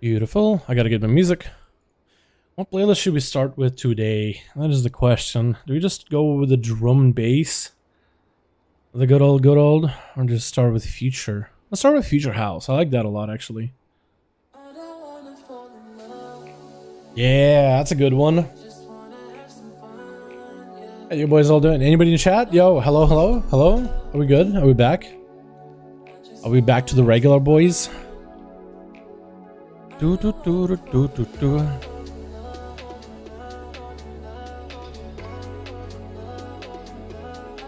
Beautiful. I gotta get my music. What playlist should we start with today? That is the question. Do we just go with the drum and bass? The good old, or just start with Future? Let's start with Future House. I like that a lot, actually. Yeah, that's a good one. How you boys all doing? Anybody in chat? Yo, hello, hello, hello? Are we good? Are we back? Are we back to the regular boys?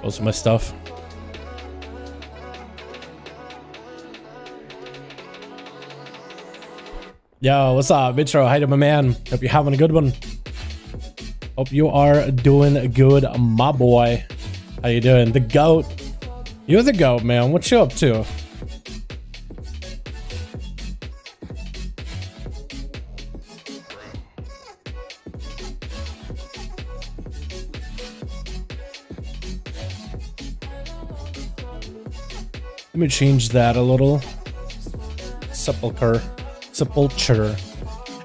Most of my stuff. Yo, what's up, Vitro? Hi to my man. Hope you're having a good one. Hope you are doing good, my boy. How you doing? The GOAT. You're the GOAT, man. What you up to? Let me change that a little. Sepulcher.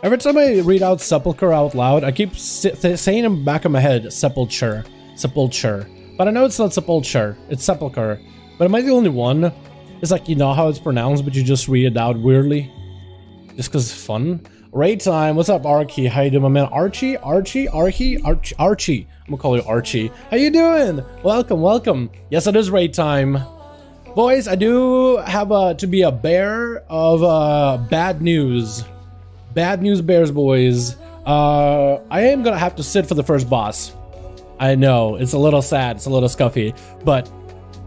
Every time I read out Sepulcher out loud, I keep saying in the back of my head, Sepulcher. But I know it's not Sepulcher, it's Sepulcher. But am I the only one? It's like, you know how it's pronounced, but you just read it out weirdly? Just because it's fun? Raid time, what's up, Archie? How you doing, my man? Archie? I'm gonna call you Archie. How you doing? Welcome. Yes, it is raid time. Boys, I do have to be a bearer of bad news. Bad news bears, boys. I am gonna have to sit for the first boss. I know, it's a little sad, it's a little scuffy, but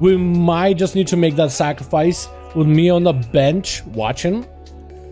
we might just need to make that sacrifice with me on the bench watching.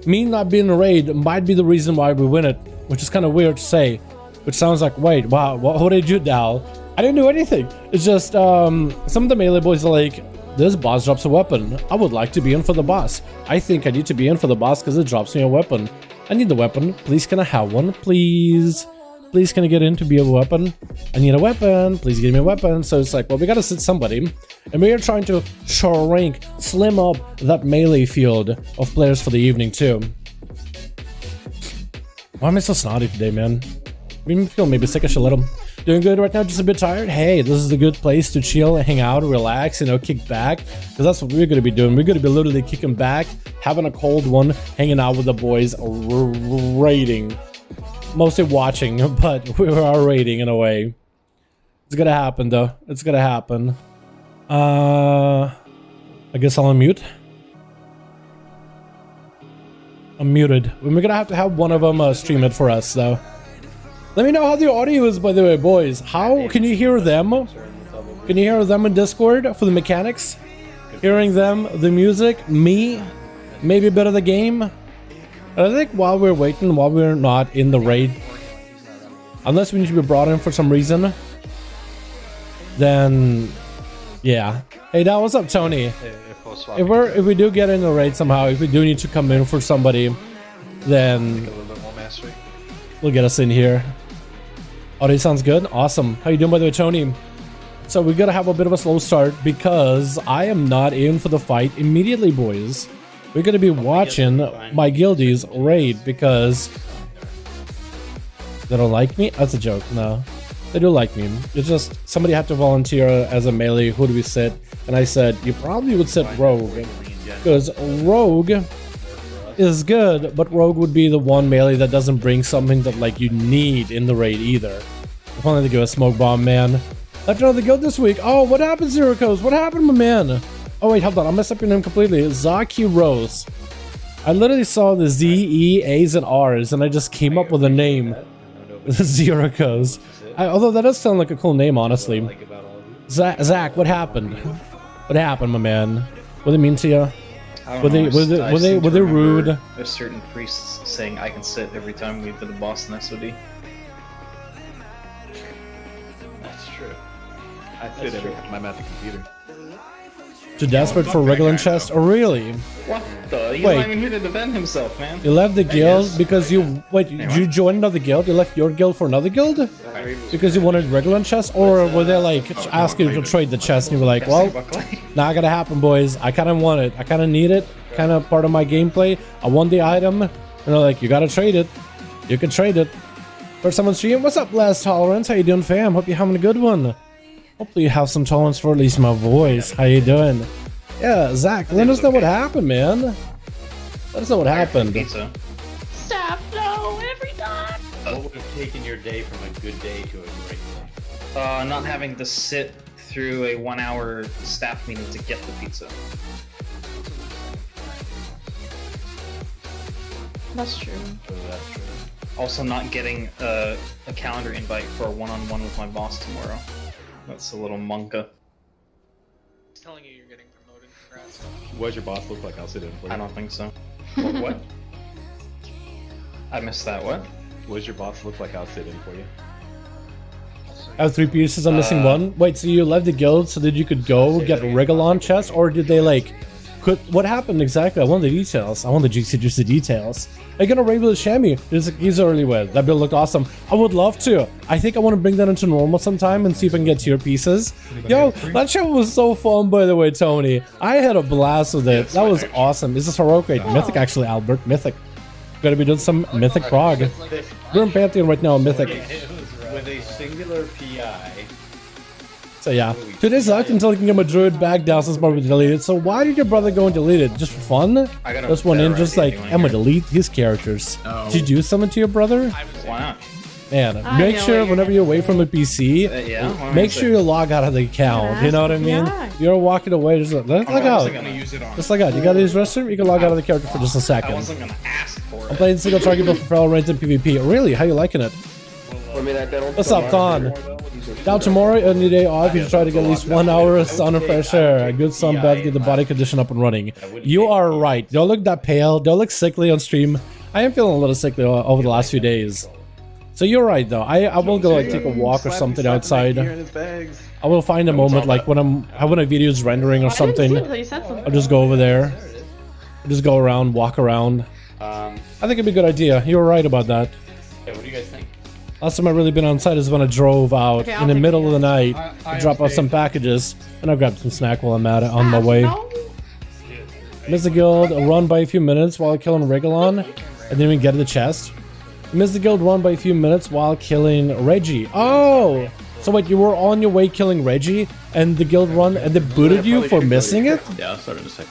Me not being a raid might be the reason why we win it, which is kind of weird to say. Which sounds like, wait, wow, what did you do, Dal? I didn't do anything. It's just, some of the melee boys are like, this boss drops a weapon. I would like to be in for the boss. I think I need to be in for the boss because it drops me a weapon. I need the weapon. Please, can I have one? Please. Please, can I get in to be a weapon? I need a weapon. Please give me a weapon. So it's like, well, we gotta sit somebody. And we are trying to slim up that melee field of players for the evening too. Why am I so snotty today, man? I feel maybe sickish a little. Doing good right now, just a bit tired. Hey, this is a good place to chill, hang out, relax, you know, kick back. Because that's what we're going to be doing. We're going to be literally kicking back, having a cold one, hanging out with the boys, raiding. Mostly watching, but we are raiding in a way. It's going to happen, though. It's going to happen. I guess I'll unmute. I'm muted. We're going to have one of them stream it for us, though. Let me know how the audio is, by the way, boys. How can you hear them? Can you hear them in Discord for the mechanics? Hearing them, the music, me, maybe a bit of the game. And I think while we're waiting, while we're not in the raid, unless we need to be brought in for some reason, then yeah. Hey, Dal, what's up, Tony? If we do get in the raid somehow, if we do need to come in for somebody, then we'll get us in here. Audio sounds good. Awesome. How you doing, by the way, Tony? So we gotta have a bit of a slow start because I am not in for the fight immediately, boys. We're gonna be watching my guildies raid because they don't like me. That's a joke. No, they do like me. It's just somebody had to volunteer as a melee. Who do we sit? And I said you probably would sit Rogue because Rogue is good, but Rogue would be the one melee that doesn't bring something that like you need in the raid either. If only to give a smoke bomb, man. Let's know the guild this week. Oh, what happened, Zerocos? What happened, my man? Oh wait, hold on, I messed up your name completely. Zaki Rose. I literally saw the Z, E, A's, and R's, and I just came up with a name. Zerocos. Although that does sound like a cool name, honestly. Zach, what happened? What happened, my man? What did it mean to you? Were they rude? There's certain priests saying I can sit every time we do the boss in SOD. That's true. I sit every time I'm at the computer. Too desperate for regular chest? Oh, really? What the? He's not even here to defend himself, man. You left the guild because you... Wait, you joined another guild? You left your guild for another guild? because you wanted regular chests, or were they like asking you to trade the chest and you were like, well, not gonna happen, boys. I kind of want it. I kind of need it. Kind of part of my gameplay. I want the item, and they're like, you gotta trade it. You can trade it. For someone's stream, what's up, Last Tolerance? How you doing, fam? Hope you're having a good one. Hopefully you have some tolerance for at least my voice. How you doing? Yeah, Zach, let us know what happened, man. Let us know what happened. Pizza. Stop, no, every time. What would have taken your day from a good day to a great day? Not having to sit through a 1-hour staff meeting to get the pizza. That's true. Oh, that's true. Also, not getting a calendar invite for a one-on-one with my boss tomorrow. That's a little monka. He's telling you you're getting promoted. Congrats. What does your boss look like? I'll sit in for you. I don't think so. What? I missed that. What? What does your boss look like? I'll sit in for you. I have 3 pieces, I'm missing one. Wait, so you left the guild so that you could go get Regalon chest, or did they like... What happened exactly? I want the details. I want the juicy details. Are you gonna raid with Shammy? He's early with. That build looked awesome. I would love to. I think I want to bring that into normal sometime and see if I can get tier pieces. Yo, that show was so fun, by the way, Tony. I had a blast with it. That was awesome. Is this heroic raid? Mythic, actually, Albert. Mythic. Gotta be doing some Mythic prog. We're in Pantheon right now, Mythic. With a singular PI. So yeah, 2 days left until you can get my druid back down since Motherboard deleted. So why did your brother go and delete it? Just for fun? I got Just went in just like, I'm gonna delete his characters. Did you do something to your brother? Why not? Man, I make know sure what whenever you're away from the PC, Yeah. make sure you log out of the account. You know what I mean? Yeah. You're walking away, just log out. Just log out. You gotta use restroom, you can log out of the character for just a I second. wasn't gonna ask for I'm it. playing single target build for Feral Raids and PvP. Really? How you liking it? What's up, Don? Now tomorrow, any day off, you should try to get at least 1 hour of sun and fresh air. A good sunbath, get the body condition up and running. You are right. Don't look that pale. Don't look sickly on stream. I am feeling a little sickly over the last few days. So you're right, though. I will go like take a walk or something outside. I will find a moment like when I'm having a video's rendering or something. I'll just go over there. I'll just go around, walk around. I think it'd be a good idea. You were right about that. Yeah, what do you guys think? Last time I really been on site is when I drove out in the middle of the night to drop off some packages, and I grabbed some snack while I'm at it on my way. Miss the guild, run by a few minutes while killing Regalon, and then we get to the chest. Miss the guild, run by a few minutes while killing Reggie. Oh! So wait, you were on your way killing Reggie, and the guild run, and they booted you for missing it? Yeah, I'll start in a second.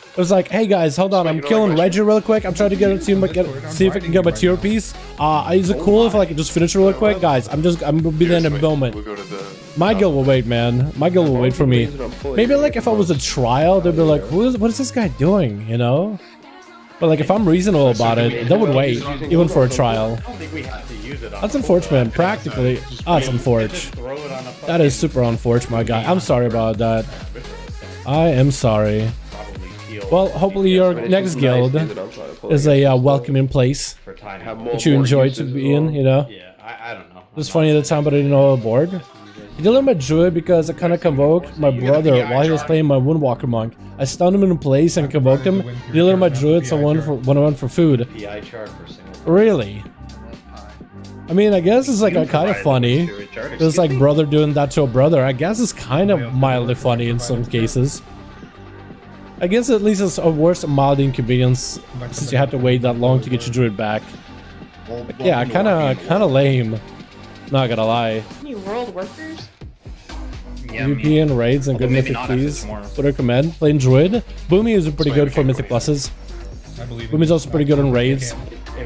It was like, hey guys, hold on, I'm killing Reggie real quick. I'm trying to see if I can get my tier piece. Is it cool if I could just finish it real quick? Guys, I'm gonna be there in a moment. My guild will wait, man. My guild will wait for me. Maybe like if I was a trial, they'd be like, what is this guy doing, you know? But like if I'm reasonable about it, they would wait, even for a trial. I don't think we have to use it on That's unfortunate, practically. That's unfortunate. That is super unfortunate, my guy. I'm sorry about that. I am sorry. Well, hopefully your next guild is a welcoming place that you enjoy to be in, you know? Yeah, I don't know. It was funny at the time, but I didn't know a board. I did my druid because I kind of convoked my brother while he was playing my Woundwalker monk. I stunned him in place and convoked him. Did my druid so when I went for food. PI chart for single. Really? I mean, I guess it's like kind of funny. It's like brother doing that to a brother. I guess it's kind of mildly funny in some cases. I guess at least it's a worse mild inconvenience since you have to wait that long to get your druid back. But yeah, kind of lame. Not gonna lie. Any world workers? Yeah, PvP and raids and good maybe mythic not if it's keys. more. Would recommend playing druid. Boomy is pretty good for mythic pluses. Boomy's also pretty good on raids.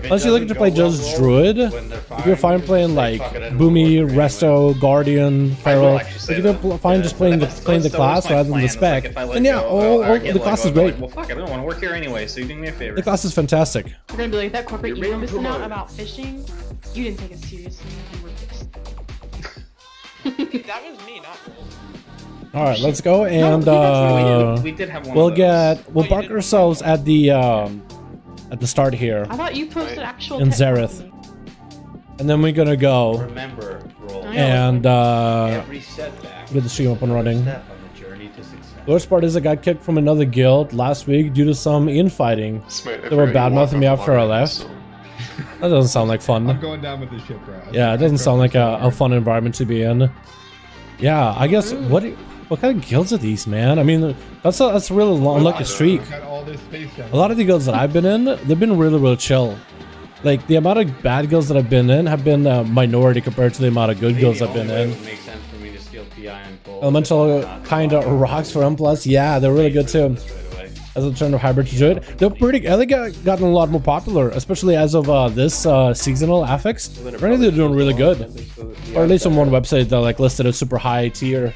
Unless you're looking to play just druid, if you're fine playing like Boomy, Resto, Guardian, Feral, like if you're fine just playing the class rather than the spec, then yeah, the class is great. Well, fuck, I don't want to work here anyway, so you do me a favor. The class is fantastic. You're gonna be like that corporate email missing out about fishing. You didn't take it seriously. You were pissed. That was me, not All right, let's go and we did have one. we'll park ourselves at the start here I thought you posted actual in text. Zareth, and then we're gonna go Remember, roll and every setback. get the stream up and running. Step on the journey to success. The worst part is I got kicked from another guild last week due to some infighting. They were bad-mouthing me after I left. That doesn't sound like fun. I'm going down with the ship, bro. Yeah, it doesn't sound like a fun environment to be in. Yeah, I guess what kind of guilds are these, man? I mean, that's a really unlucky streak. Got all this space down. A lot of the guilds that I've been in, they've been really chill. Like the amount of bad guilds that I've been in have been a minority compared to the amount of good guilds I've been in. It would make sense for me to steal PI and pull. Elemental kind of rocks for M+. Yeah, they're really good too. As a turn of hybrid to Druid, they're pretty. They gotten a lot more popular, especially as of this seasonal affix. Apparently, they're doing really good, or at least on one website they're like listed as super high tier.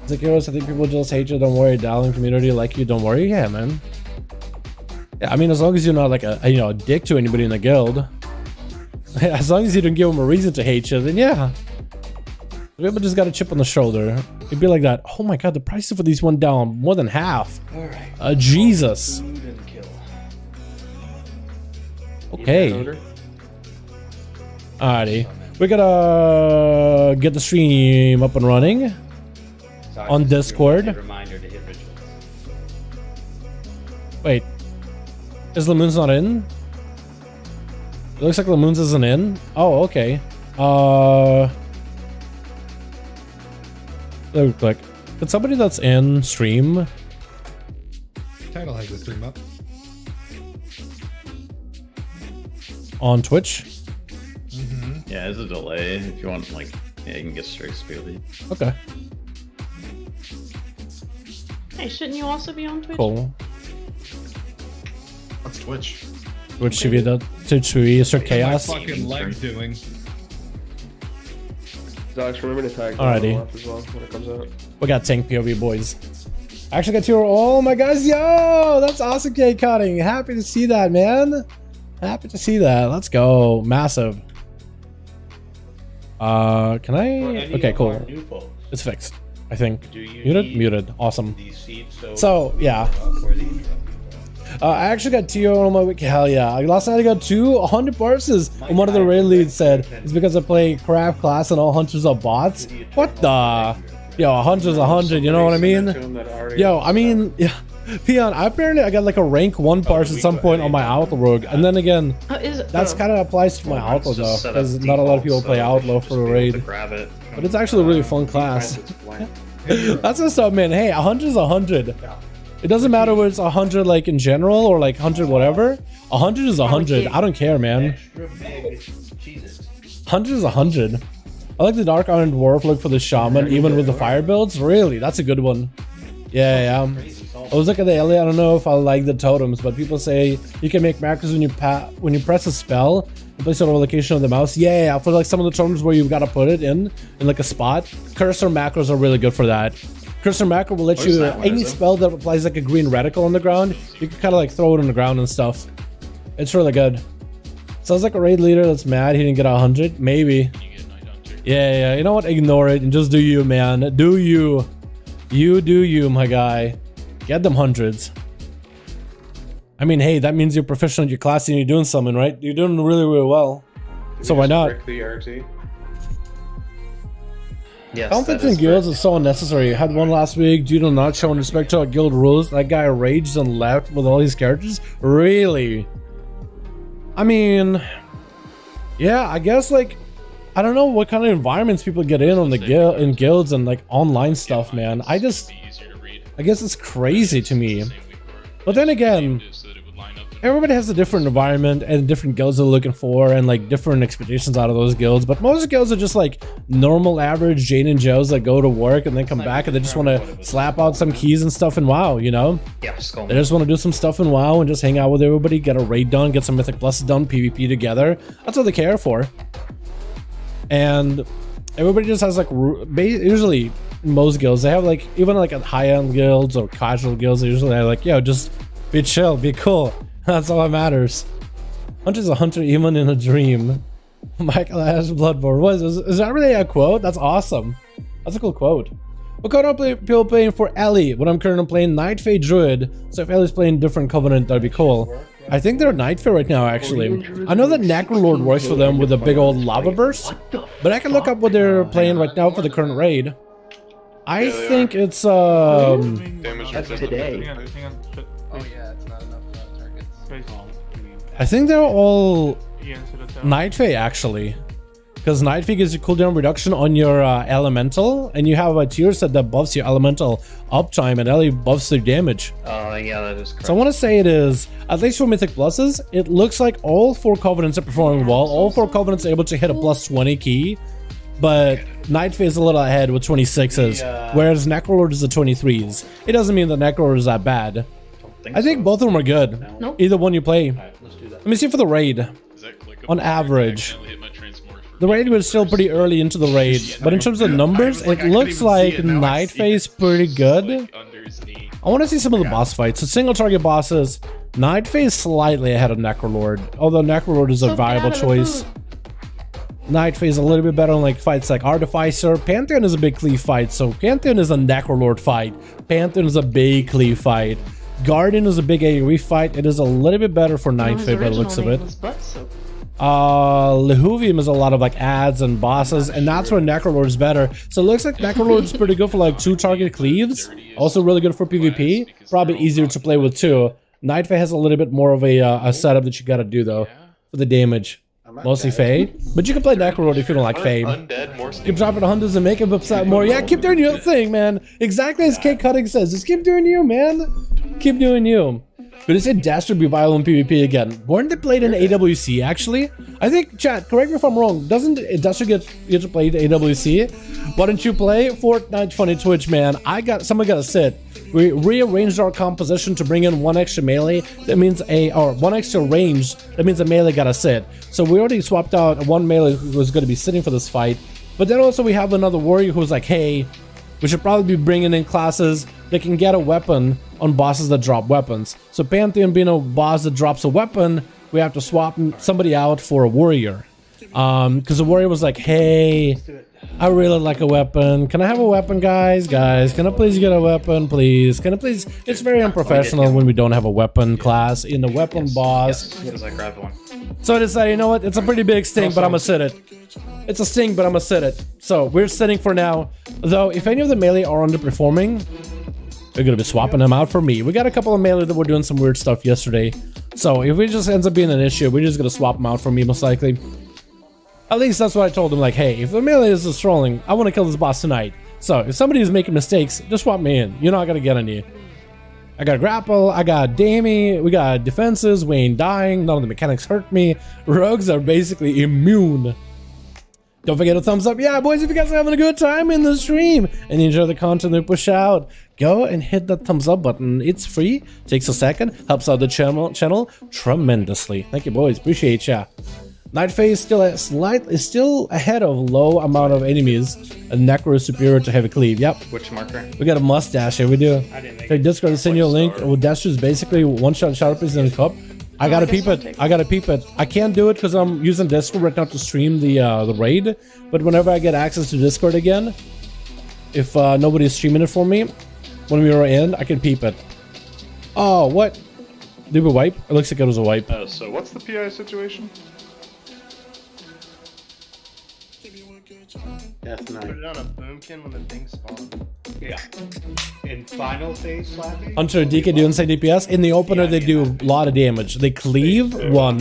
It's like, heroes, I think people just hate you. Don't worry, Dalaran community like you. Don't worry, yeah, man. Yeah, I mean, as long as you're not like a dick to anybody in the guild, as long as you don't give them a reason to hate you, then yeah. People just got a chip on the shoulder. It'd be like that. Oh my god, the prices for these went down more than half. Alright. Jesus. Okay. Alrighty. We gotta get the stream up and running on Discord. Reminder to hit rituals. Wait. Is Lamoon's not in? It looks like Lamoon's isn't in. Oh, okay. Real quick. Could somebody that's in stream? Title has the stream up. On Twitch? Yeah, there's a delay. If you want, like, yeah, you can get straight speedy. Okay. Hey, shouldn't you also be on Twitch? Cool. What's Twitch? Twitch TV, Twitch TV, Sir Chaos. My fucking legs doing. Zox, remember to tag Alrighty. as well when it comes out. We got tank POV, boys. I actually got 2. Oh my gosh, yo! That's awesome, cake cutting. Happy to see that, man. Happy to see that. Let's go. Massive. Can I? Okay, cool. It's fixed, I think. Muted? Muted. Awesome. So, yeah. I actually got TO on my wiki. Hell yeah. Last night I got 200 parses. And one of the raid leads said, it's because I play crap class and all hunters are bots. What the? Yo, a hunter's a 100, you know what I mean? Yo, I mean, yeah. Peon, I got like a rank 1 parse at some point on my Outlaw Rogue. And then again, that's kind of applies to my Outlaw though. Because not a lot of people play Outlaw for a raid. But it's actually a really fun class. That's what's up, man. Hey, 100's a 100. It doesn't matter whether it's 100 like in general or like 100 whatever. 100 is 100. I don't care, man. 100 is 100. I like the Dark Iron Dwarf look for the Shaman, even with the fire builds. Really, that's a good one. Yeah. I was looking at the Elliot. I don't know if I like the totems, but people say you can make macros when you press a spell and place it on a location of the mouse. Yeah. For like some of the totems where you've got to put it in like a spot. Cursor macros are really good for that. Cursor macro will let you any spell that applies like a green reticle on the ground. You can kind of like throw it on the ground and stuff. It's really good. Sounds like a raid leader that's mad he didn't get 100. Maybe. Yeah. You know what? Ignore it and just do you, man. Do you? You do you, my guy. Get them hundreds. I mean, hey, that means you're proficient in your class and you're doing something, right? You're doing really well. So why not? Yes, Conflict in guilds is so unnecessary. I had one last week due to not showing respect to our guild rules. That guy raged and left with all these characters. Really? I mean, yeah, I guess like I don't know what kind of environments people get in the guilds and like online stuff, man. I guess it's crazy to me. But then again, everybody has a different environment and different guilds they're looking for and like different expectations out of those guilds. But most guilds are just like normal average Jane and Joes that go to work and then come back and they just want to slap out some keys and stuff in WoW, you know? Yeah, they just want to do some stuff in WoW and just hang out with everybody, get a raid done, get some Mythic Pluses done, PvP together. That's what they care for. And everybody just has like, usually most guilds, they have like, even like at high-end guilds or casual guilds, they usually have like, yo, just be chill, be cool. That's all that matters. Hunter's a hunter even in a dream. Michael has Bloodborne. Is that really a quote? That's awesome. That's a cool quote. What kind of people playing for Ellie when I'm currently playing Night Fae Druid? So if Ellie's playing different Covenant, that'd be cool. I think they're Night Fae right now, actually. I know that Necrolord works for them with a big old lava burst, but I can look up what they're playing right now for the current raid. I think it's That's today. Oh yeah, it's not enough targets. I think they're all You answered it though. Night Fae actually. Because Night Fae gives you cooldown reduction on your elemental, and you have a tier set that buffs your elemental uptime and LE buffs their damage. Yeah, that is correct. So I want to say it is, at least for Mythic Pluses, it looks like all 4 Covenants are performing well. All 4 Covenants are able to hit a plus 20 key, but Night Fae is a little ahead with 26s, whereas Necrolord is a 23s. It doesn't mean that Necrolord is that bad. I think both of them are good. Nope. Either one you play. Let's do that. Let me see for the raid. On average. The raid was still pretty early into the raid, but in terms of numbers, it looks like Night Fae is pretty good. I want to see some of the boss fights. So single target bosses, Night Fae is slightly ahead of Necrolord, although Necrolord is a viable choice. Night Fae is a little bit better on like fights like Artificer. Pantheon is a big cleave fight, so Pantheon is a Necrolord fight. Pantheon is a big cleave fight. Guardian is a big AoE fight. It is a little bit better for Night Fae by the looks of it. Lehuvium is a lot of like ads and bosses, and that's where Necrolord is better. So it looks like Necrolord is pretty good for like 2 target cleaves. Also really good for PvP. Probably easier to play with too. Night Fae has a little bit more of a setup that you gotta do though for the damage. Mostly Fae, but you can play Necrolord if you don't like Fae. Keep dropping hundreds and make him upset more. Yeah, keep doing your thing, man. Exactly as K Cutting says. Just keep doing you, man. Keep doing you. But is it Dastard be viable in PvP again? Weren't they played in AWC actually? I think, chat, correct me if I'm wrong. Doesn't Dastard get to play the AWC? Why don't you play Fortnite Funny Twitch, man? Someone gotta sit. We rearranged our composition to bring in 1 extra melee. That means or 1 extra range. That means a melee gotta sit. So we already swapped out 1 melee who was gonna be sitting for this fight. But then also we have another warrior who's like, hey, we should probably be bringing in classes that can get a weapon on bosses that drop weapons. So Pantheon being a boss that drops a weapon, we have to swap somebody out for a warrior. Because the warrior was like, hey, I really like a weapon. Can I have a weapon, guys? Guys, can I please get a weapon, please? Can I please? It's very unprofessional when we don't have a weapon class in the weapon boss. Because I grabbed one. So I decided, you know what? It's a pretty big sting, but I'm gonna sit it. It's a sting, but I'm gonna sit it. So we're sitting for now. Though, if any of the melee are underperforming, we're gonna be swapping them out for me. We got a couple of melee that were doing some weird stuff yesterday. So if it just ends up being an issue, we're just gonna swap them out for me most likely. At least that's what I told him. Like, hey, if the melee is just trolling, I want to kill this boss tonight. So if somebody is making mistakes, just swap me in. You're not gonna get any. I got grapple, I got Damie, we got defenses, we ain't dying, none of the mechanics hurt me. Rogues are basically immune. Don't forget to thumbs up. Yeah, boys, if you guys are having a good time in the stream and you enjoy the content we push out, go and hit that thumbs up button. It's free, takes a second, helps out the channel tremendously. Thank you, boys, appreciate ya. Night Fae is still ahead of low amount of enemies, and Necro is superior to Heavy Cleave. Yep. Which marker? We got a mustache here, we do. Okay, Discord to send you a link. Well, that's just basically one-shot Shadowlands in a cup. I gotta peep it. I can't do it because I'm using Discord right now to stream the raid. But whenever I get access to Discord again, if nobody's streaming it for me, when we were in, I can peep it. Oh, what? Did we wipe? It looks like it was a wipe. So what's the PI situation? Death Knight. Put it on a boomkin when the thing spawns. Yeah. In final phase slapping? Hunter DK do insane DPS. In the opener, they do a lot of damage. They cleave 1.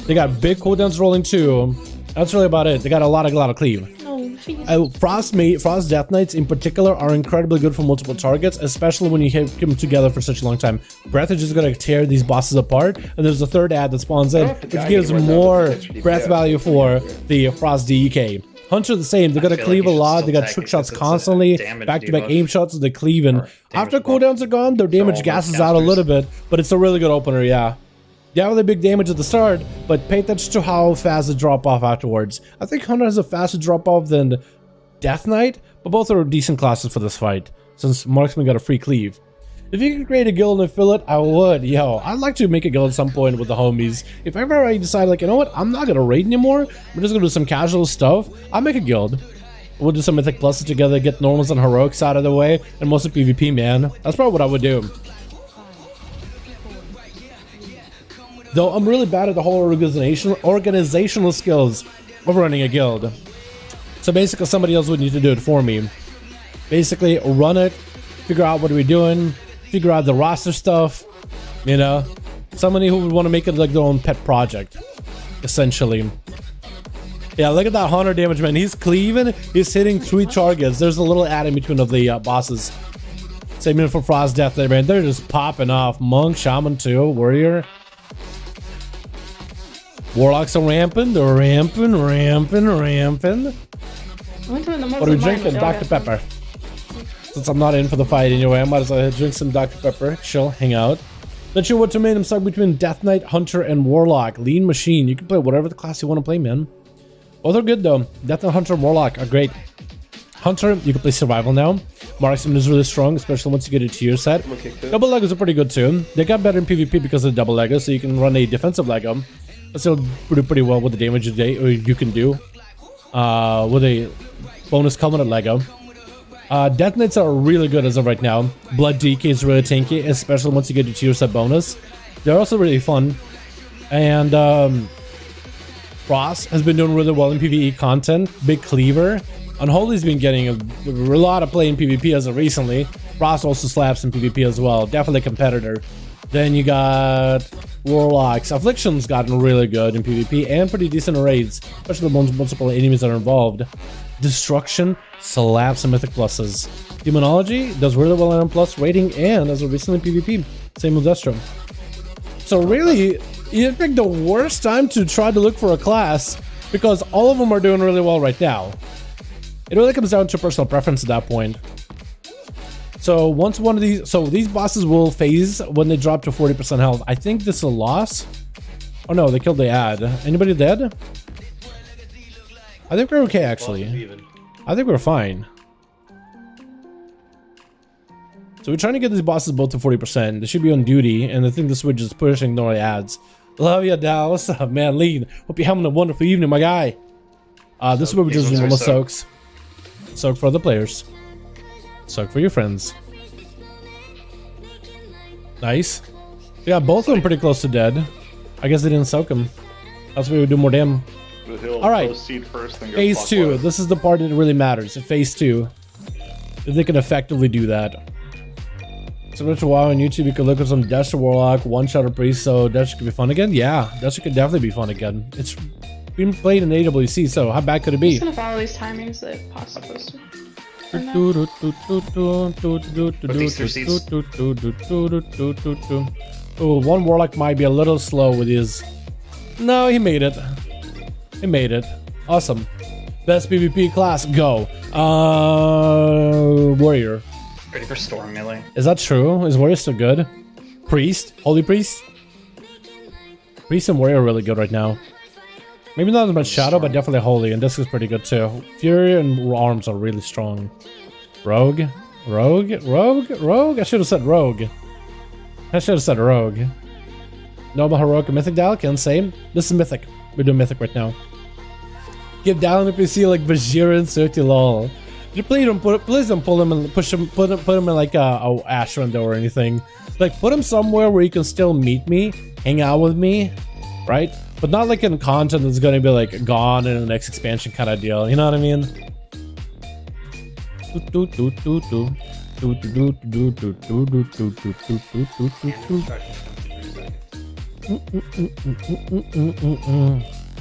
They got big cooldowns rolling 2. That's really about it. They got a lot of cleave. Frost Death Knights in particular are incredibly good for multiple targets, especially when you hit them together for such a long time. Breath is just gonna tear these bosses apart, and there's a third ad that spawns in, which gives more breath value for the Frost DK. Hunter the same, they're gonna cleave a lot, they got trick shots constantly, back-to-back aim shots, they cleave, and after cooldowns are gone, their damage gasses out a little bit, but it's a really good opener, yeah. They have really big damage at the start, but pay attention to how fast they drop off afterwards. I think Hunter has a faster drop off than Death Knight, but both are decent classes for this fight, since Marksman got a free cleave. If you could create a guild and fill it, I would. Yo, I'd like to make a guild at some point with the homies. If ever I decide, like, you know what, I'm not gonna raid anymore, I'm just gonna do some casual stuff, I'll make a guild. We'll do some Mythic Pluses together, get normals and heroics out of the way, and mostly PvP, man. That's probably what I would do. Though I'm really bad at the whole organizational skills of running a guild. So basically somebody else would need to do it for me. Basically run it, figure out what are we doing, figure out the roster stuff, you know, Somebody who would want to make it like their own pet project, essentially. Yeah, look at that 100 damage, man. He's cleaving. He's hitting 3 targets. There's a little add in between of the bosses. Same here for Frost Death there, man. They're just popping off. Monk, Shaman too, Warrior. Warlocks are ramping. They're ramping. I went to the What are we drinking? Dr. Pepper. Since I'm not in for the fight anyway, I might as well drink some Dr. Pepper. Chill, hang out. Let you what to make them stuck between Death Knight, Hunter, and Warlock. Lean Machine. You can play whatever the class you want to play, man. Both are good though. Death Knight, Hunter, and Warlock are great. Hunter, you can play Survival now. Marksman is really strong, especially once you get a tier set. Double Legos are pretty good too. They got better in PvP because of the double Lego, so you can run a defensive Lego. But still do pretty well with the damage you can do. With a bonus covenant Lego. Death Knights are really good as of right now. Blood DK is really tanky, especially once you get a tier set bonus. They're also really fun. And Frost has been doing really well in PvE content. Big Cleaver. Unholy's been getting a lot of play in PvP as of recently. Frost also slaps in PvP as well. Definitely a competitor. Then you got Warlocks. Affliction's gotten really good in PvP and pretty decent in raids, especially when multiple enemies are involved. Destruction slaps and mythic pluses. Demonology does really well in M+ rating and as of recently PvP. Same with Destro. So really, you pick the worst time to try to look for a class because all of them are doing really well right now. It really comes down to personal preference at that point. So once one of these bosses will phase when they drop to 40% health. I think this is a loss. Oh no, they killed the ad. Anybody dead? I think we're okay actually. I think we're fine. So we're trying to get these bosses both to 40%. They should be on duty, and I think the switch is pushing no ads. Love ya, Dal. What's up, man? Lean. Hope you're having a wonderful evening, my guy. This is where we're just doing little soaks. Soak for the players. Soak for your friends. Nice. Yeah, both of them pretty close to dead. I guess they didn't soak them. That's why we do more damage. All right. Phase 2. This is the part that really matters. Phase 2. If they can effectively do that. So to WoW on YouTube, you can look at some Destro Warlock, one-shot Priest, so Destro could be fun again. Yeah, Destro could definitely be fun again. It's been played in AWC, so how bad could it be? I'm just gonna follow these timings that Paw's supposed to. Oh, one Warlock might be a little slow with his... No, he made it. He made it. Awesome. Best PvP class, go. Warrior. Ready for Storm melee. Is that true? Is Warrior still good? Priest? Holy Priest? Priest and Warrior are really good right now. Maybe not as much Shadow, but definitely Holy, and this is pretty good too. Fury and Arms are really strong. Rogue? Rogue? Rogue? Rogue? I should have said Rogue. I should have said Rogue. Noble, Heroic, and Mythic Dal, can say. This is Mythic. We're doing Mythic right now. Give Dal an PC like Bajir and Surti lol. Please don't pull him and push him, put him in like a Ash window or anything. Like put him somewhere where you can still meet me, hang out with me, right? But not like in content that's gonna be like gone in the next expansion kind of deal. You know what I mean?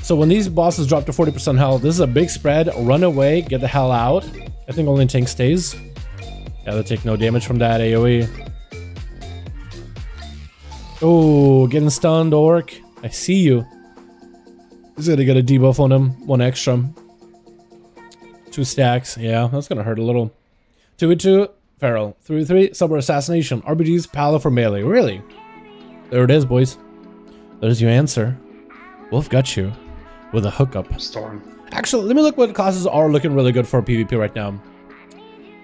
So when these bosses drop to 40% health, this is a big spread. Run away, get the hell out. I think only tank stays. Yeah, they take no damage from that AoE. Oh, getting stunned, Orc. I see you. He's gonna get a debuff on him. 1 extra. 2 stacks. Yeah, that's gonna hurt a little. 2v2, Feral. 3v3, Subway Assassination. RBG's Palo for melee. Really? There it is, boys. There's your answer. Wolf got you with a hookup. Storm. Actually, let me look what classes are looking really good for PvP right now.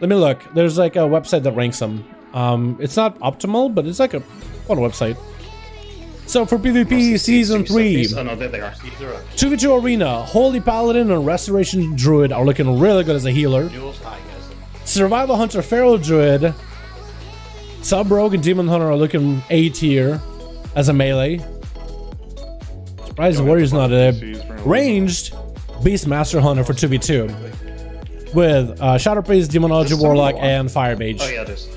Let me look. There's like a website that ranks them. It's not optimal, but it's like a fun website. So for PvP Season 3, Oh no, there they are. 2v2 Arena, Holy Paladin and Restoration Druid are looking really good as a healer. Duels high, guys. Survival Hunter, Feral Druid, Sub Rogue and Demon Hunter are looking A tier as a melee. Surprised Warrior's not there. Ranged, Beastmaster Hunter for 2v2 with Shadow Priest, Demonology Warlock, and Fire Mage. Oh yeah, there's.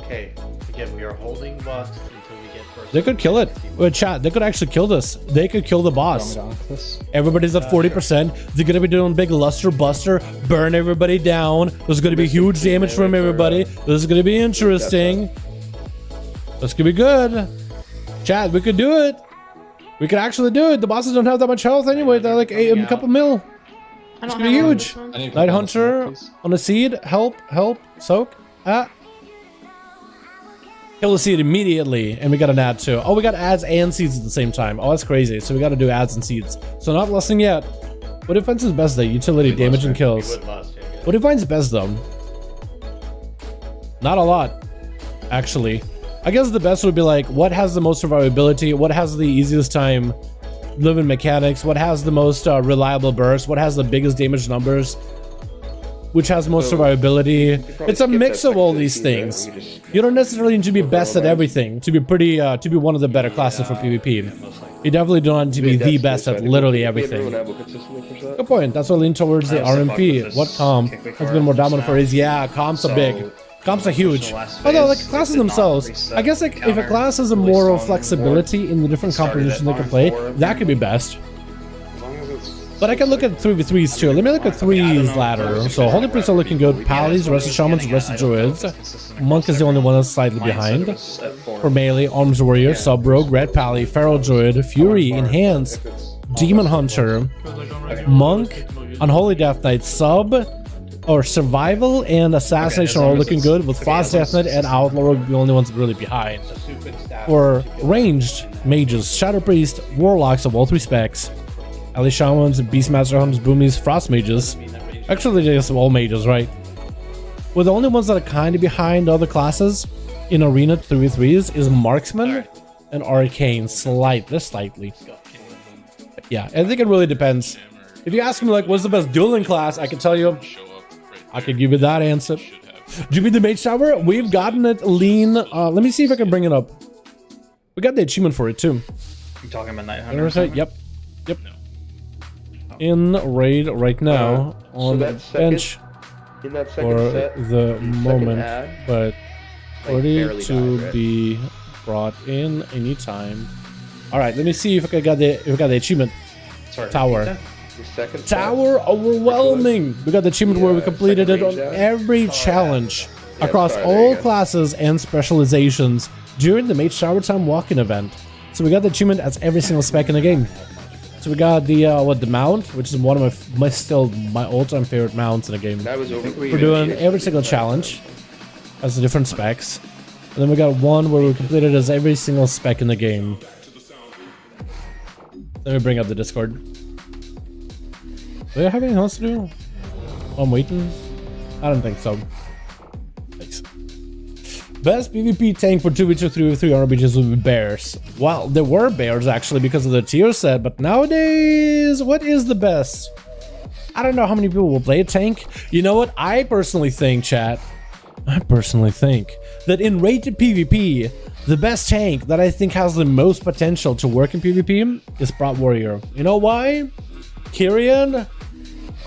Okay, again, we are holding bots until we get They could kill it. Wait, chat, they could actually kill this. They could kill the boss. Everybody's at 40%. They're gonna be doing big luster buster, burn everybody down. There's gonna be huge damage from everybody. This is gonna be interesting. This could be good. Chat, we could do it. We could actually do it. The bosses don't have that much health anyway. They're like a couple mil. It's gonna be huge. Night Hunter on the seed. Help, soak. Kill the seed immediately, and we got an ad too. Oh, we got ads and seeds at the same time. Oh, that's crazy. So we got to do ads and seeds. So not lusting yet. What defense is best though? Utility, damage, and kills. What defense best though? Not a lot, actually. I guess the best would be like, what has the most survivability? What has the easiest time living mechanics? What has the most reliable burst? What has the biggest damage numbers? Which has most survivability? It's a mix of all these things. You don't necessarily need to be best at everything to be pretty, to be one of the better classes for PvP. You definitely don't need to be the best at literally everything. Good point. That's what I lean towards the RMP. What comp has been more dominant for is, yeah, comps are big. Comps are huge. Although, like, classes themselves, I guess, like, if a class has a more flexibility in the different compositions they can play, that could be best. But I can look at 3v3s too. Let me look at 3's ladder. So Holy Priests are looking good. Pallies, Rested Shamans, Rested Druids. Monk is the only one that's slightly behind. For melee, Arms Warrior, Sub Rogue, Red Pally, Feral Druid, Fury, Enhance, Demon Hunter, Monk, Unholy Death Knight, Sub, or Survival, and Assassination are all looking good, with Fast Death Knight and Outlaw the only ones really behind. For ranged mages, Shadow Priest, Warlocks of all 3 specs, Ally Shamans, Beastmaster Hunters, Boomies, Frost Mages. Actually, just all mages, right? Well, the only ones that are kind of behind other classes in Arena 3v3s is Marksman and Arcane, slightly. Yeah, I think it really depends. If you ask me, like, what's the best dueling class, I can tell you, I could give you that answer. Do you mean the Mage Tower? We've gotten it lean. Let me see if I can bring it up. We got the achievement for it, too. You talking about Night Hunter? Yep. In raid right now on the bench for the moment, but ready to be brought in anytime. All right, let me see if I got the achievement. Tower. Tower overwhelming. We got the achievement where we completed it on every challenge across all classes and specializations during the Mage Tower Time walk-in event. So we got the achievement as every single spec in the game. So we got the the mount, which is one of my all-time favorite mounts in the game. We're doing every single challenge as the different specs, and then we got one where we completed as every single spec in the game. Let me bring up the Discord. Do you have anything else to do? I'm waiting. I don't think so. Thanks. Best PvP tank for 2v2, 3v3 RPGs would be bears. Well, there were bears actually because of the tier set, but nowadays, what is the best? I don't know how many people will play a tank. You know what? I personally think, chat, that in rated PvP, the best tank that I think has the most potential to work in PvP is Prot Warrior. You know why? Kyrian,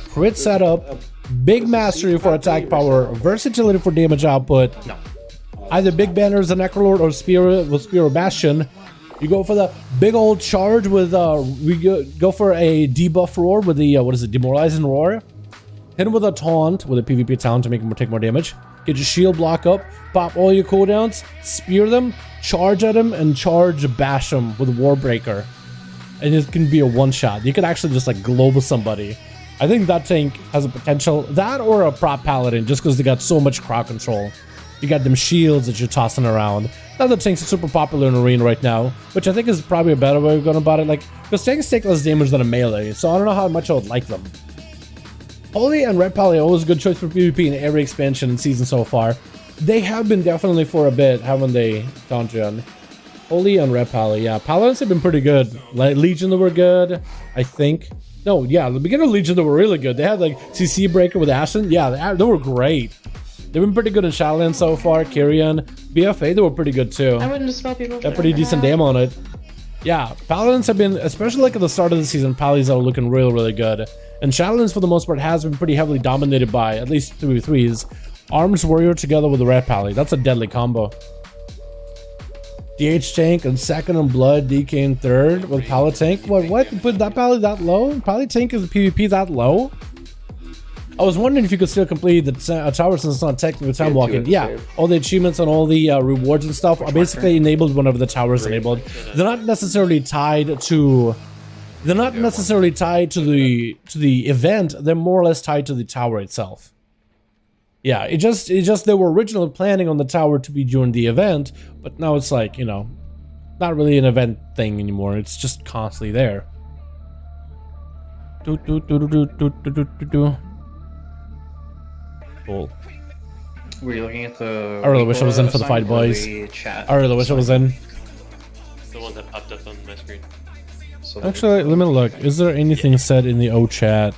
crit setup, big mastery for attack power, versatility for damage output. No. Either big banners, the Necrolord, or Spear with Spear or Bastion. You go for the big old charge with we go for a debuff roar with the demoralizing roar. Hit him with a taunt with a PvP taunt to make him take more damage. Get your shield block up, pop all your cooldowns, spear them, charge at him, and charge bash him with Warbreaker. And it can be a one shot. You can actually just like global somebody. I think that tank has a potential. That or a prop paladin, just because they got so much crowd control. You got them shields that you're tossing around. Now the tanks are super popular in Arena right now, which I think is probably a better way of going about it. Like, because tanks take less damage than a melee, so I don't know how much I would like them. Holy and Red Pally are always a good choice for PvP in every expansion and season so far. They have been definitely for a bit, haven't they, Donjon? Holy and Red Pally, yeah. Paladins have been pretty good. Like, Legion, they were good, I think. No, yeah, the beginner Legion, they were really good. They had like CC Breaker with Ashen. Yeah, they were great. They've been pretty good in Shadowlands so far. Kyrian, BFA, they were pretty good too. I wouldn't dispel people. Got pretty decent dam on it. Yeah, Paladins have been, especially like at the start of the season, Pallies are looking really good. And Shadowlands for the most part has been pretty heavily dominated by, at least 3v3s, Arms Warrior together with the Red Pally. That's a deadly combo. DH tank and second and blood, DK in third with pallet tank. What? Put that pallet that low? Pallet tank is the PvP that low? I was wondering if you could still complete the tower since it's not technically time walking. Yeah, all the achievements and all the rewards and stuff are basically enabled whenever the tower is enabled. They're not necessarily tied to. They're not necessarily tied to the event. They're more or less tied to the tower itself. Yeah, it just they were originally planning on the tower to be during the event, but now it's like, you know, not really an event thing anymore. It's just constantly there. Cool. Were you looking at the... I really wish I was in for the fight, boys. I really wish I was in. The one that popped up on my screen. So Actually, let me look. Is there anything said in the O chat?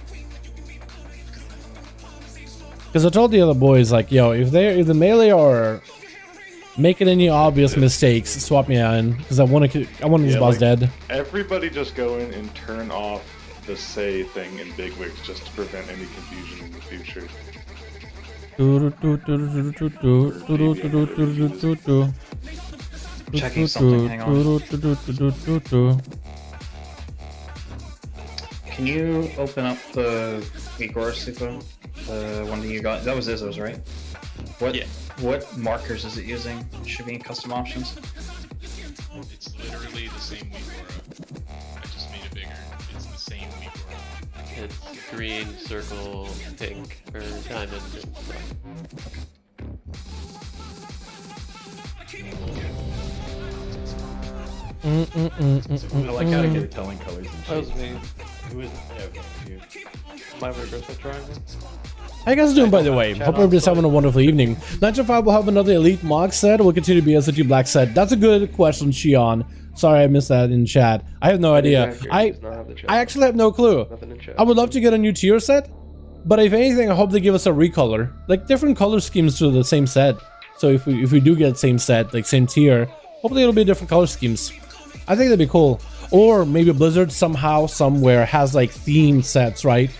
Because I told the other boys, like, yo, if the melee are making any obvious mistakes, swap me in, because I want this boss dead. Everybody just go in and turn off the say thing in bigwigs just to prevent any confusion in the future. Checking something, hang on. Can you open up the Igor Super? The one that you got? That was Izzo's, right? What markers is it using? It should be in custom options. It's literally the same Igor. I just made it bigger. It's the same Igor. It's green, circle, pink, or diamond. And stuff. I like how to get telling colors and That was shit. me. Who is it? Yeah, okay, you. My reversal triangle. How you guys doing, by the way? Hope everybody's having a wonderful evening. 905 will have another Elite Mock set. Will continue to be SAT Black set. That's a good question, Shion. Sorry, I missed that in chat. I have no idea. I actually have no clue. I would love to get a new tier set, but if anything, I hope they give us a recolor, like different color schemes to the same set. So if we do get same set, like same tier, hopefully it'll be different color schemes. I think that'd be cool. Or maybe Blizzard somehow, somewhere has like theme sets, right?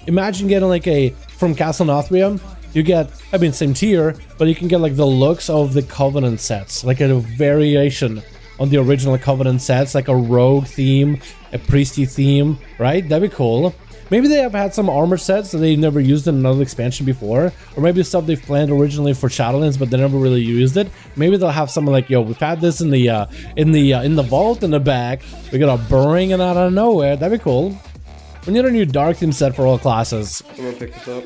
Imagine getting like a, from Castle Nothria, you get, I mean, same tier, but you can get like the looks of the Covenant sets, like a variation on the original Covenant sets, like a rogue theme, a priesty theme, right? That'd be cool. Maybe they have had some armor sets that they never used in another expansion before, or maybe stuff they've planned originally for Shadowlands, but they never really used it. Maybe they'll have something like, yo, we've had this in the vault in the back. We got a burring and out of nowhere. That'd be cool. We need a new dark theme set for all classes. Someone pick this up.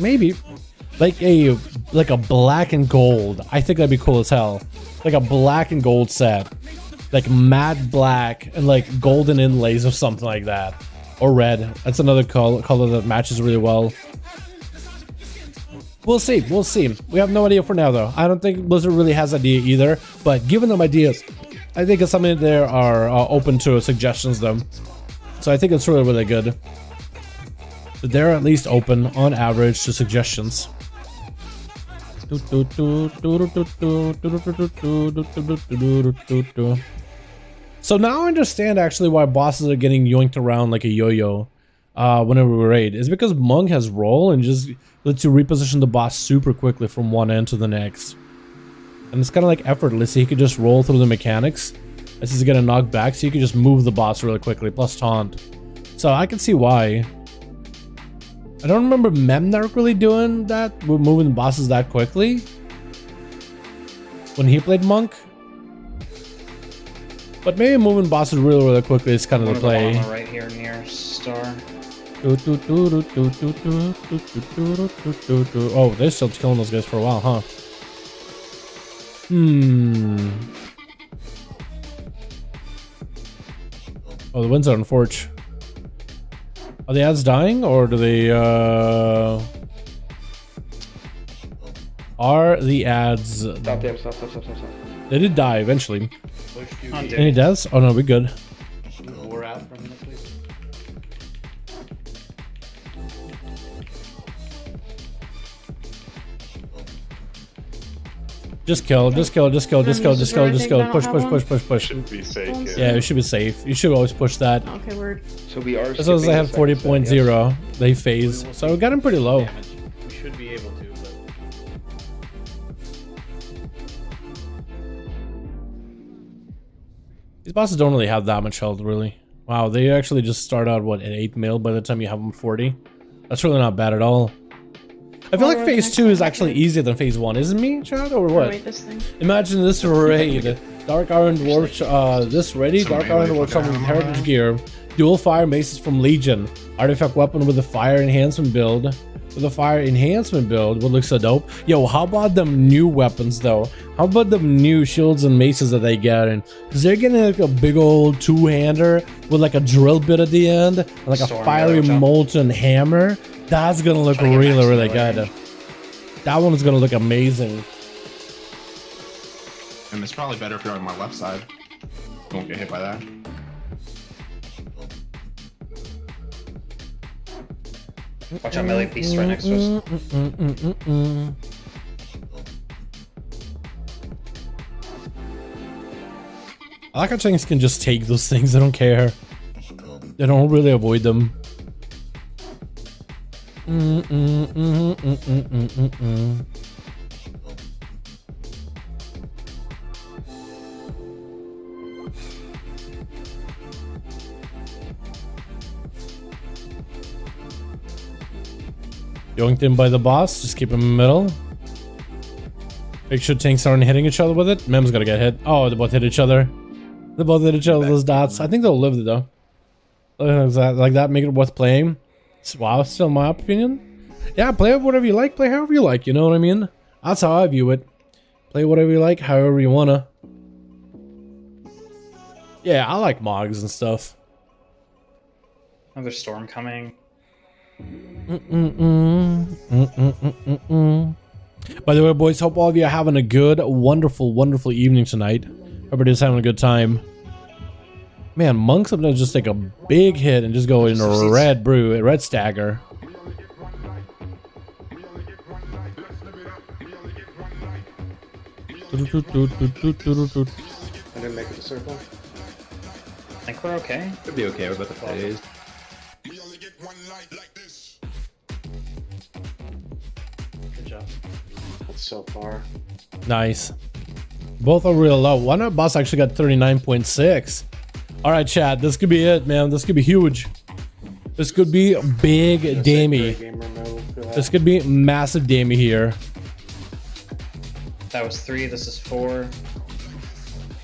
Maybe like a black and gold. I think that'd be cool as hell. Like a black and gold set, like matte black and like golden inlays or something like that. Or red. That's another color that matches really well. We'll see. We'll see. We have no idea for now, though. I don't think Blizzard really has idea either. But giving them ideas, I think it's something they are open to suggestions, though. So I think it's really, really good. But they're at least open, on average, to suggestions. So now I understand actually why bosses are getting yoinked around like a yo-yo whenever we raid. It's because Monk has roll and just lets you reposition the boss super quickly from one end to the next. And it's kind of like effortless. He could just roll through the mechanics as he's getting knocked back, so you can just move the boss really quickly, plus taunt. So I can see why. I don't remember Memnarch really doing that, with moving bosses that quickly when he played Monk. But maybe moving bosses really, really quickly is kind of the play. Right here near Star. Oh, they're still killing those guys for a while, huh? Oh, the winds are on Forge. Are the ads dying, or do they, Are the ads... Stop, damn, stop. They did die eventually. Push Any deaths? Oh no, we're good. We're out for a minute, please. Just kill. Push. Should be safe. Yeah, it should be safe. You should always push that. Okay, word. So we are. As long as I have 40.0, they phase. So we got him pretty low. Damage. We should be able to, but These bosses don't really have that much health, really. Wow, they actually just start out, what, at 8 mil by the time you have them 40? That's really not bad at all. I feel like phase 2 is actually easier than phase 1, isn't me, Chad, or what? This thing. Imagine this raid. Dark Iron Workshop, this ready? Dark Iron Workshop with Heritage Gear. Dual fire maces from Legion. Artifact weapon with a fire enhancement build. With a fire enhancement build, what looks so dope. Yo, how about them new weapons though? How about them new shields and maces that they get in? Because they're getting like a big old two-hander with like a drill bit at the end, and like a fiery molten hammer. That's gonna look really, really good. That one is gonna look amazing. And it's probably better if you're on my left side. Won't get hit by that. Watch out, melee beast right next to us. I like how Chinese can just take those things. They don't care. They don't really avoid them. Yoinked in by the boss, just keep him in the middle. Make sure tanks aren't hitting each other with it. Mem's gotta get hit. Oh, they both hit each other. They both hit each other with those dots. I think they'll live though. Like that, make it worth playing. Wow, still my opinion. Yeah, play it whatever you like, play however you like, you know what I mean? That's how I view it. Play whatever you like, however you wanna. Yeah, I like mods and stuff. Another storm coming. By the way, boys, hope all of you are having a good, wonderful, wonderful evening tonight. Everybody's having a good time. Man, monks sometimes just take a big hit and just go in a red stagger. I didn't make it to circle. I think we're okay. Could be okay with the phase. Good job. That's so far. Nice. Both are real low. One boss actually got 39.6. All right, Chad, this could be it, man. This could be huge. This could be big damey. This could be massive damey here. That was 3, this is 4.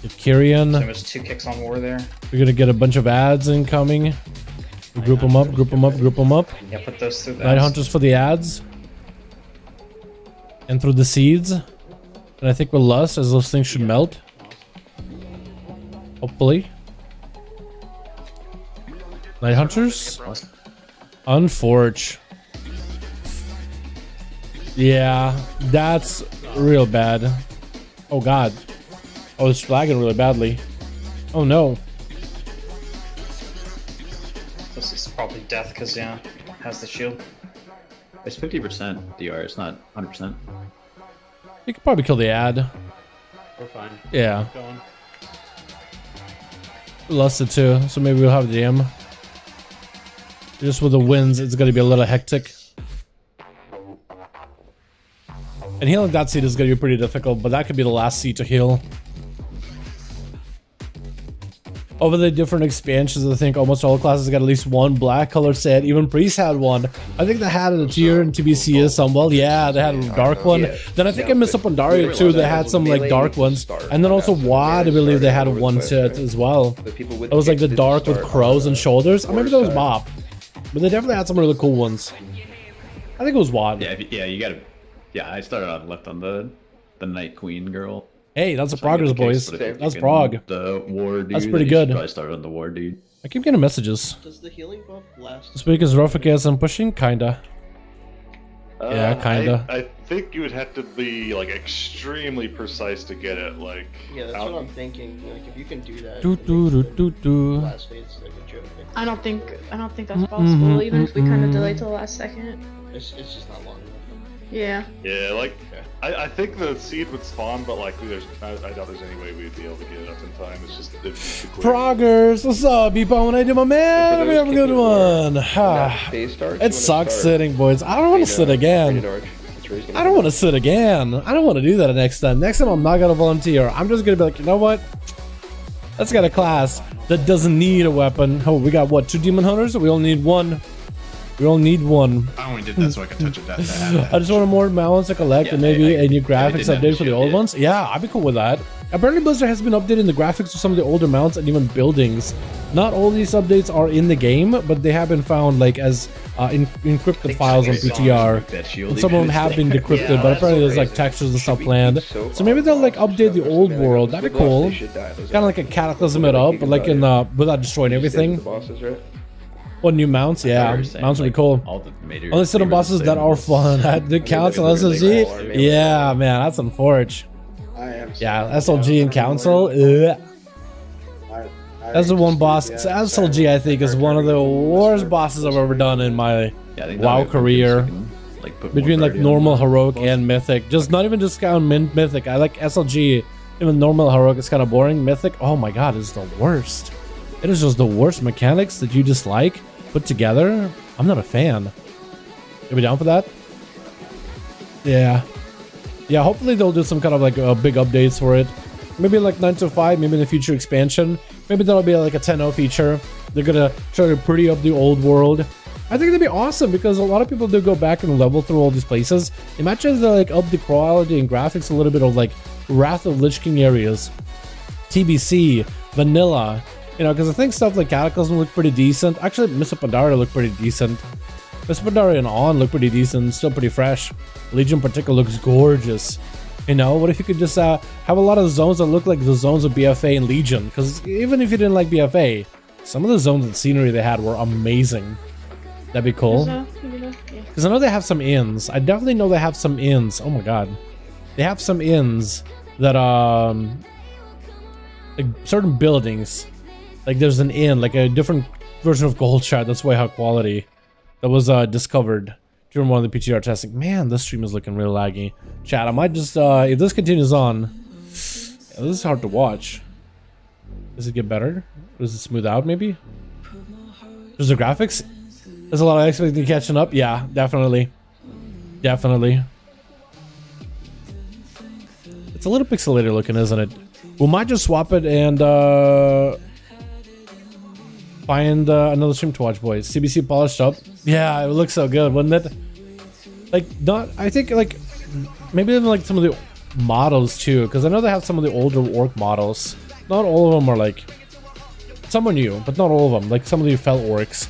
Kyrian. There was 2 kicks on war there. We're gonna get a bunch of ads incoming. We group them up, group them up, group them up. Yeah, put those through the Night Hunters for the ads. And through the seeds. And I think with Lust, as those things should melt. Hopefully. Night Hunters. Unforge. Yeah, that's real bad. Oh god. Oh, it's lagging really badly. Oh no. This is probably death because, yeah, has the shield. It's 50% DR, it's not 100%. You could probably kill the ad. We're fine. Yeah. Keep going. Lusted too, so maybe we'll have DM. Just with the winds, it's gonna be a little hectic. And healing that seed is gonna be pretty difficult, but that could be the last seed to heal. Over the different expansions, I think almost all classes got at least one black color set. Even Priest had one. I think they had a tier in TBC as some. Well, yeah, they had a dark one. Then I think I missed up on Daria too. They had some like dark ones. And then also WAD, I believe they had one set as well. It was like the dark with crows and shoulders. I remember that was Bob. But they definitely had some really cool ones. I think it was WAD. Yeah, you gotta. Yeah, I started on left on the Night Queen girl. Hey, that's a progress, boys. That's prog. The war dude. That's pretty good. I started on the war dude. I keep getting messages. Does the healing buff last? This week is rough as I'm pushing, kinda. Yeah, kinda. I think you would have to be like extremely precise to get it. Like, Yeah, that's what I'm thinking. Like, if you can do that. Last phase is like a joke. I don't think that's possible. Even if we kind of delay till the last second. It's just not long enough. Yeah. Yeah, like I think the seed would spawn, but like I doubt there's any way we'd be able to get it up in time. It's just it'd be too quick. Proggers, what's up, Beepo? When I do my man, we have a good one. It sucks sitting, boys. I don't want to sit again. I don't want to sit again. I don't want to do that next time. Next time, I'm not gonna volunteer. I'm just gonna be like, you know what? Let's get a class that doesn't need a weapon. Oh, we got what? 2 demon hunters? We only need 1. We only need 1. I only did that so I could touch it. That I just want more mounts to collect and maybe a new graphics update for the old ones. Yeah, I'd be cool with that. Apparently Blizzard has been updating the graphics of some of the older mounts and even buildings. Not all these updates are in the game, but they have been found like as encrypted files on PTR. And some of them have been decrypted, but apparently there's like textures and stuff planned. So maybe they'll like update the old world. That'd be cool. Kind of like a Cataclysm it up, but like in without destroying everything. What, new mounts? Yeah, mounts would be cool. Only certain bosses that are fun. The council SSG? Yeah, man, that's unfortunate. Yeah, SLG and council. That's the one boss. SLG, I think, is one of the worst bosses I've ever done in my WoW career. Between like normal, heroic, and mythic. Just not even just count mythic. I like SLG. Even normal, heroic is kind of boring. Mythic, oh my god, it's the worst. It is just the worst mechanics that you dislike put together. I'm not a fan. You be down for that? Yeah. Yeah, hopefully they'll do some kind of like big updates for it. Maybe like 9.5, maybe in the future expansion. Maybe that'll be like a 10.0 feature. They're gonna try to pretty up the old world. I think that'd be awesome because a lot of people do go back and level through all these places. Imagine if they like up the quality and graphics a little bit of like Wrath of Lich King areas, TBC, Vanilla. You know, because I think stuff like Cataclysm look pretty decent. Actually, Mr. Pandaria looked pretty decent. Mr. Pandaria and On look pretty decent, still pretty fresh. Legion in particular looks gorgeous. You know, what if you could just have a lot of zones that look like the zones of BFA and Legion? Because even if you didn't like BFA, some of the zones and scenery they had were amazing. That'd be cool. Because I know they have some inns. I definitely know they have some inns. Oh my god. They have some inns that, like certain buildings. Like there's an inn, like a different version of Goldshire, that's way high quality. That was discovered during one of the PTR testing. Man, this stream is looking real laggy. Chat, I might just, if this continues on, this is hard to watch. Does it get better? Does it smooth out maybe? Does the graphics? There's a lot of expecting catching up. Yeah, definitely. Definitely. It's a little pixelated looking, isn't it? We might just swap it and find another stream to watch, boys. CBC polished up. Yeah, it would look so good, wouldn't it? Like, not, I think, like, maybe even like some of the models too, because I know they have some of the older orc models. Not all of them are like, some are new, but not all of them. Like some of the fell orcs.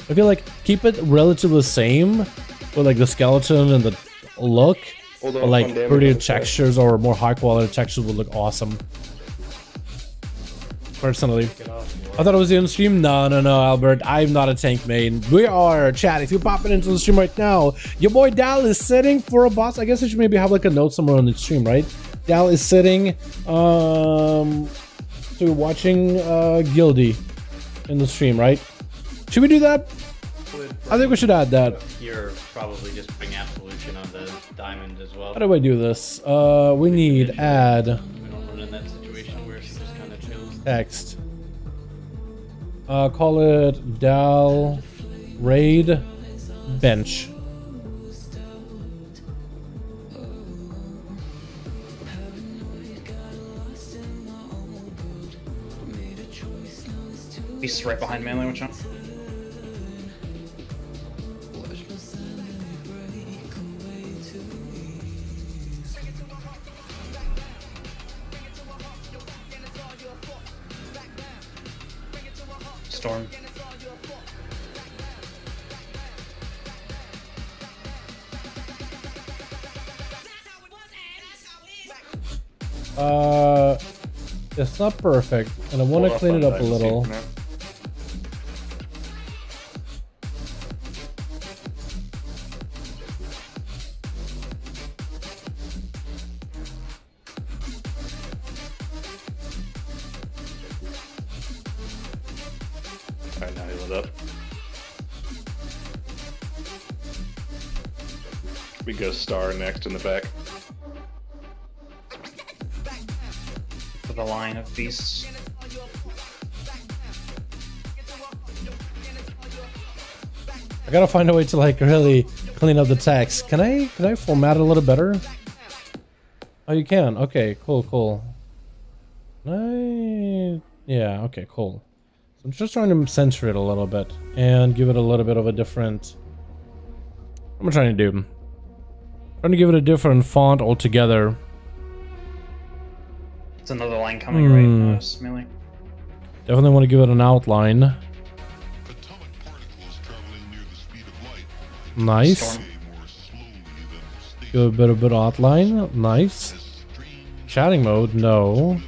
I feel like keep it relatively the same with like the skeleton and the look, but like prettier textures or more high quality textures would look awesome. Personally, I thought it was the stream. No, Albert. I'm not a tank main. We are. Chat, if you're popping into the stream right now, your boy Dal is sitting for a boss. I guess I should maybe have like a note somewhere on the stream, right? Dal is sitting to watching Guildy in the stream, right? Should we do that? I think we should add that. You're probably just putting Absolution on the diamond as well. How do I do this? We need add. We don't run in that situation where she just kind of chills. Text. Call it Dal Raid Bench. He's right behind melee, which one? Storm. It's not perfect, and I want to clean it up a little. Alright, now heal it up. We go star next in the back. For the line of beasts. I gotta find a way to like really clean up the text. Can I format it a little better? Oh, you can. Okay, cool. Can I Yeah, okay, cool. So I'm just trying to censor it a little bit and give it a little bit of a different... What am I trying to do? Trying to give it a different font altogether. It's another line coming, right? Smelly. Definitely want to give it an outline. Atomic particles traveling near the speed of light. Nice. Storm. More slowly than Give a bit of outline. Nice. Chatting mode, no.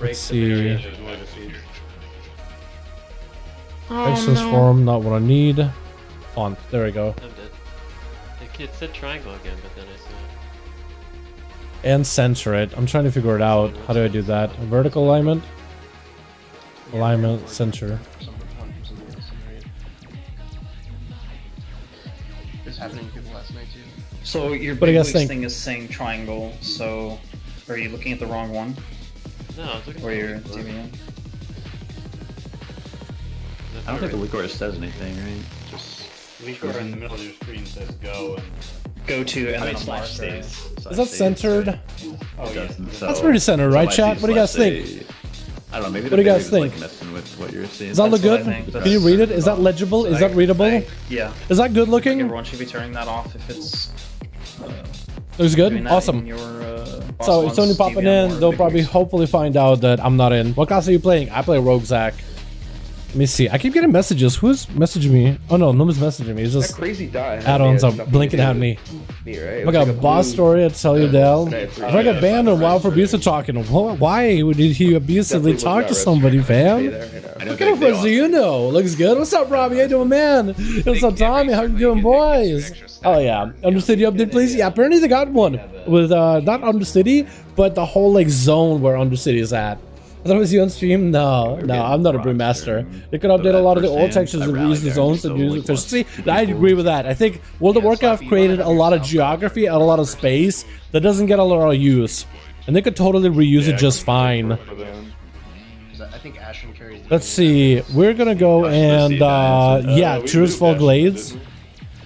Let's see. Access form, not what I need. Font, there we go. I'm dead. It said triangle again, but then I saw it. And censor it. I'm trying to figure it out. How do I do that? Vertical alignment? Alignment, censor. This happened to people last night too. So your What do you big guys weeks think? thing is saying triangle, so are you looking at the wrong one? No, I was looking Or for you're weak zooming in? I don't think the weak order says anything, right? Just Weak order in the middle of your screen says go and Go to and then slash marker. stays. Is that centered? Oh yeah. That's pretty centered, right, chat? What do you guys think? I don't know. Maybe What do you guys the big is, think? like messing with what you're seeing. Does that look That's what good? I think. Can you read it? Is that legible? Is that readable? Yeah. Is that good I think looking? everyone should be turning that off if it's Looks doing good? that Awesome. in your, boss So one's it's only popping DVM in. or They'll big probably weeks. hopefully find out that I'm not in. What class are you playing? I play Rogue Zac. Let me see. I keep getting messages. Who's messaging me? Oh no, nobody's messaging me. It's That just crazy die. add-ons are blinking at me. Me, right? I got a boss story to tell you, Dale. If I got banned on WoW for abusive talking, why would he abusively talk to somebody, fam? What kind of friends do you know? Looks good. What's up, Robbie? How you doing, man? What's up, Tommy? How you doing, boys? Oh yeah, Undercity update, please. Yeah, apparently they got one with not Undercity, but the whole like zone where Undercity is at. I thought it was you on stream. No, I'm not a brewmaster. They could update a lot of the old textures and reuse the zones and use efficiency. I agree with that. I think World of Warcraft created a lot of geography and a lot of space that doesn't get a lot of use, and they could totally reuse it just fine. I think Ashen carries. Let's see. We're gonna go and yeah, Cheersfall Glades.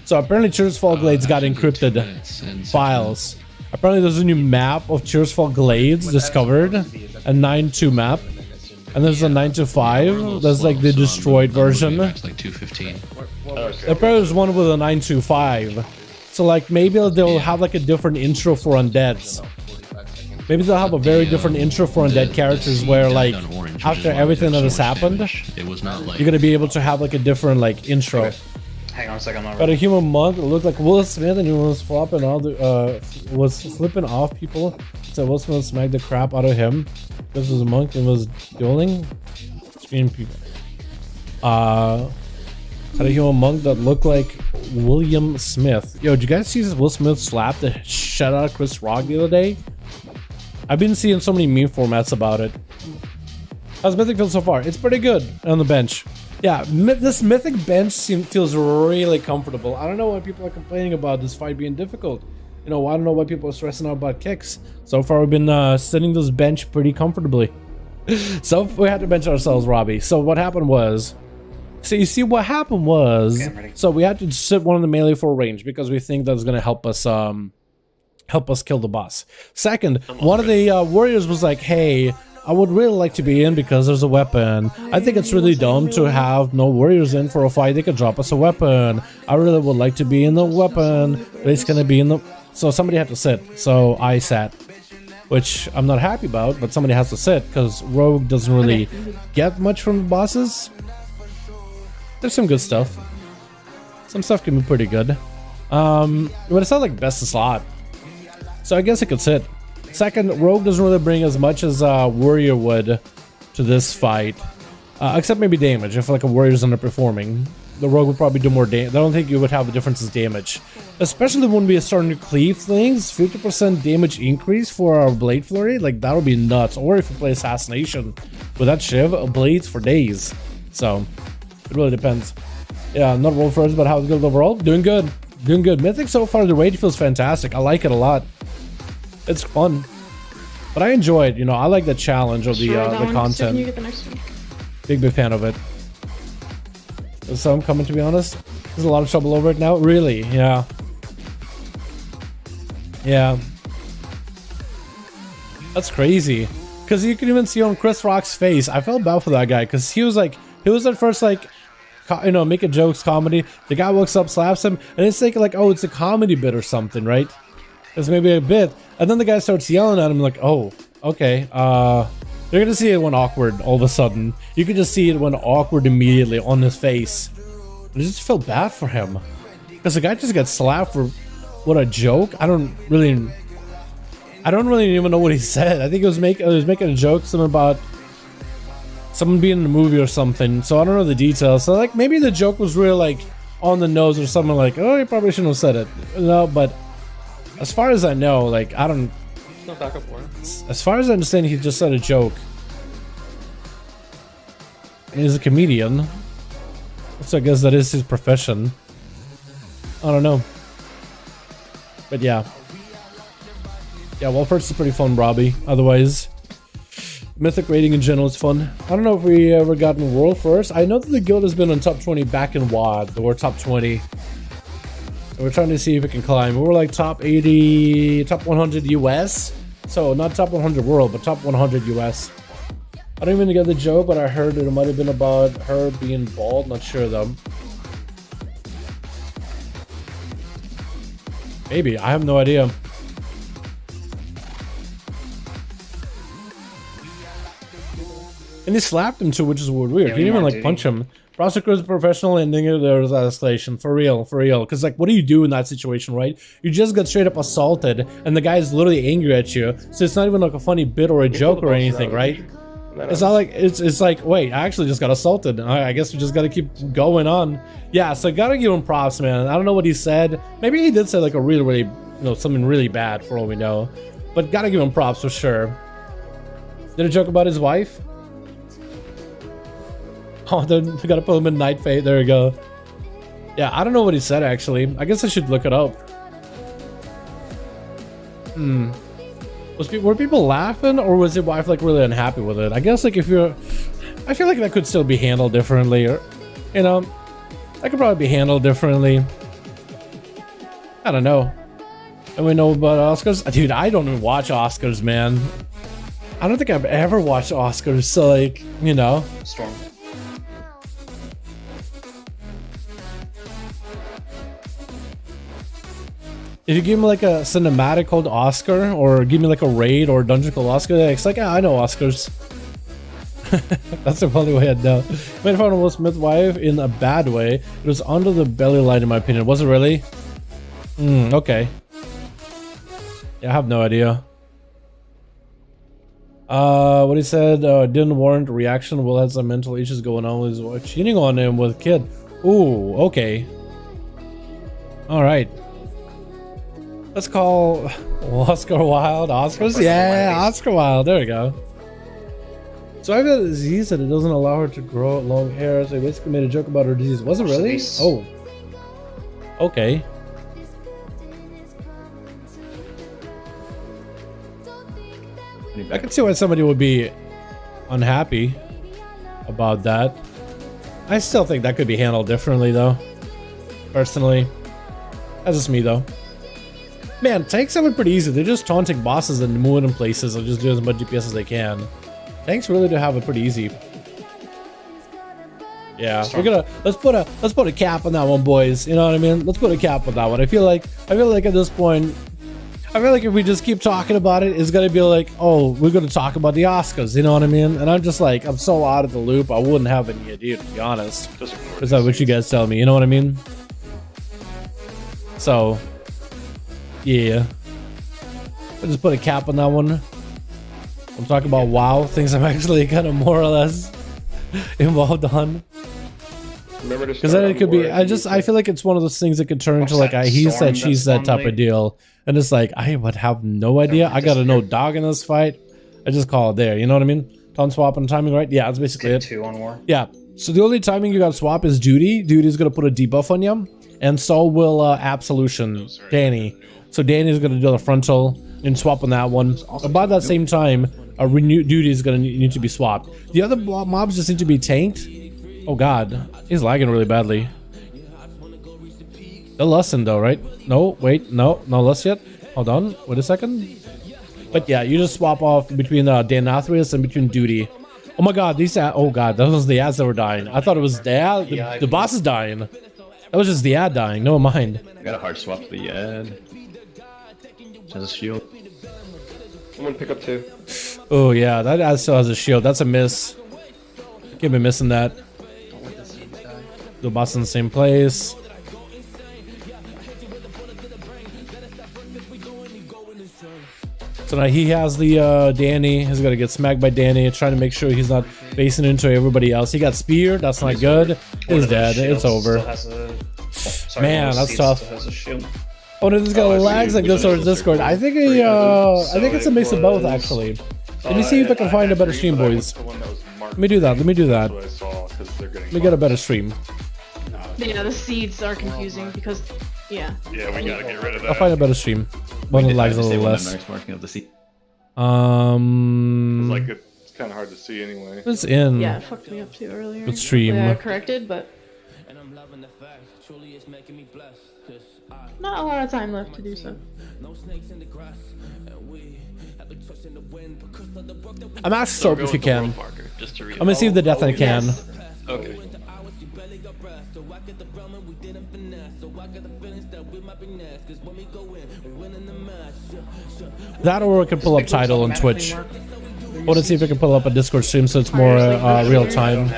So apparently Cheersfall Glades got encrypted files. Apparently there's a new map of Cheersfall Glades discovered, a 9.2 map, and there's a 9.5. That's like the destroyed version. Like 215. Apparently there's one with a 9.25. So like maybe they'll have like a different intro for undeads. Maybe they'll have a very different intro for undead characters where like after everything that has happened, It was not like you're gonna be able to have like a different like intro. Hang on a second. Got a human monk that looked like Will Smith and he was flopping all the was flipping off people. So Will Smith smacked the crap out of him because he was a monk and was dueling. Screen people. Had a human monk that looked like William Smith. Yo, did you guys see Will Smith slap the shit out of Chris Rock the other day? I've been seeing so many meme formats about it. How's Mythic feel so far? It's pretty good on the bench. Yeah, this Mythic bench feels really comfortable. I don't know why people are complaining about this fight being difficult. You know, I don't know why people are stressing out about kicks. So far, we've been sitting this bench pretty comfortably. So we had to bench ourselves, Robbie. So what happened was... So you see, what happened was... Okay, so we had to sit one of the melee for range because we think that's going to help us kill the boss. Second, one of the warriors was like, hey... I would really like to be in because there's a weapon. I think it's really dumb to have no warriors in for a fight. They could drop us a weapon. I really would like to be in the weapon. But it's gonna be in the... So somebody had to sit. So I sat. Which I'm not happy about, but somebody has to sit because Rogue doesn't really get much from the bosses. There's some good stuff. Some stuff can be pretty good. But it's not like best of slot. So I guess it could sit. Second, Rogue doesn't really bring as much as Warrior would to this fight. Except maybe damage. If like a Warrior's underperforming, the Rogue would probably do more damage. I don't think you would have a difference in damage. Especially when we are starting to cleave things. 50% damage increase for our Blade Flurry. Like, that would be nuts. Or if you play Assassination with that Shiv, blades for days. So, it really depends. Yeah, not roll first, but how's it good overall? Doing good. Doing good. Mythic so far, the rate feels fantastic. I like it a lot. It's fun, but I enjoy it. You know, I like the challenge of the content. You get the next one. Big fan of it. There's some coming, to be honest. There's a lot of trouble over it now. Really? Yeah. Yeah. That's crazy. Because you can even see on Chris Rock's face. I felt bad for that guy because he was at first like, you know, making jokes, comedy. The guy walks up, slaps him, and it's thinking like, oh, it's a comedy bit or something, right? It's maybe a bit, and then the guy starts yelling at him like, oh, okay. You're gonna see it went awkward all of a sudden. You could just see it went awkward immediately on his face. I just felt bad for him because the guy just got slapped for what a joke. I don't really even know what he said. I think it was making a joke, something about someone being in a movie or something. So I don't know the details. So like maybe the joke was really like on the nose or something like, oh, you probably shouldn't have said it. No, but as far as I know, like I don't. No backup for him. As far as I understand, he just said a joke. And he's a comedian. So I guess that is his profession. I don't know. But yeah. Yeah, well, first is pretty fun, Robbie. Otherwise, Mythic rating in general is fun. I don't know if we ever got in World first. I know that the guild has been on top 20 back in WoD. We're top 20. So we're trying to see if it can climb. We were like top 80, top 100 US. So not top 100 world, but top 100 US. I don't even get the joke, but I heard it might have been about her being bald. Not sure though. Maybe. I have no idea. And he slapped him too, which is weird. He didn't even like punch him. Prosecutor's professional ending, there was escalation. For real. Because like, what do you do in that situation, right? You just got straight up assaulted, and the guy is literally angry at you. So it's not even like a funny bit or a joke or anything, right? It's not like, it's like, wait, I actually just got assaulted. I guess we just gotta keep going on. Yeah, so gotta give him props, man. I don't know what he said. Maybe he did say like a really, you know, something really bad for all we know. But gotta give him props for sure. Did a joke about his wife? Oh, we gotta put him in night fate. There we go. Yeah, I don't know what he said actually. I guess I should look it up. Were people laughing, or was his wife like really unhappy with it? I guess like if you're, I feel like that could still be handled differently, or you know, that could probably be handled differently. I don't know. And we know about Oscars, dude. I don't even watch Oscars, man. I don't think I've ever watched Oscars. So like, you know, Storm. If you give me like a cinematic called Oscar, or give me like a raid or a dungeon called Oscar, it's like, yeah, I know Oscars. That's the only way I'd know. Made fun of Will Smith's wife in a bad way. It was under the belly line in my opinion. Was it really? Okay. Yeah, I have no idea. What he said didn't warrant reaction. Will had some mental issues going on with his wife. Cheating on him with kid. Ooh, okay. Alright. Let's call Oscar Wilde Oscars. Yeah, Oscar Wilde. There we go. So I've got a disease that it doesn't allow her to grow long hair. So he basically made a joke about her disease. Was it really? Oh. Okay. I can see why somebody would be unhappy about that. I still think that could be handled differently though. Personally. That's just me though. Man, tanks have it pretty easy. They're just taunting bosses and moving in places and just doing as much DPS as they can. Tanks really do have it pretty easy. Yeah, we're gonna let's put a cap on that one, boys. You know what I mean? Let's put a cap on that one. I feel like at this point, I feel like if we just keep talking about it, it's gonna be like, oh, we're gonna talk about the Oscars. You know what I mean? And I'm just like, I'm so out of the loop. I wouldn't have any idea, to be honest. Is that what you guys tell me? You know what I mean? So. Yeah, I'll just put a cap on that one. I'm talking about WoW, things I'm actually kind of more or less involved on. Because then it could be, I feel like it's one of those things that could turn into like a he said, she said type of deal. And it's like, I would have no idea. I got a no dog in this fight. I just call it there, you know what I mean? Taunt swap and timing, right? Yeah, that's basically it. 2 on war. Yeah, so the only timing you got to swap is Duty. Duty's going to put a debuff on you. And so will Absolution, Danny. So Danny's going to do the frontal and swap on that one. About that same time, a Renew Duty is going to need to be swapped. The other mobs just need to be tanked. Oh god, he's lagging really badly. They'll lessen though, right? No, wait, no less yet. Hold on, wait a second. But yeah, you just swap off between Dan Athreus and between Duty. Oh my god, these oh god, those was the ads that were dying. I thought it was the ad, the boss is dying. That was just the ad dying, no mind. I got a hard swap to the ad. Has a shield. I'm gonna pick up 2. Oh yeah, that ad still has a shield. That's a miss. Can't be missing that. The boss in the same place. So now he has the Danny. He's got to get smacked by Danny, trying to make sure he's not facing into everybody else. He got speared. That's not good. He's dead. It's over. Man, that's tough. Oh no, this guy lags like this or Discord. I think it's a mix of both actually. Let me see if I can find a better stream, boys. Let me do that. Let me do that. Let me get a better stream. Yeah, the seeds are confusing because, yeah. Yeah, we gotta get rid of that. I'll find a better stream. One that lags a little less. It's like it's kind of hard to see anyway. It's in. Yeah, it fucked me up too earlier. Good stream. Yeah, corrected, but not a lot of time left to do so. I'm asking Sorp if you can. I'm gonna see if the death I can. Yes. Okay. That or I can pull up title on Twitch. I want to see if I can pull up a Discord stream so it's more real time.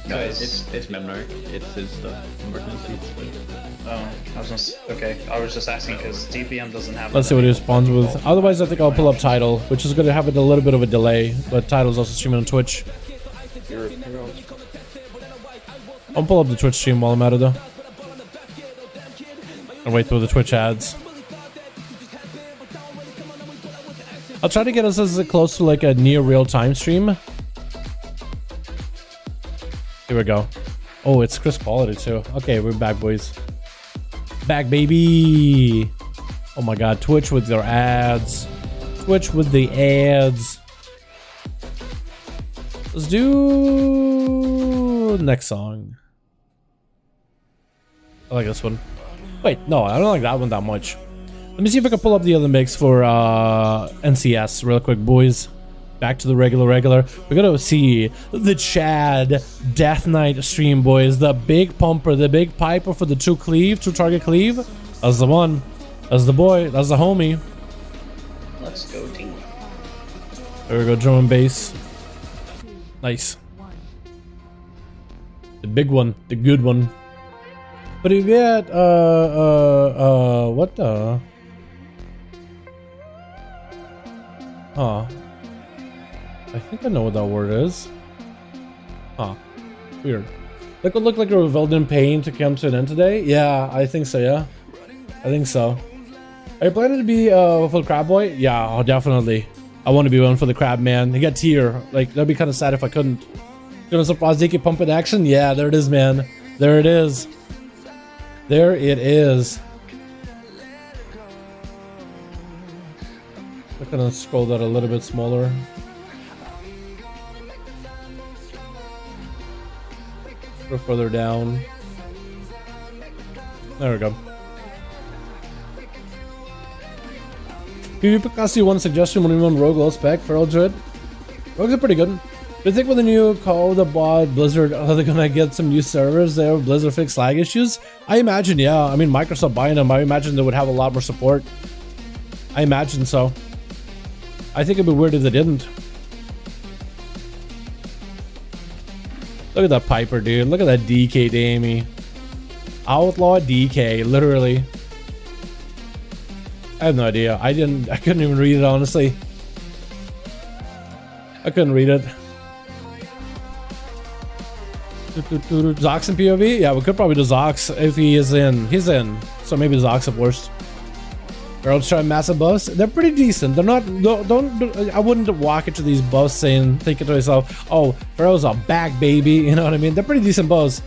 No, it's Memnar. It's his stuff. I'm working on seats, but... Oh, I was just asking because DPM doesn't have. Let's see what he responds with. Otherwise, I think I'll pull up title, which is going to have a little bit of a delay, but title's also streaming on Twitch. I'll pull up the Twitch stream while I'm at it though. I'll wait through the Twitch ads. I'll try to get us as close to like a near real-time stream. Here we go. Oh, it's crisp quality too. Okay, we're back, boys. Back, baby. Oh my god, Twitch with your ads. Twitch with the ads. Let's do next song. I like this one. Wait, no, I don't like that one that much. Let me see if I can pull up the other mix for NCS real quick, boys. Back to the regular. We're gonna see the Chad Death Knight stream, boys. The big pumper, the big piper for the two target cleave. That's the one. That's the boy. That's the homie. Let's go, team. There we go, drum and bass. Nice. The big one, the good one. But you get what the? Huh. I think I know what that word is. Huh. Weird. That could look like a Reveldin pain to come to an end today. Yeah, I think so, yeah. I think so. Are you planning to be for the crab boy? Yeah, oh, definitely. I want to be one for the crab, man. He got tier. Like, that'd be kind of sad if I couldn't. Gonna surprise Zeke pump in action? Yeah, there it is, man. There it is. There it is. I'm gonna scroll that a little bit smaller. Go further down. There we go. PvP cost you one suggestion when you run Rogue low spec, Feral Druid. Rogues are pretty good. Do you think with the new Call of the Bot Blizzard, are they gonna get some new servers there? Blizzard fix lag issues? I imagine, yeah. I mean, Microsoft buying them, I imagine they would have a lot more support. I imagine so. I think it'd be weird if they didn't. Look at that Piper, dude. Look at that DK Damie. Outlaw DK, literally. I have no idea. I couldn't even read it, honestly. I couldn't read it. Zox in POV? Yeah, we could probably do Zox if he is in. He's in. So maybe Zox at worst. Girls try massive buffs. They're pretty decent. They're not. Don't. I wouldn't walk into these buffs thinking to myself, "Oh, Pharaoh's a back, baby." You know what I mean? They're pretty decent buffs,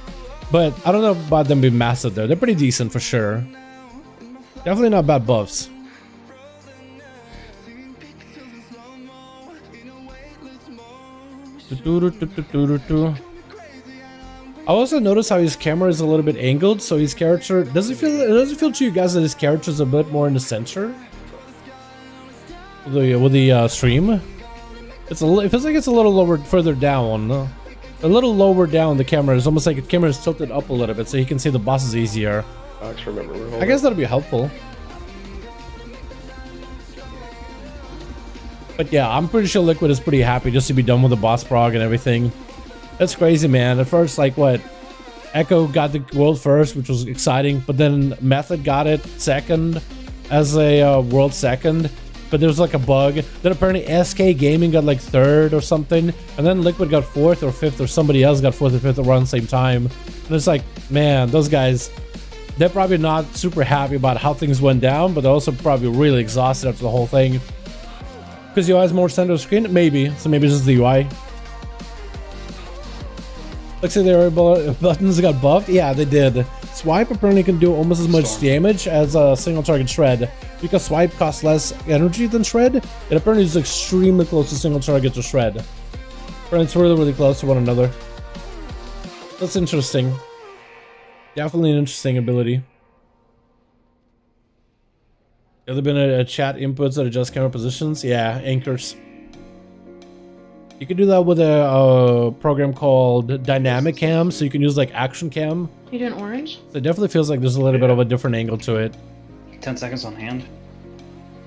but I don't know about them being massive. They're pretty decent for sure. Definitely not bad buffs. I also noticed how his camera is a little bit angled, so his character does it feel to you guys that his character is a bit more in the center? with the stream. It feels like it's a little lower, further down. A little lower down the camera. It's almost like the camera is tilted up a little bit so you can see the bosses easier. I guess that'd be helpful. But yeah, I'm pretty sure Liquid is pretty happy just to be done with the boss prog and everything. That's crazy, man. At first, like what? Echo got the world first, which was exciting, but then Method got it second as a world second. But there was like a bug. Then apparently SK Gaming got like third or something, and then Liquid got fourth or fifth, or somebody else got fourth or fifth around the same time. And it's like, man, those guys, they're probably not super happy about how things went down, but they're also probably really exhausted after the whole thing. Because UI is more center screen, maybe. So maybe this is the UI. Looks like their buttons got buffed. Yeah, they did. Swipe apparently can do almost as much damage as a single target shred. Because swipe costs less energy than shred, it apparently is extremely close to single target to shred. Apparently it's really, really close to one another. That's interesting. Definitely an interesting ability. Have there been a chat inputs that adjust camera positions? Yeah, anchors. You can do that with a program called Dynamic Cam, so you can use like Action Cam. You doing orange? So it definitely feels like there's a little bit of a different angle to it. 10 seconds on hand.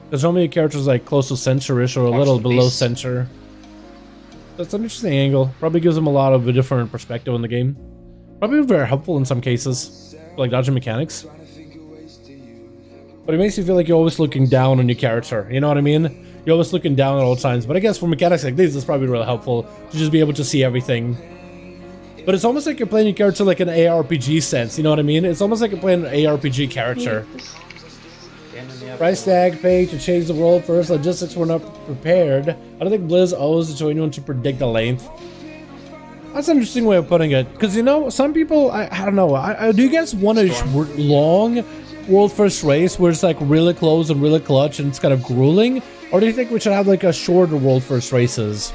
There's normally characters like close to center-ish or a little below center. That's an interesting angle. Probably gives them a lot of a different perspective on the game. Probably very helpful in some cases, like dodging mechanics. But it makes you feel like you're always looking down on your character. You know what I mean? You're always looking down at all times. But I guess for mechanics like this, it's probably really helpful to just be able to see everything. But it's almost like you're playing your character like an ARPG sense. You know what I mean? It's almost like you're playing an ARPG character. Price tag paid to change the world first. Logistics were not prepared. I don't think Blizz owes it to anyone to predict the length. That's an interesting way of putting it. Because, you know, some people, I don't know. Do you guys want a long world first race where it's like really close and really clutch and it's kind of grueling? Or do you think we should have like a shorter world first races?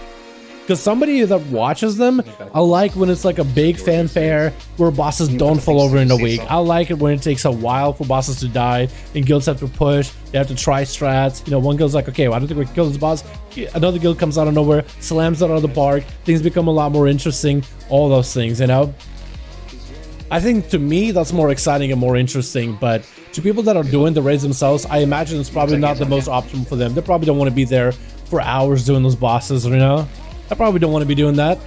Because somebody that watches them, I like when it's like a big fanfare where bosses don't fall over in a week. I like it when it takes a while for bosses to die and guilds have to push, they have to try strats. You know, one guild's like, okay, well, I don't think we can kill this boss. Another guild comes out of nowhere, slams it out of the park, things become a lot more interesting, all those things, you know? I think to me, that's more exciting and more interesting, but to people that are doing the raids themselves, I imagine it's probably not the most optimal for them. They probably don't want to be there for hours doing those bosses, you know? I probably don't want to be doing that.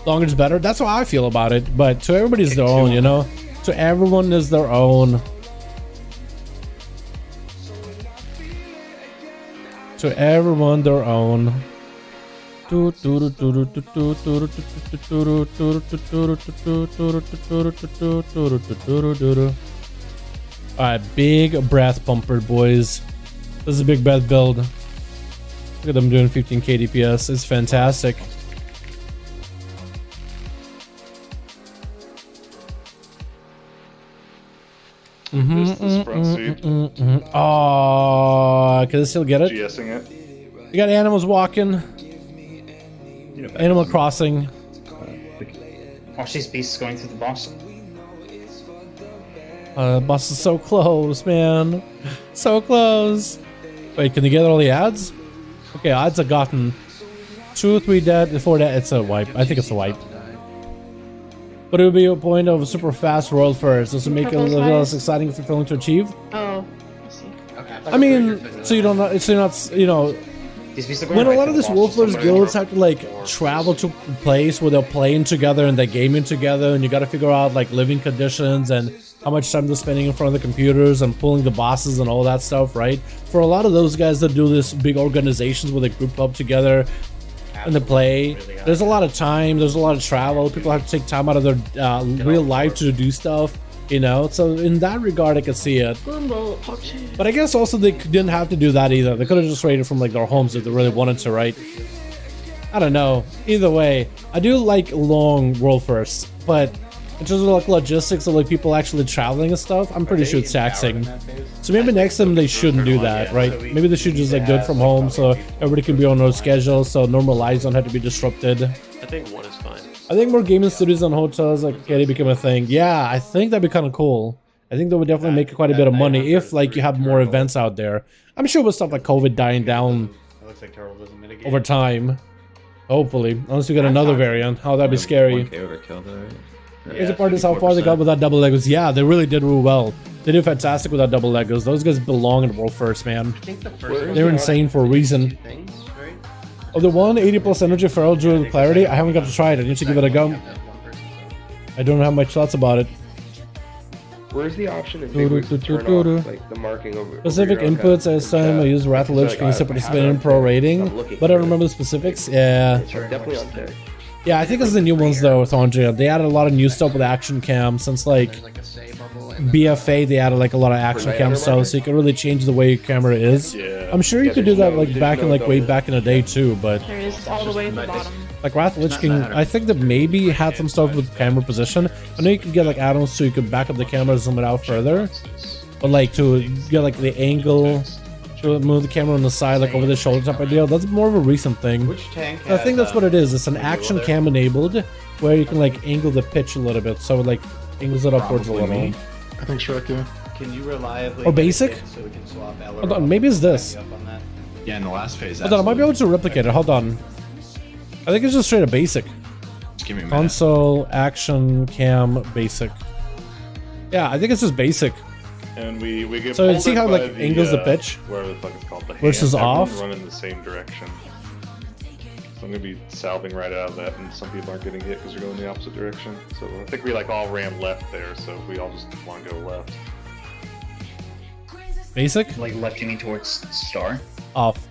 Longer is better. That's how I feel about it. But to everybody's their own, you know? To everyone is their own. To everyone their own. Alright, big breath pumper, boys. This is a big breath build. Look at them doing 15k DPS. It's fantastic. Oh, can I still get it? GSing it. You got animals walking. Animal Crossing. Watch these beasts going through the boss. Boss is so close, man. So close. Wait, can you get all the ads? Okay, odds have gotten 2, 3 dead. Before that, it's a wipe. I think it's a wipe. But it would be a point of a super fast world first. Does it make it a little less exciting and fulfilling to achieve? Oh, I see. I mean, so you don't know. So you're not, you know. When a lot of these world first guilds have to like travel to a place where they're playing together and they're gaming together, and you got to figure out like living conditions and how much time they're spending in front of the computers and pulling the bosses and all that stuff, right? For a lot of those guys that do this big organizations where they group up together and they play, there's a lot of time, there's a lot of travel, people have to take time out of their real life to do stuff, you know? So in that regard, I could see it. But I guess also they didn't have to do that either. They could have just raided from like their homes if they really wanted to, right? I don't know. Either way, I do like long world firsts, but in terms of like logistics of like people actually traveling and stuff, I'm pretty sure it's taxing. So maybe next time they shouldn't do that, right? Maybe they should just like do it from home so everybody can be on their schedule, so normal lives don't have to be disrupted. I think one is fine. I think more gaming studios and hotels like can become a thing. Yeah, I think that'd be kind of cool. I think that would definitely make quite a bit of money if like you have more events out there. I'm sure with stuff like COVID dying down It looks like Turtle doesn't mitigate. over time. Hopefully, unless we get another variant. Oh, that'd be scary. 1K overkill though, right? Crazy part is how far they got with that double Legos. Yeah, they really did real well. They did fantastic with that double Legos. Those guys belong in World First, man. I think the first They're insane for a reason. things, right? Oh, the 180 plus energy feral druid with clarity. I haven't got to try it. I need to give it a go. I don't have much thoughts about it. Where's the option in Big Wigs to turn off like the marking over Specific your inputs as time I use Rattledge can you participate in pro rating, but I don't remember the specifics. Yeah. Definitely on tech. Yeah, I think it's the new ones though with Andrea. They added a lot of new stuff with action cam since like BFA. They added like a lot of action cam stuff, so you can really change the way your camera is. Yeah. I'm sure you could do that like back in like way back in the day too, but There is all the way at the bottom. like Rattledge can. I think that maybe had some stuff with camera position. I know you can get like add-ons so you could back up the camera, zoom it out further, but like to get like the angle. To move the camera on the side, like over the shoulder type idea. That's more of a recent thing. Which tank I think that's what it is. It's an action cam enabled, where you can like angle the pitch a little bit, so it like angles it upwards a little. I think Shrek, yeah. Can you reliably Or basic? mitigate so we can swap Hold on, maybe it's this. Yeah, in the last phase. Hold on, I might be able to replicate it. Hold on. I think it's just straight up basic. Just give me a minute. Console action cam basic. Yeah, I think it's just basic. And we get So pulled see in how, by like, angles the pitch? whatever the fuck it's called, the Versus hand. Everyone's off? running the same direction. So I'm gonna be salving right out of that, and some people aren't getting hit because they're going the opposite direction. So I think we like all ran left there, so we all just want to go left. Basic? Like left, you mean towards star? Off.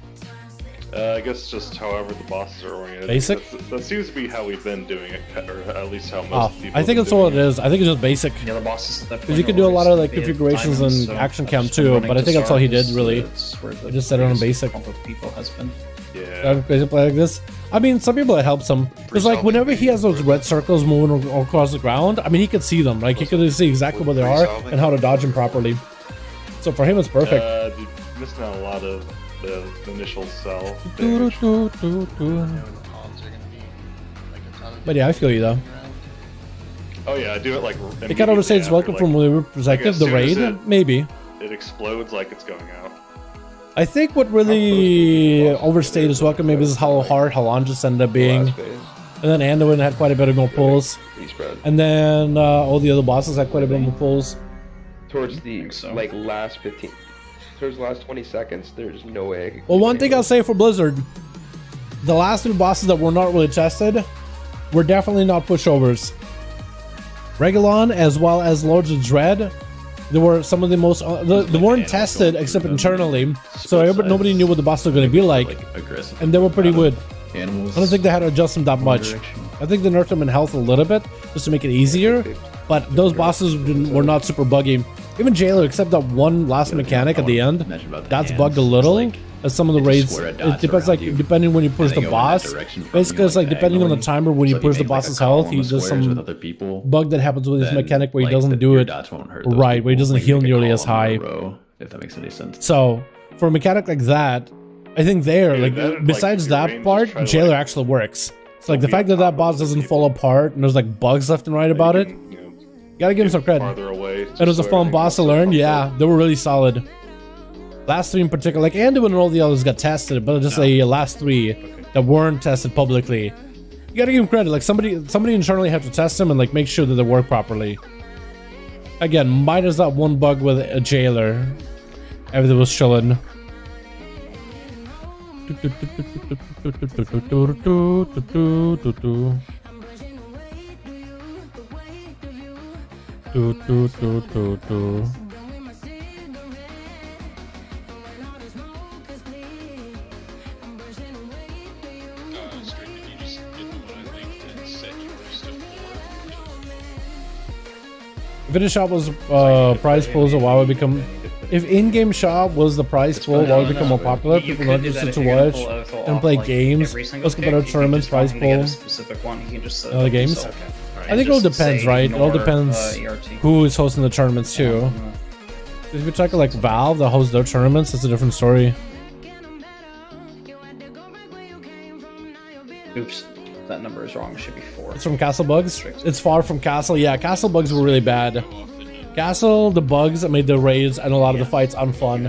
I guess just however the bosses are oriented. Basic? That seems to be how we've been doing it, or at least how most Off. people. I think that's all it is. I think it's just basic. The other bosses at that Because you can do a lot of like configurations and action cam too, but I think that's all he did really. He just set it on basic. People has been. Yeah. Basically like this. I mean, some people it helps him because like whenever he has those red circles moving across the ground, I mean he could see them. Like he could see exactly where they are and how to dodge them properly. So for him, it's perfect. Dude, missing out a lot of the initial cell. But yeah, I feel you though. Oh yeah, I do it like. It kind of overstates welcome from a perspective. The raid, maybe. It explodes like it's going out. I think what really overstayed his welcome maybe is how hard Halanges ended up being. And then Anduin had quite a bit of more pulls. And then all the other bosses had quite a bit more pulls. Towards the like last 15, towards the last 20 seconds, there's no way I could. Well, one thing I'll say for Blizzard, the last two bosses that were not really tested were definitely not pushovers. Regulon as well as Lords of Dread, they were some of the most they weren't tested except internally, so nobody knew what the bosses were going to be like, and they were pretty good. I don't think they had to adjust them that much. I think they nerfed them in health a little bit just to make it easier, but those bosses were not super buggy. Even Jailer, except that one last mechanic at the end, that's bugged a little. As some of the raids, it depends, like depending when you push the boss. Basically, it's like depending on the timer when you push the boss's health, he does some bug that happens with his mechanic where he doesn't do it right, where he doesn't heal nearly as high. If that makes any sense. So for a mechanic like that, I think besides that part, Jailer actually works. It's like the fact that that boss doesn't fall apart and there's like bugs left and right about it. Gotta give him some credit. And it was a fun boss to learn. Yeah, they were really solid. Last three in particular, like Anduin and all the others got tested, but just the last three that weren't tested publicly. You gotta give him credit. Like somebody internally had to test them and like make sure that they work properly. Again, minus that one bug with a Jailer, everything was chilling. If in shop was prize pools, or WoW would become. If in-game shop was the prize pool, WoW would become more popular. People not interested to watch and play games. Let's compare tournaments, prize pool, other games. I think it all depends, right? It all depends who is hosting the tournaments too. If you check like Valve that hosts their tournaments, it's a different story. Oops, that number is wrong. It should be 4. It's from Castle Bugs. It's far from Castle. Yeah, Castle Bugs were really bad. Castle, the bugs that made the raids and a lot of the fights unfun.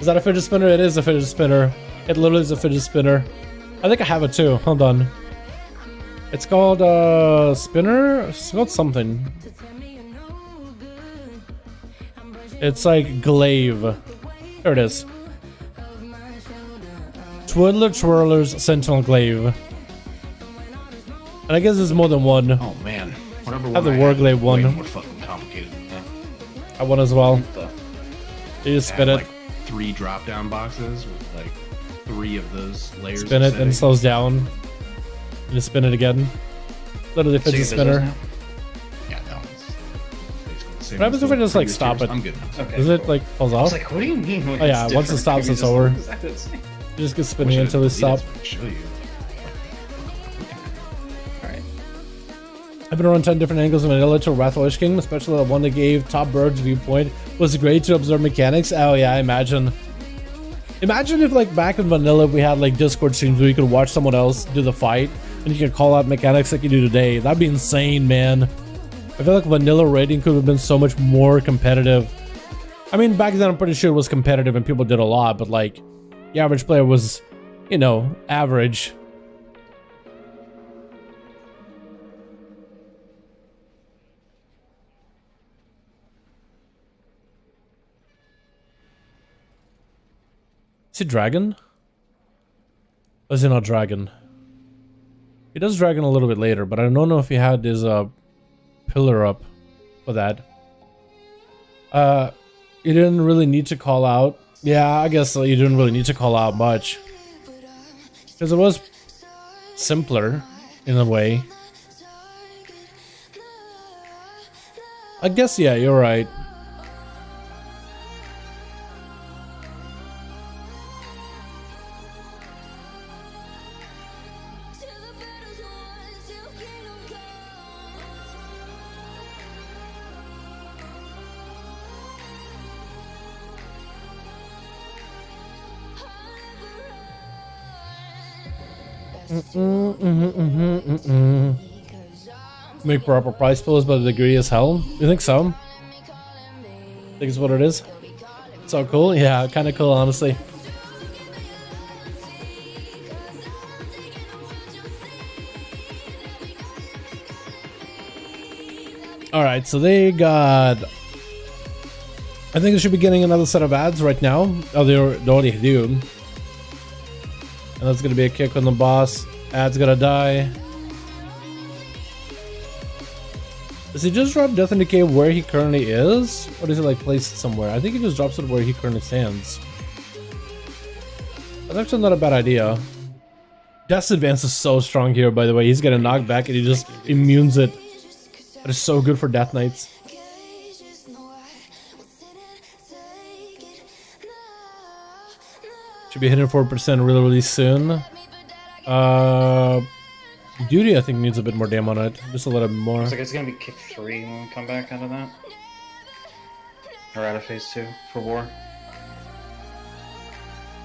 Is that a fidget spinner? It is a fidget spinner. It literally is a fidget spinner. I think I have it too. Hold on. It's called spinner. It's called something. It's like glaive. There it is. Twiddler Twirler's Sentinel Glaive. And I guess there's more than one. Oh man. Whatever I have the one War had, Glaive one. way more fucking complicated than that. I want as well. You just It spin had, it. like 3 drop down boxes with like 3 of those layers. Spin of it and it settings. slows down. And you spin it again. Literally fidget spinner. Yeah, no. It's basically the same What happens if I just like stop it? I'm good now. Okay, Does it like falls I off? was like, what do you mean? Oh yeah, once it stops, it's over. You just get spinning until it stops. Show you. Alright. I've been around 10 different angles of vanilla to Wrath of Lich King, especially the one that gave Top Bird's viewpoint was great to observe mechanics. Oh yeah, I imagine. Imagine if like back in vanilla we had like Discord streams where you could watch someone else do the fight and you could call out mechanics like you do today. That'd be insane, man. I feel like vanilla rating could have been so much more competitive. I mean, back then I'm pretty sure it was competitive and people did a lot, but like the average player was, you know, average. Is he dragon? Or is he not dragon? He does dragon a little bit later, but I don't know if he had his pillar up for that. You didn't really need to call out. Yeah, I guess you didn't really need to call out much. Because it was simpler in a way. I guess, yeah, you're right. Make proper price pulls, but the degree is hell. You think so? Think it's what it is? So cool? Yeah, kind of cool, honestly. Alright, so they got... I think they should be getting another set of ads right now. Oh, they already do. And that's gonna be a kick on the boss. Ad's gonna die. Does he just drop Death and Decay where he currently is? Or does he like place it somewhere? I think he just drops it where he currently stands. That's actually not a bad idea. Death's Advance is so strong here, by the way. He's getting knocked back and he just immunes it. That is so good for Death Knights. Should be hitting 4% really soon. Duty I think needs a bit more damn on it. Just a little bit more. Looks like it's gonna be kick 3 when we come back out of that. Or out of phase 2 for war.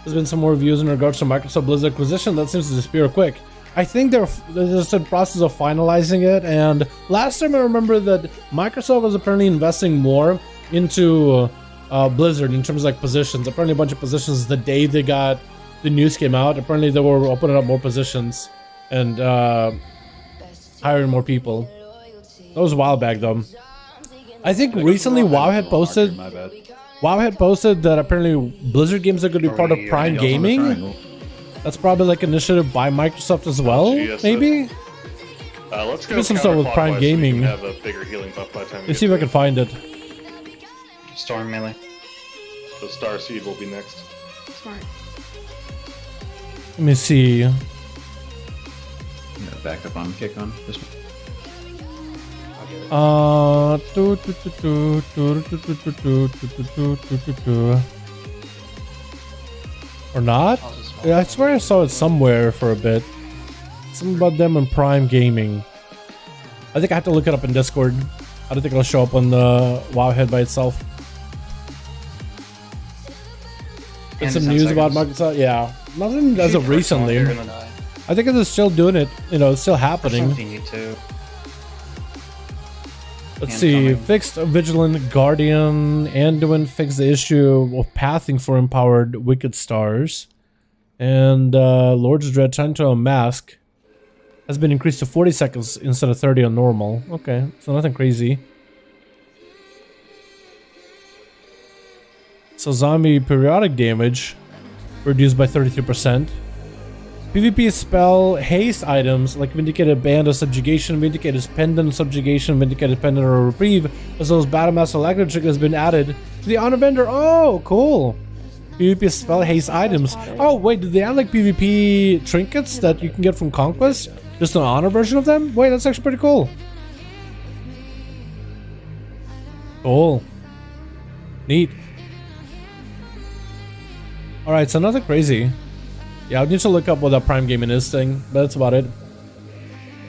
There's been some more reviews in regards to Microsoft Blizzard acquisition that seems to disappear quick. I think there's a process of finalizing it, and last time I remember that Microsoft was apparently investing more into Blizzard in terms of like positions. Apparently a bunch of positions the day the news came out. Apparently they were opening up more positions and hiring more people. That was a while back though. I think recently WoW had posted that apparently Blizzard games are going to be part of Prime Gaming. That's probably like initiative by Microsoft as well, maybe? Let's go Maybe some stuff with Prime counterclockwise so we Gaming. can have a bigger healing buff by the time we Let's get see if I there. can find it. Storm melee. So Star Seed will be next. Smart. Let me see. Back up on kick on this one. Or not? Yeah, I swear I saw it somewhere for a bit. Something about them and Prime Gaming. I think I have to look it up in Discord. I don't think it'll show up on the Wowhead by itself. There's some 10 news about seconds. Microsoft. Yeah, nothing as of recently. You're gonna die. I think it's still doing it. You know, it's still happening. Something you too. Let's see. Fixed Vigilant Guardian. Anduin fixed the issue of pathing for empowered Wicked Stars. And Lord's Dread Time to Unmask has been increased to 40 seconds instead of 30 on normal. Okay, so nothing crazy. So zombie periodic damage reduced by 33%. PvP spell haste items like Vindicated Band of Subjugation, Vindicated Pendant Subjugation, Vindicated Pendant or Reprieve, as well as Battlemaster Lacquer Trick has been added to the Honor Vendor. Oh, cool. PvP spell haste items. Oh, wait, did they add like PvP trinkets that you can get from Conquest? Just an Honor version of them? Wait, that's actually pretty cool. Cool. Neat. Alright, so nothing crazy. Yeah, I need to look up what that Prime Gaming is thing, but that's about it.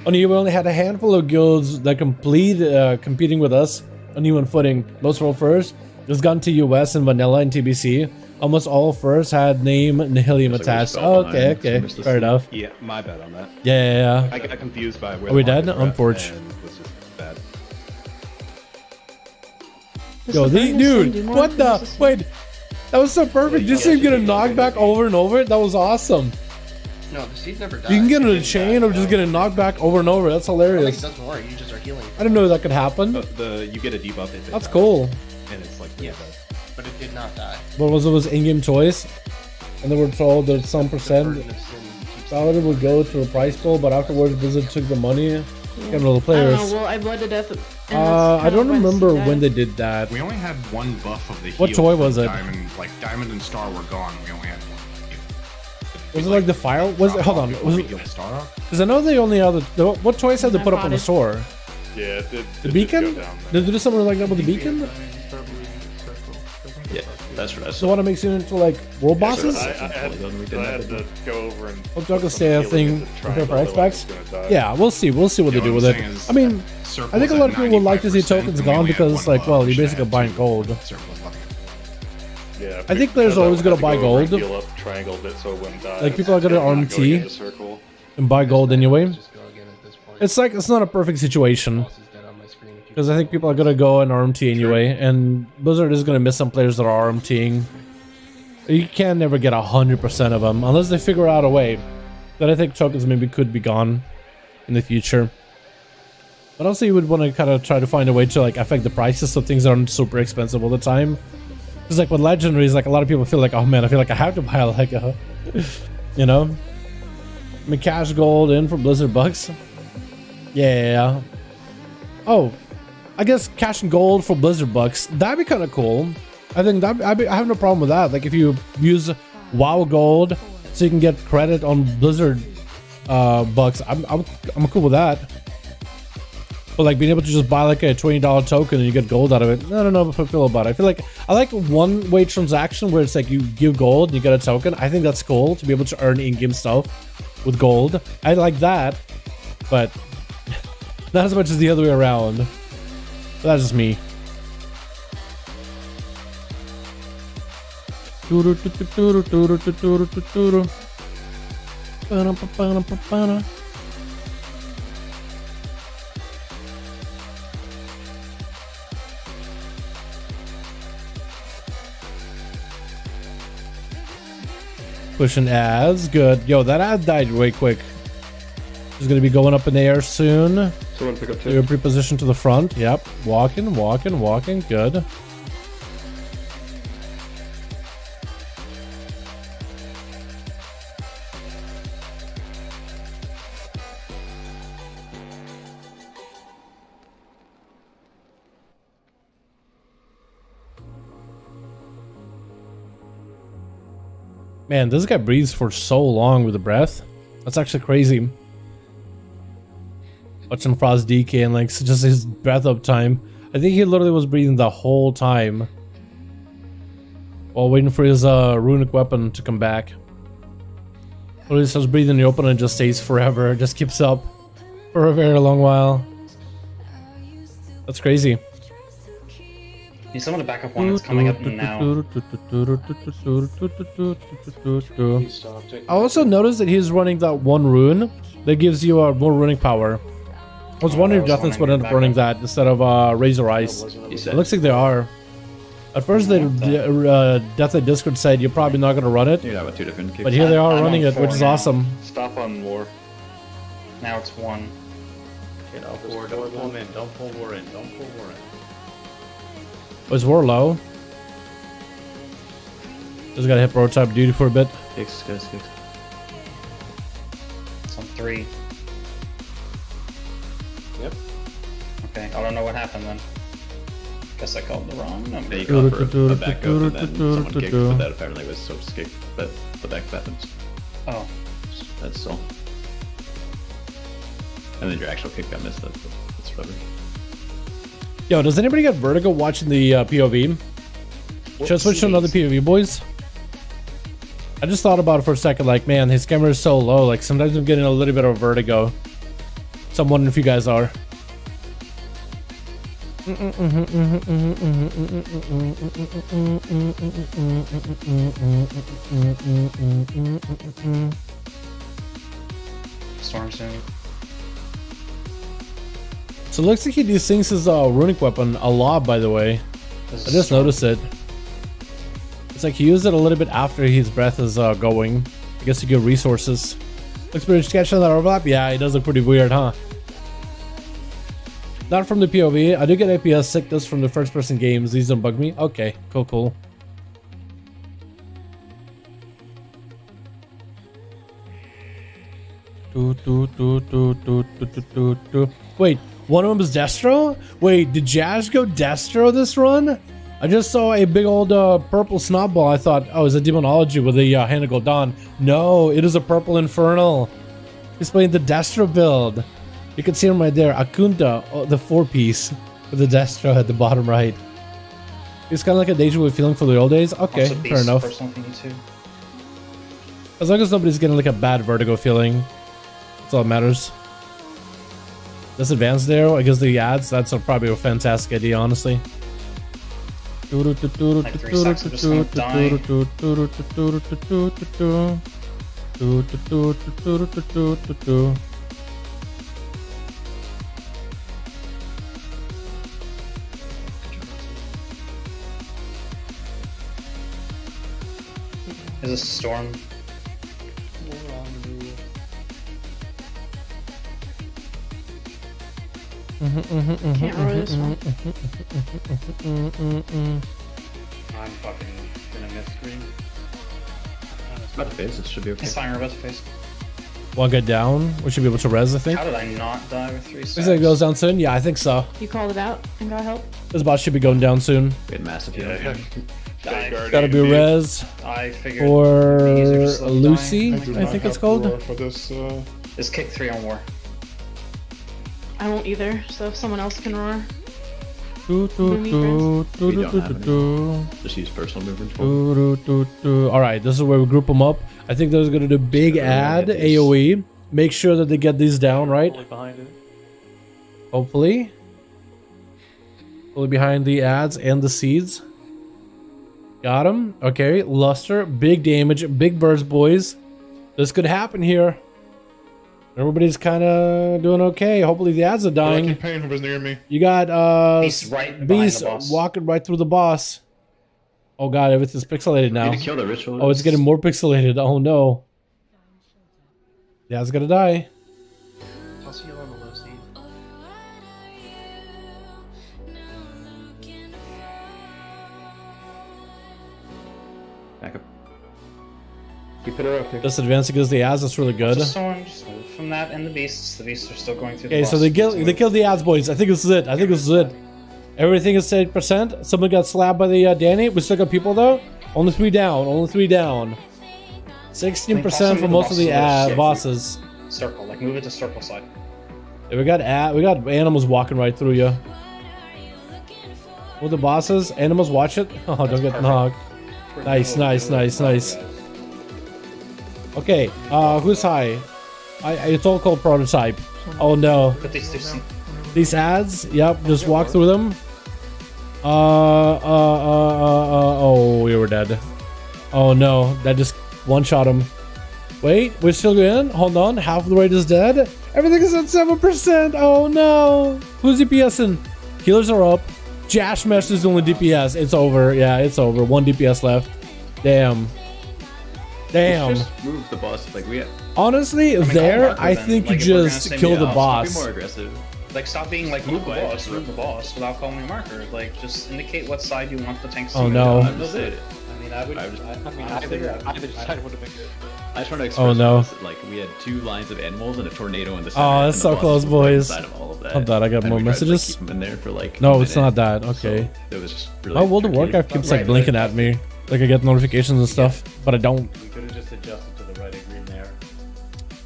On EU, we only had a handful of guilds that competing with us on even footing. Most were first. Just gone to US and Vanilla and TBC. Almost all first had name Nihilium attached. Oh, okay, fair enough. Yeah, my bad on that. Yeah. I got confused by where Are we dead? Unfortunate. Was just bad. Yo, dude, what the? Wait. That was so perfect. Just see him get a knockback over and over. That was awesome. No, the seed never dies. You can get in a chain or just get a knockback over and over. That's hilarious. It doesn't work. You just are healing. I didn't know that could happen. You get a debuff if it That's dies. cool. And it's like but it did not die. What was it? Was in-game choice, and they were told that some percent salary would go to a prize pool, but afterwards Blizzard took the money. Getting all the players. I don't know. Well, I bled to death. I don't remember when they did that. We only had one buff of the heal. What toy was it? Diamond and Star were gone. We only had one. Was it like the file? Was it? Hold on. Was it? Because I know they only had what toys had they put up on the store? Yeah, it did. The beacon? Did they do something like that with the beacon? Yeah, that's what I So saw. what it makes you into like world bosses? I had to go over and. Hope y'all can stay a thing for Xbox. Yeah, we'll see. We'll see what they do with it. I mean, I think a lot of people would like to see tokens gone because it's like, well, you're basically buying gold. Yeah, I think players are always gonna buy gold. Heal up, triangle it so it wouldn't die. Like people are gonna RMT and buy gold anyway. It's like it's not a perfect situation. Because I think people are gonna go and RMT anyway, and Blizzard is gonna miss some players that are RMTing. You can never get 100% of them unless they figure out a way that I think tokens maybe could be gone in the future. But also, you would want to kind of try to find a way to like affect the prices so things aren't super expensive all the time. Because like with legendaries, like a lot of people feel like, oh man, I feel like I have to buy like a, you know, I mean, cash gold in for Blizzard bucks. Yeah. Oh. I guess cash and gold for Blizzard bucks, that'd be kind of cool. I think that I have no problem with that. Like if you use WoW gold so you can get credit on Blizzard bucks, I'm cool with that. But like being able to just buy like a $20 token and you get gold out of it, I don't know how I feel about it. I feel like I like one-way transaction where it's like you give gold and you get a token. I think that's cool to be able to earn in-game stuff with gold. I like that, but not as much as the other way around. That's just me. Pushing ads, good. Yo, that ad died way quick. It's gonna be going up in the air soon. Someone pick up So you're pre-positioned to the front. Yep. Walking. Good. Man, this guy breathes for so long with the breath. That's actually crazy. Watching Frost DK and like just his breath up time. I think he literally was breathing the whole time while waiting for his runic weapon to come back. Literally starts breathing in the open and just stays forever. It just keeps up for a very long while. That's crazy. Need someone to back up one that's coming up now. I also noticed that he's running that one rune that gives you more runic power. I was wondering if Deathlands would end up running that instead of Razor Ice. It looks like they are. At first, Deathland Discord said you're probably not going to run it. Yeah, with 2 different kicks. But here they are I'm running on it, which 4 is now. awesome. Stop on war. Now it's 1. Okay, don't pull him in. Don't pull war in. Don't pull war in. Was War low? Just got to hit prototype duty for a bit. Kicks, guys, kicks. It's on 3. Yep. Okay, I don't know what happened then. Guess I called the wrong number. Yeah, you go for a backup and then someone kicked, but that apparently was so skick that the back happens. Oh. That's all. And then your actual kick got missed. That's rubber. Yo, does anybody get vertigo watching the POV? Should I switch to another POV, boys? I just thought about it for a second, like, man, his camera is so low, like, sometimes I'm getting a little bit of vertigo. So I'm wondering if you guys are. Storm soon. So it looks like he desyncs his runic weapon a lot, by the way. I just noticed it. It's like he used it a little bit after his breath is going. I guess to get resources. Looks pretty sketchy on that overlap. Yeah, it does look pretty weird, huh? Not from the POV. I do get APS sickness from the first-person games. These don't bug me. Okay, cool, cool. Wait, one of them is Destro? Wait, did Jazz go Destro this run? I just saw a big old purple snowball. I thought, oh, it's a demonology with a hand of Gul'dan. No, it is a purple infernal. He's playing the Destro build. You can see him right there, Akunta, the 4-piece with the Destro at the bottom right. It's kind of like a deja vu feeling for the old days. Okay, Also, fair enough. As long as nobody's getting like a bad vertigo feeling, that's all that matters. This advance there against the ads, that's probably a fantastic idea, honestly. Like 3 seconds, I'm just gonna die. Is this storm? Can't roll this one. I'm fucking gonna miss screen. About to face, it should be okay. It's fine, we're about to face. One guy down. We should be able to res, I think. How did I not die with 3 Is seconds? it goes down soon? Yeah, I think so. You called it out and got help? This bot should be going down soon. We had massive healing. Gotta be res I figured for it'd be easier to slow Lucy, dying. I think it's called. For this, Is kick 3 on war. I won't either, so if someone else can roar. Just use personal movements. Alright, this is where we group them up. I think there's gonna do big ad AoE. Make sure that they get these down, right? Hopefully. Fully behind the ads and the seeds. Got him. Okay, Luster, big damage, big burst, boys. This could happen here. Everybody's kind of doing okay. Hopefully the ads are dying. Pain who was near me. You got Beast right behind Beast the boss. walking right through the boss. Oh god, everything's pixelated now. Need to kill the ritual. Oh, it's getting more pixelated. Oh no. The ad's gonna die. I'll see you on the low seed. Back up. Keep it around. This advance against the ads, that's really good. Just move from that and the beasts. The beasts are still going through the Okay, boss. so they killed the ads, boys. I think this is it. I think this is it. Everything is 8%. Someone got slapped by the Danny. We still got people though. Only 3 down. Only 3 down. 16% for most of the bosses. Circle, like move it to circle side. Yeah, we got animals walking right through you. With the bosses, animals watch it. Oh, don't get knocked. Nice, nice, nice, nice. Okay, who's high? It's all called prototype. Oh no. Put these 2 These ads, yep, just walk through them. Oh, we were dead. Oh no, that just one-shot him. Wait, we're still in? Hold on, half of the raid is dead? Everything is at 7%. Oh no. Who's DPSing? Healers are up. Jash Mesh is the only DPS. It's over. Yeah, it's over. 1 DPS left. Damn. Damn. Just move the boss. Like we have. Honestly, I think you just kill the boss. Be more aggressive. Like, stop being like, move the boss without calling a marker. Like, just indicate what side you want the tanks to Oh go no. down. Either side would have been good. I just want to express Oh no. this, like we had 2 lines of animals and a tornado in the center. Oh, that's and the so boss close, was right boys. inside of all of that. Hold on, I got And more we tried to, like, messages. keep 'em in there for, like, No, a it's minute. not that. Okay. So it was just really Oh, World of tricky. Warcraft keeps like blinking at me. Like I get notifications and stuff, but I don't. We could have just adjusted to the right green there.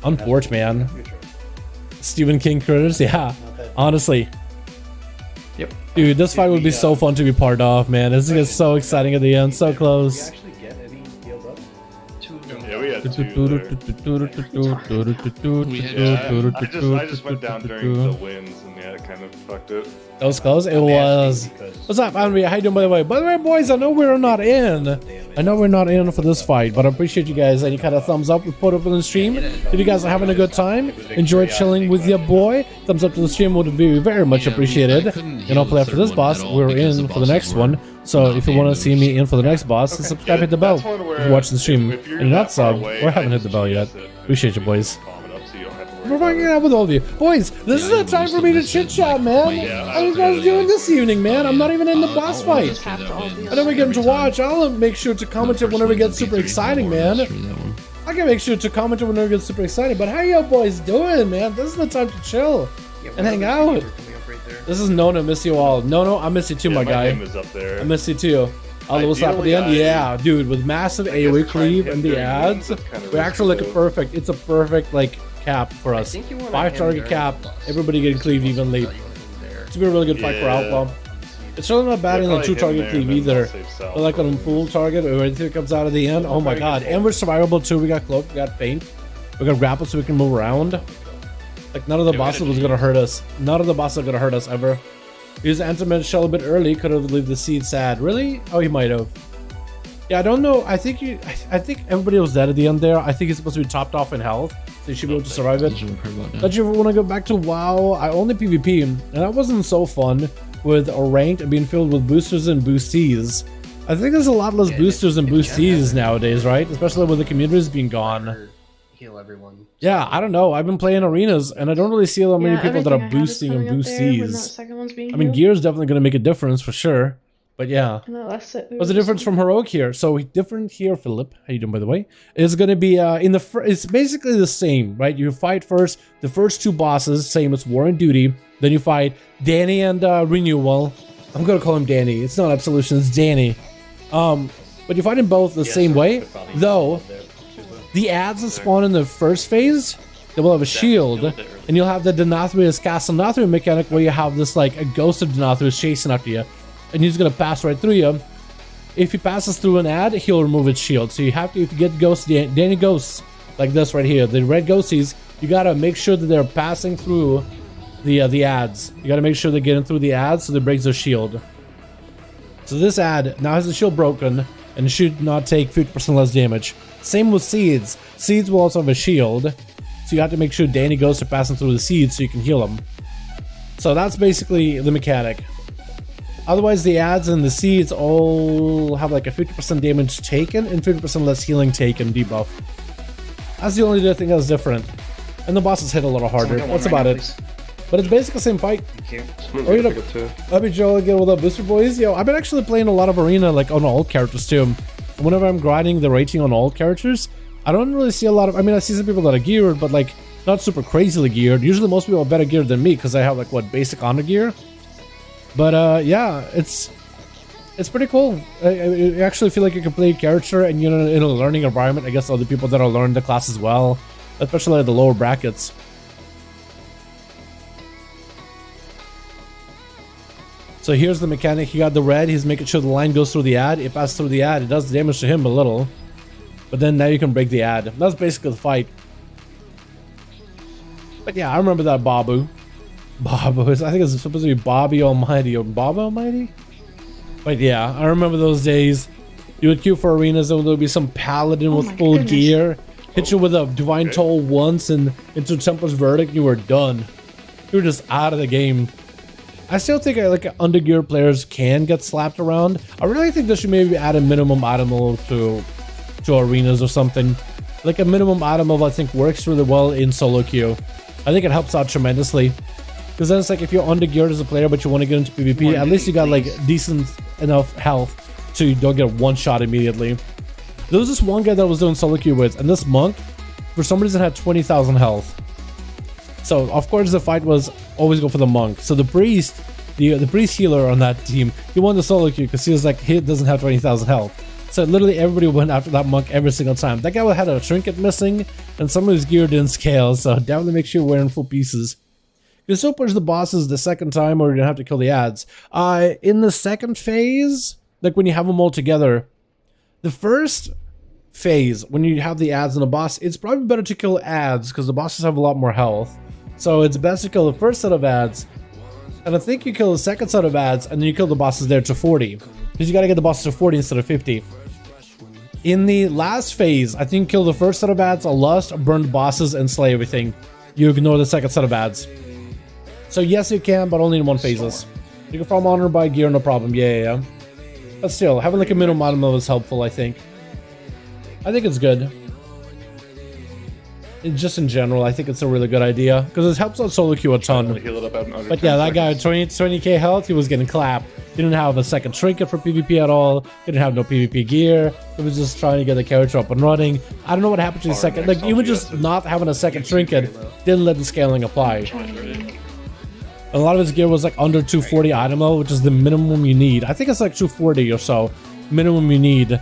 Unfortunate, man. Stephen King critters, yeah. Honestly. Yep. Dude, this fight would be so fun to be part of, man. This gets so exciting at the end, so close. Yeah, we had 2 there. I just went down during the winds, and yeah, it kind of fucked it. That was close. It was. What's up, Henry? How you doing, by the way? By the way, boys, I know we're not in. I know we're not in for this fight, but I appreciate you guys. Any kind of thumbs up we put up on the stream. If you guys are having a good time, enjoy chilling with your boy. Thumbs up to the stream would be very much appreciated. And I'll play after this boss. We're in for the next one. So if you want to see me in for the next boss, subscribe, hit the bell. If you're watching the stream and you're not subbed or haven't hit the bell yet, appreciate you, boys. We're hanging out with all of you. Boys, this is the time for me to chit chat, man. How are you guys doing this evening, man? I'm not even in the boss fight. I know we're getting to watch. I'll make sure to comment it whenever it gets super exciting, man. I can make sure to comment it whenever it gets super exciting. But how you boys doing, man? This is the time to chill and hang out. This is Nono. Miss you all. Nono, I miss you too, my guy. I miss you too. Although what's up at the end? Yeah, dude, with massive AoE cleave and the ads, we actually look perfect. It's a perfect like cap for us. 5 target cap, everybody getting cleave evenly. It's been a really good fight for Outlaw. It's really not bad in the 2 target cleave either. But like on full target or anything that comes out of the end, oh my god. And we're survivable too. We got cloak, we got feint, we got grapple so we can move around. Like none of the bosses was gonna hurt us. None of the bosses are gonna hurt us ever. Use Antimed Shell a bit early, could have left the seed sad. Really? Oh, he might have. Yeah, I don't know. I think everybody was dead at the end there. I think it's supposed to be topped off in health, so you should be able to survive it. Don't you ever want to go back to WoW? I only PvP, and that wasn't so fun with a ranked and being filled with boosters and boosties. I think there's a lot less boosters and boosties nowadays, right? Especially with the communities being gone. Heal everyone. Yeah, I don't know. I've been playing arenas, and I don't really see that many people that are boosting and boosties. I mean, gear is definitely going to make a difference for sure. But yeah, what's the difference from heroic here? So different here, Philip. How you doing, by the way? It's going to be it's basically the same, right? You fight first the first 2 bosses, same as War and Duty. Then you fight Danny and Renewal. I'm going to call him Danny. It's not Absolution, it's Danny. But you fight them both the same way, though. The ads that spawn in the first phase, they will have a shield, and you'll have the Denathrius Castle Nathrius mechanic where you have this like a ghost of Denathrius chasing after you, and he's gonna pass right through you. If he passes through an ad, he'll remove its shield. So you have to, if you get ghosts, Danny ghosts like this right here, the red ghosties, you gotta make sure that they're passing through the ads. You gotta make sure they're getting through the ads so they breaks their shield. So this ad now has the shield broken and should not take 50% less damage. Same with seeds. Seeds will also have a shield, so you have to make sure Danny Ghosts are passing through the seeds so you can heal them. So that's basically the mechanic. Otherwise, the ads and the seeds all have like a 50% damage taken and 50% less healing taken debuff. That's the only thing that's different. And the bosses hit a little harder. That's about it. But it's basically the same fight. Oh, you know, I'll be Joel again with the booster boys. Yo, I've been actually playing a lot of arena like on alt characters too. Whenever I'm grinding the rating on alt characters, I don't really see a lot of, I mean, I see some people that are geared, but like not super crazily geared. Usually most people are better geared than me because I have like what, basic honor gear. But yeah, it's pretty cool. I actually feel like you can play a character and you're in a learning environment. I guess other people that are learning the class as well, especially at the lower brackets. So here's the mechanic. He got the red. He's making sure the line goes through the ad. It passes through the ad. It does damage to him a little. But then now you can break the ad. That's basically the fight. But yeah, I remember that Babu. Babu. I think it's supposed to be Bobby Almighty or Bob Almighty. But yeah, I remember those days. You would queue for arenas and there would be some paladin with full gear. hit you with a Divine Toll once and into Templar's Verdict, you were done. You were just out of the game. I still think like undergear players can get slapped around. I really think they should maybe add a minimum item level to arenas or something. Like a minimum item level I think works really well in solo queue. I think it helps out tremendously. Because then it's like if you're undergeared as a player but you want to get into PvP, at least you got like decent enough health so you don't get one shot immediately. There was this one guy that I was doing solo queue with, and this monk for some reason had 20,000 health. So of course the fight was always go for the monk. So the priest, the priest healer on that team, he won the solo queue because he was like, he doesn't have 20,000 health. So literally everybody went after that monk every single time. That guy had a trinket missing, and some of his gear didn't scale, so definitely make sure you're wearing full pieces. You can still push the bosses the second time, or you're gonna have to kill the adds. In the second phase, like when you have them all together, the first phase, when you have the adds and the boss, it's probably better to kill adds because the bosses have a lot more health. So it's best to kill the first set of adds, and I think you kill the second set of adds, and then you kill the bosses there to 40. Because you gotta get the bosses to 40 instead of 50. In the last phase, I think kill the first set of adds, a lust, burn the bosses, and slay everything. You ignore the second set of adds. So yes, you can, but only in one phases. You can farm honor by gear, no problem. Yeah. But still, having like a minimum item level is helpful, I think. I think it's good. Just in general, I think it's a really good idea because it helps out solo queue a ton. But yeah, that guy, 20k health, he was getting clapped. Didn't have a second trinket for PvP at all. Didn't have no PvP gear. He was just trying to get the character up and running. I don't know what happened to the second. Like even just not having a second trinket didn't let the scaling apply. A lot of his gear was like under 240 item level, which is the minimum you need. I think it's like 240 or so minimum you need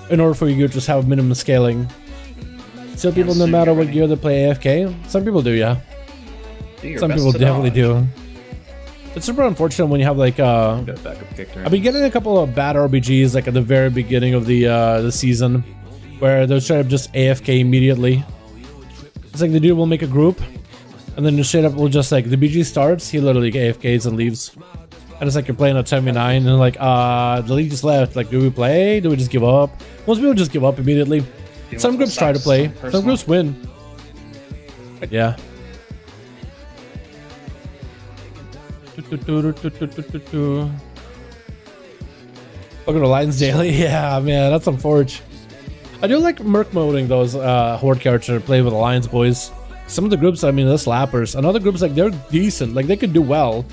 in order for your gear to just have minimum scaling. Still, people, no matter what gear they play AFK. Some people do, yeah. Some people definitely do. It's super unfortunate when you have like I've been getting a couple of bad RBGs like at the very beginning of the season, where they're straight up just AFK immediately. It's like the dude will make a group, and then the straight up will just like the BG starts, he literally AFKs and leaves. And it's like you're playing at 10v9 and like the league just left. Like, do we play? Do we just give up? Most people just give up immediately. Some groups try to play, some groups win. Yeah. Looking to Lions Daily? Yeah, man, that's unfortunate. I do like merc moding those horde characters to play with Alliance boys. Some of the groups, I mean, they're slappers. And other groups, like, they're decent. Like, they could do well.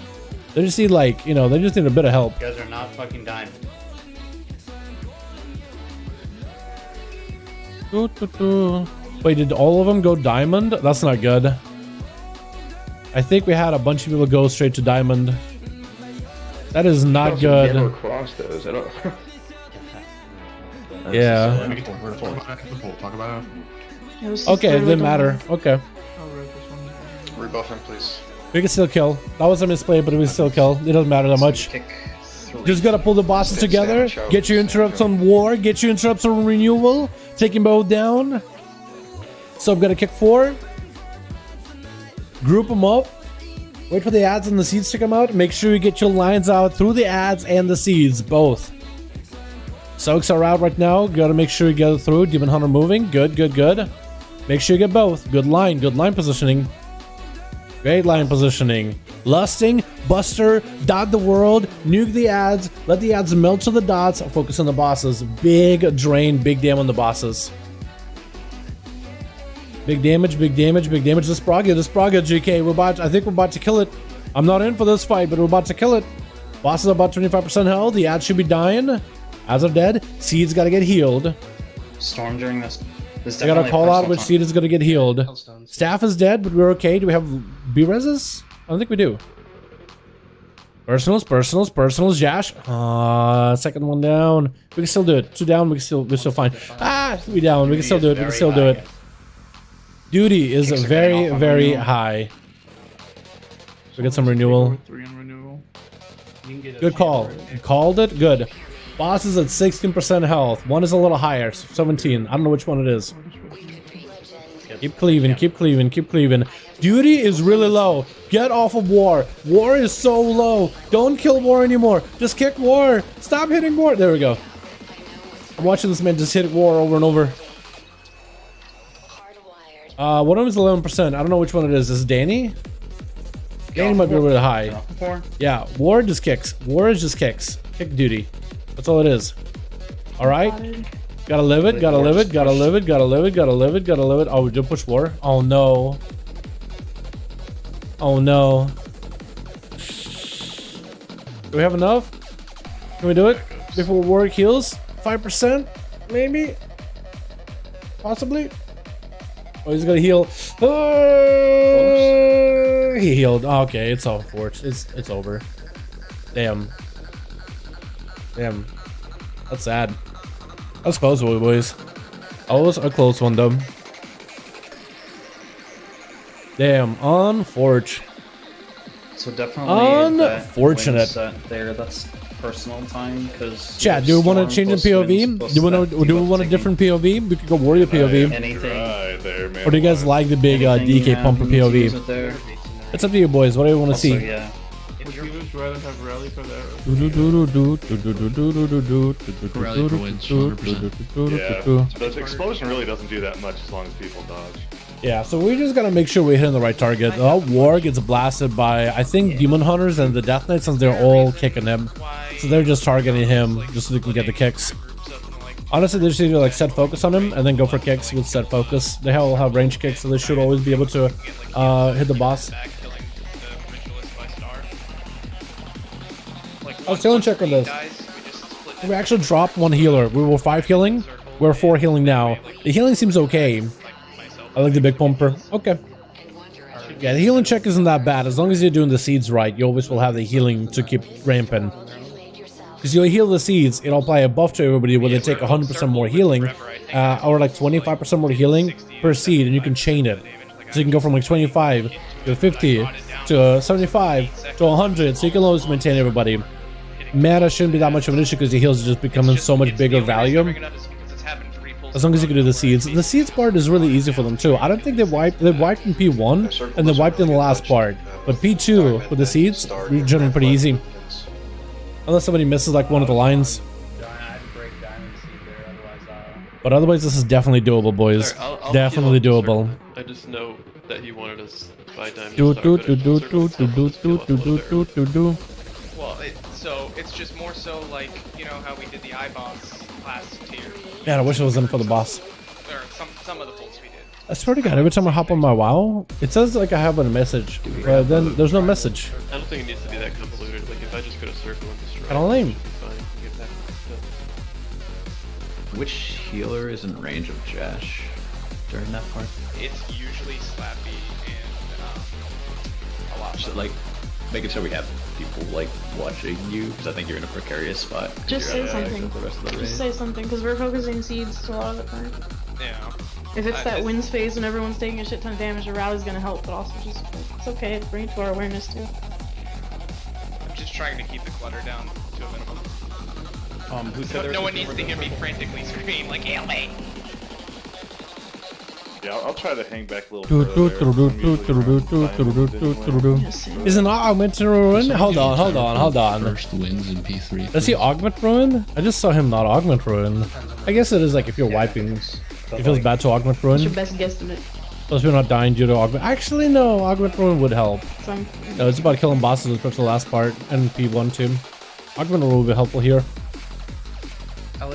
They just need, like, you know, they just need a bit of help. You guys are not fucking diamond. Wait, did all of them go diamond? That's not good. I think we had a bunch of people go straight to diamond. That is not good. Never crossed those. I don't. Yeah. Talk about it. Okay, it didn't matter. Okay. Rebuff him, please. We can still kill. That was a misplay, but we still kill. It doesn't matter that much. Just gotta pull the bosses together. Get your interrupts on war. Get your interrupts on renewal. Take them both down. So I'm gonna kick 4. Group them up. Wait for the adds and the seeds to come out. Make sure you get your lines out through the adds and the seeds, both. Soaks are out right now. Gotta make sure you get it through. Demon Hunter moving. Good, good, good. Make sure you get both. Good line positioning. Great line positioning. Lusting, Buster, dot the world, nuke the adds, let the adds melt to the dots, focus on the bosses. Big drain, big damage on the bosses. Big damage, big damage, big damage. This Spraga, GK. I think we're about to kill it. I'm not in for this fight, but we're about to kill it. Bosses are about 25% health. The adds should be dying. Adds are dead. Seeds gotta get healed. Storm during this. I gotta call out which seed is gonna get healed. Staff is dead, but we're okay. Do we have B-reses? I don't think we do. Personals, Jash. Second one down. We can still do it. 2 down, we're still fine. 3 down, we can still do it. Duty is very, very high. So get some renewal. 3 on renewal. Good call. You called it? Good. Boss is at 16% health. One is a little higher, 17. I don't know which one it is. Keep cleaving, keep cleaving, keep cleaving. Duty is really low. Get off of war. War is so low. Don't kill war anymore. Just kick war. Stop hitting war. There we go. I'm watching this man just hit war over and over. One of them is 11%. I don't know which one it is. Is it Danny? Danny might be really high. Yeah, War just kicks. War is just kicks. Kick duty. That's all it is. All right. Gotta live it. Gotta live it. Gotta live it. Gotta live it. Gotta live it. Gotta live it. Oh, we did push War. Oh no. Oh no. Do we have enough? Can we do it before War heals? 5%? Maybe? Possibly? Oh, he's gonna heal. He healed. Oh, okay, it's all forged. It's over. Damn. Damn. That's sad. That's close, boys. Always a close one, though. Damn, unfortunate. So definitely unfortunate. That there, that's personal time. Because chat, do we want to change the POV? Do we want a different POV? We could go warrior POV. Anything. Or do you guys like the big DK pumper POV? It's up to you, boys. What do you want to see? Yeah. Would you just rather have rally for that? Rally for wins, 100%. Yeah, the explosion really doesn't do that much as long as people dodge. Yeah, so we just gotta make sure we're hitting the right target. War gets blasted by, I think, Demon Hunters and the Death Knights, since they're all kicking him. So they're just targeting him just so they can get the kicks. Honestly, they just need to like set focus on him and then go for kicks with set focus. They all have range kicks, so they should always be able to hit the boss. I was feeling check on this. We actually dropped one healer. We were 5 healing. We're 4 healing now. The healing seems okay. I like the big pumper. Okay. Yeah, the healing check isn't that bad. As long as you're doing the seeds right, you always will have the healing to keep ramping. Because you'll heal the seeds, it'll apply a buff to everybody where they take 100% more healing, or like 25% more healing per seed, and you can chain it. So you can go from like 25 to 50 to 75 to 100, so you can always maintain everybody. Mana shouldn't be that much of an issue because the heals are just becoming so much bigger value. As long as you can do the seeds. The seeds part is really easy for them too. I don't think they wiped in P1 and they wiped in the last part. But P2 with the seeds, we're generally pretty easy. Unless somebody misses like one of the lines. But otherwise this is definitely doable, boys. I'll definitely doable. I just know that he wanted us to buy diamonds. Well, so it's just more so like, you know how we did the iBoss last tier. Man, I wish I was in for the boss. Or some of the pulls we did. I swear to God, every time I hop on my WoW, it says like I have a message, but then there's no message. I don't think it needs to be that convoluted. Like if I just go to circle and destroy, I don't lame. Which healer is in range of Jash during that part? It's usually Slappy and a lot. Just like making sure we have people like watching you, because I think you're in a precarious spot. Just say something. Just say something, because we're focusing seeds a lot of the time. Yeah. If it's that wins phase and everyone's taking a shit ton of damage, a rally's gonna help, but also just it's okay. Bring it to our awareness too. I'm just trying to keep the clutter down to a minimum. Who said No one needs to hear me frantically scream like "Hail me!" Yeah, I'll try to hang back a little further. Isn't Augment Ruin? Hold on. First wins in P3. Does he Augment Ruin? I just saw him not Augment Ruin. I guess it is like if you're wiping, it feels bad to Augment Ruin. What's your best guesstimate? Those people not dying due to Augment. Actually, no, Augment Ruin would help. No, it's about killing bosses, especially the last part, and P1 too. Augment Ruin will be helpful here.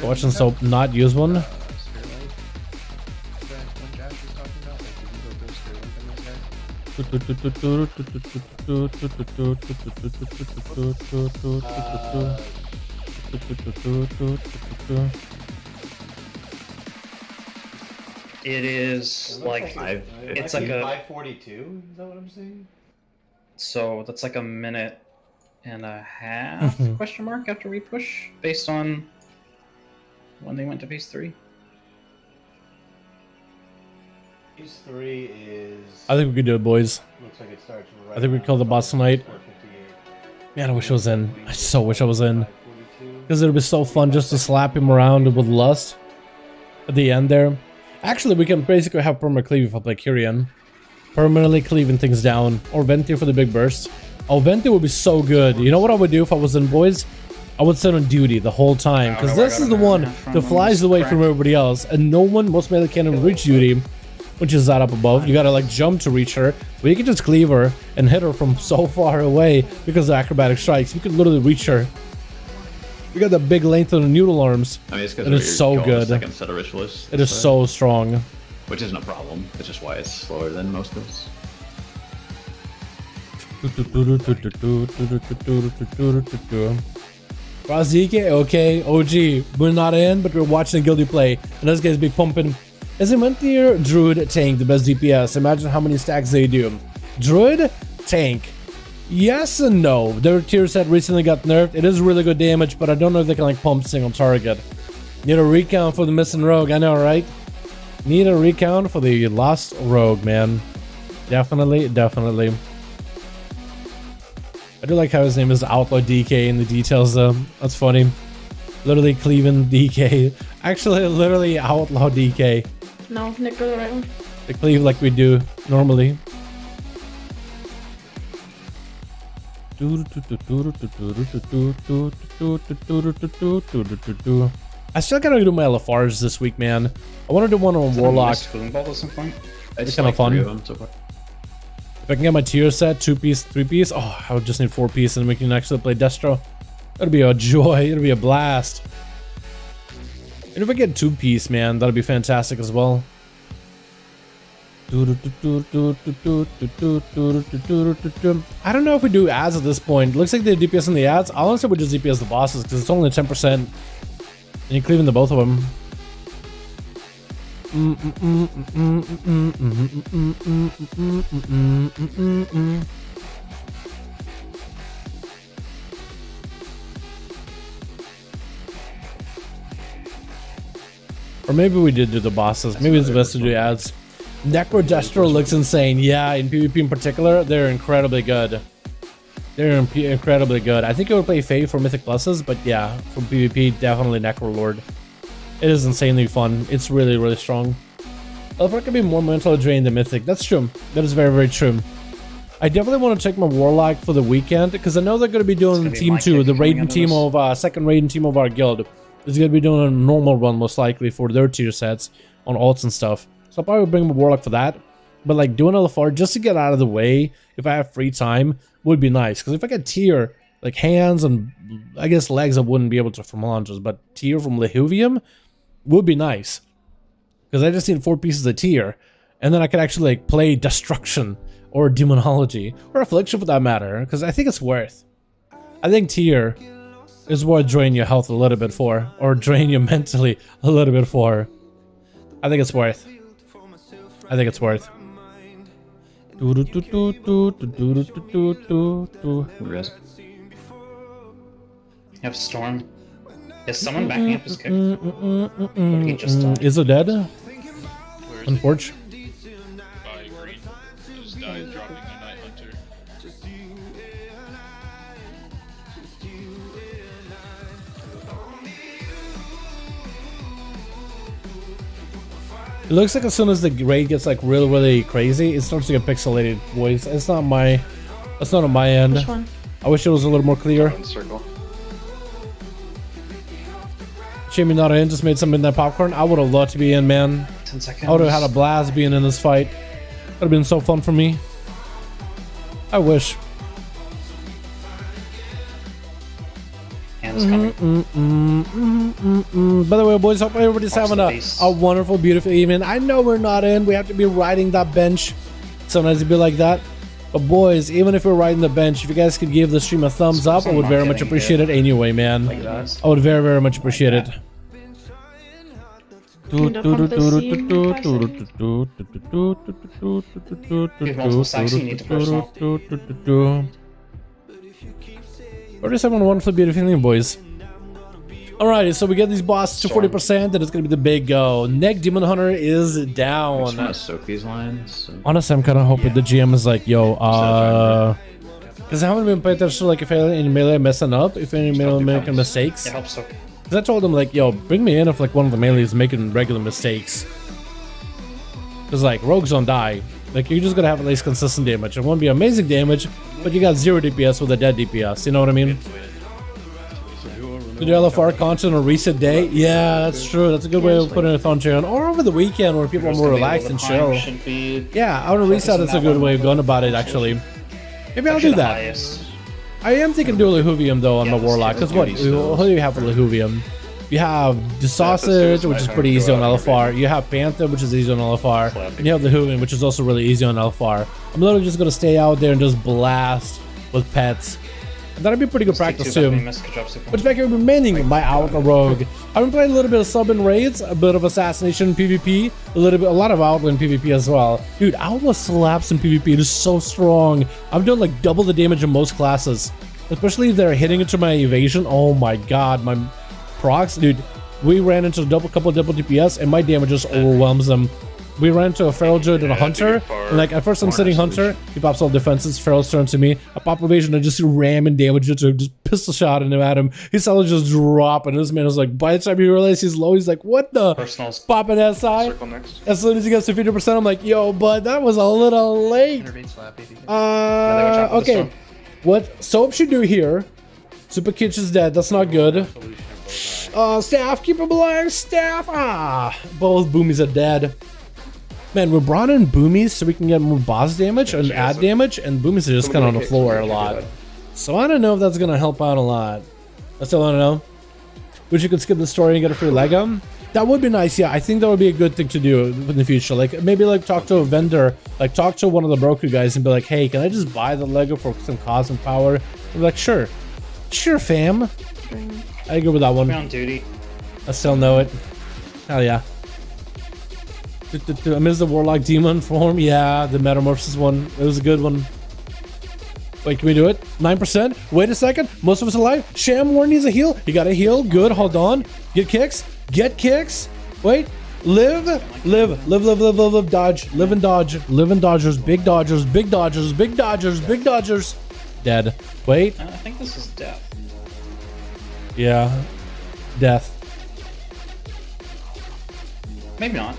Watching Soap not use one. It is like it's like a 542. Is that what I'm saying? So that's like a minute and a half question mark after we push based on when they went to phase 3. Phase 3 is. I think we could do it, boys. Looks like it starts right. I think we kill the boss tonight. Man, I wish I was in. I so wish I was in. Because it would be so fun just to slap him around with lust at the end there. Actually, we can basically have perma cleave if I play Kyrian. Permanently cleaving things down. Or Venti for the big burst. Oh, Venti would be so good. You know what I would do if I was in, boys? I would sit on duty the whole time. Because this is the one that flies away from everybody else. And no one, most melee cannon, reach duty. when she's that up above. You gotta like jump to reach her, but you can just cleave her and hit her from so far away because of acrobatic strikes. You can literally reach her. You got that big length of the noodle arms. I mean, it's because it is so good. Second set of ritualists. It is so strong. Which isn't a problem. It's just why it's slower than most of us. Razike, okay, OG, we're not in, but we're watching Guilty play, and those guys be pumping. Is a Mentir Druid tank the best DPS? Imagine how many stacks they do. Druid tank. Yes and no. Their tier set recently got nerfed. It is really good damage, but I don't know if they can like pump single target. Need a recount for the missing rogue, I know, right? Need a recount for the lost rogue, man. Definitely. I do like how his name is Outlaw DK in the details though. That's funny. Literally cleaving DK. Actually, literally Outlaw DK. No, Nick, go the right one. They cleave like we do normally. I still gotta do my LFRs this week, man. I want to do one on Warlocks. It's kind of fun. If I can get my tier set, 2-piece, 3-piece, oh, I would just need 4-piece and we can actually play Destro. That'd be a joy, it'll be a blast. And if I get 2-piece, man, that'd be fantastic as well. I don't know if we do ads at this point. Looks like they DPS in the ads. I'll honestly would just DPS the bosses because it's only 10%. And you're cleaving the both of them. Or maybe we did do the bosses. Maybe it's best to do ads. Necro Destro looks insane. Yeah, in PvP in particular, they're incredibly good. They're incredibly good. I think it would play Fae for Mythic Pluses, but yeah, for PvP, definitely Necro Lord. It is insanely fun. It's really, really strong. Elfra can be more mentally drained than Mythic. That's true. That is very, very true. I definitely want to check my Warlock for the weekend, because I know they're going to be doing Team 2, the raiding team of, second raiding team of our guild. Is going to be doing a normal run, most likely, for their tier sets on alts and stuff. So I'll probably bring my Warlock for that. But like doing LFR just to get out of the way, if I have free time, would be nice. Because if I get tier, like hands and I guess legs I wouldn't be able to from launches, but tier from Lehuvium would be nice. Because I just need 4 pieces of tier. And then I could actually like play Destruction or Demonology or Affliction for that matter. Because I think it's worth. I think tier is worth draining your health a little bit for. Or drain you mentally a little bit for. I think it's worth. I think it's worth. You have Storm. Is someone backing up his kick? Or he just died? Is it dead? Unfortunately. I agree. I just died dropping a Night Hunter. It looks like as soon as the raid gets like really, really crazy, it starts to get pixelated, boys. It's not my, that's not on my end. Which one? I wish it was a little more clear. Jimmy not in, just made some midnight popcorn. I would have loved to be in, man. 10 seconds. I would have had a blast being in this fight. Would have been so fun for me. I wish. Hands coming. By the way, boys, hope everybody's having a wonderful, beautiful evening. I know we're not in. We have to be riding that bench. Sometimes it'd be like that. But boys, even if we're riding the bench, if you guys could give the stream a thumbs up, I would very much appreciate it anyway, man. I would very, very much appreciate it. What is everyone wonderful, beautiful evening, boys? Alright, so we get these bosses to 40%, and it's gonna be the big go. Neck Demon Hunter is down. I just want to soak these lines. So. Honestly, I'm kind of hoping the GM is like, yo, because I haven't been paying attention to like if any melee messing up, if any melee making mistakes. It helps so. Because I told him like, yo, bring me in if like one of the melee is making regular mistakes. Because like rogues don't die. Like you're just gonna have at least consistent damage. It won't be amazing damage, but you got 0 DPS with a dead DPS. You know what I mean? Do the LFR content on reset day? Yeah, that's true. That's a good way of putting a thon chair on. Or over the weekend where people are more relaxed and chill. Yeah, out of reset is a good way of going about it, actually. Maybe I'll do that. I am thinking do a Lehuvium though on my Warlock. Because what do you have for Lehuvium? You have the Sausage, which is pretty easy on LFR. You have Panther, which is easy on LFR. And you have the Lehuvium, which is also really easy on LFR. I'm literally just going to stay out there and just blast with pets. That'd be pretty good practice too. Which back here remaining my Outlaw Rogue. I've been playing a little bit of sub and raids, a bit of assassination PvP, a lot of Outlaw in PvP as well. Dude, Outlaw slaps in PvP. It is so strong. I'm doing like double the damage in most classes, especially if they're hitting into my evasion. Oh my god, my procs, dude. We ran into a couple double DPS, and my damage just overwhelms them. We ran into a Feral Druid and a Hunter, and like at first I'm sitting Hunter, he pops all defenses, Feral's turn to me, I pop evasion and just ram and damage it to him, just pistol shot him at him. He's suddenly just dropping. This man was like, by the time he realized he's low, he's like, what the? Popping SI. As soon as he gets to 50%, I'm like, yo, bud, that was a little late. Okay. What Soap should do here, Super Kitch is dead, that's not good. Staff, keep him alive, Staff! Both Boomies are dead. Man, we brought in Boomies so we can get more boss damage and add damage, and Boomies are just kind of on the floor a lot. So I don't know if that's going to help out a lot. I still don't know. Wish you could skip the story and get a free Lego. That would be nice, yeah. I think that would be a good thing to do in the future. Like, maybe like talk to a vendor, like talk to one of the broker guys and be like, hey, can I just buy the Lego for some cosmic power? And be like, sure. Sure, fam. I agree with that one. On duty. I still know it. Hell yeah. I miss the Warlock Demon form. Yeah, the Metamorphosis one. It was a good one. Wait, can we do it? 9%? Wait a second. Most of us alive. Sham War needs a heal. You got a heal. Good. Hold on. Get kicks. Get kicks. Wait. Live. Dodge. Live and dodge. Live and dodgers. Big dodgers. Big dodgers. Big dodgers. Big dodgers. Dead. Wait. I think this is death. Yeah. Death. Maybe not.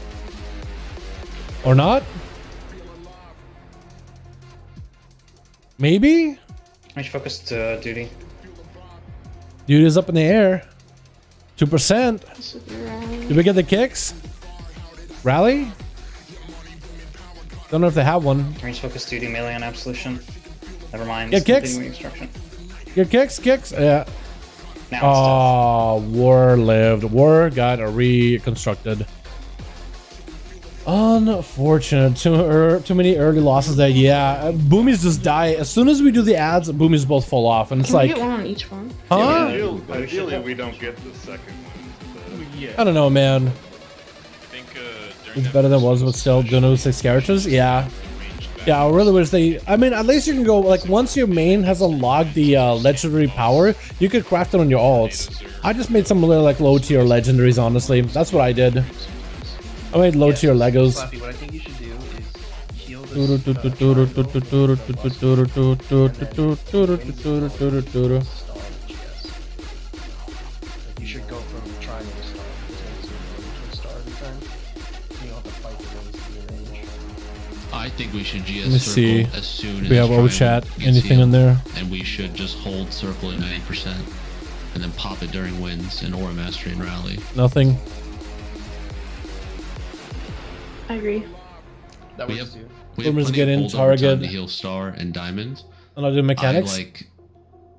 Or not? Maybe? I should focus to duty. Dude is up in the air. 2%. Did we get the kicks? Rally? Don't know if they have one. Range focus duty melee on absolution. Never mind. Get kicks. Get kicks. Kicks. Yeah. Oh, War lived. War got reconstructed. Unfortunate. Too many early losses there. Yeah, Boomies just die as soon as we do the ads. Boomies both fall off, and it's Can like, we get one on each one? Huh? Yeah, ideally, we don't get the second one. I don't know, man. It's better than it was, but still, don't know 6 characters. Yeah. Yeah, I really wish they. I mean, at least you can go like once your main has unlocked the legendary power, you could craft it on your alts. I just made some like low tier legendaries. Honestly, that's what I did. I made low tier Legos. Flappy, what I think you should do is heal You should go from triangle to star every time. You don't have to fight the ones in your range. I think we should GS Let me see. circle as soon as we have O chat. Anything in there? And we should just hold circle at 90% and then pop it during wins in Aura Mastery and Rally. Nothing. I agree. That we works have, too. we have Boomers plenty get of in, hold over time target. to heal star and diamond. And I'll do mechanics. I, like,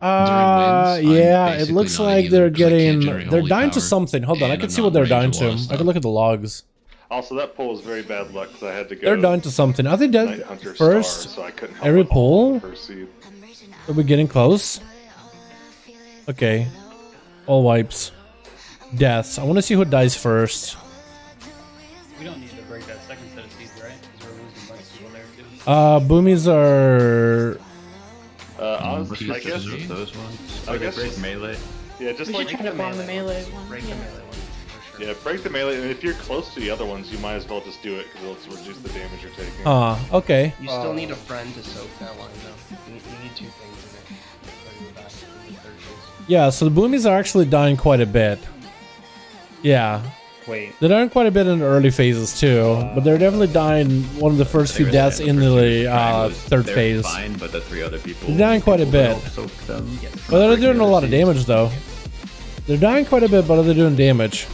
during wins, yeah, I'm it basically looks not like either, they're 'cause I can't getting, generate they're holy dying to power, something. Hold on, I and can I'm see not what they're in dying range of a lot to. of I stuff. can look at the logs. Also, that pull is very bad luck because I had to go. They're dying to something. Are they dead Night Hunter first? Star, so I couldn't help Every but hold on pull? the first seed. Are we getting close? Okay. All wipes. Deaths. I want to see who dies first. We don't need to break that second set of seeds, right? Because we're losing bunch of people there too. Boomies are... Honestly, I guess those ones. I guess break just- melee. Yeah, just We like should try to bomb the melee one. Break the melee one. For sure. yeah, break the melee. And if you're close to the other ones, you might as well just do it because it'll reduce the damage you're taking. Okay. You still need a friend to soak that line though. You need 2 things in it. So you're back in the third phase. Yeah, so the Boomies are actually dying quite a bit. Yeah. Wait. They're dying quite a bit in the early phases too, but they're definitely dying one of the first few deaths in the third phase. Fine, but the 3 other people. They're dying quite a bit. Soak them. But they're doing a lot of damage though. They're dying quite a bit, but are they doing damage?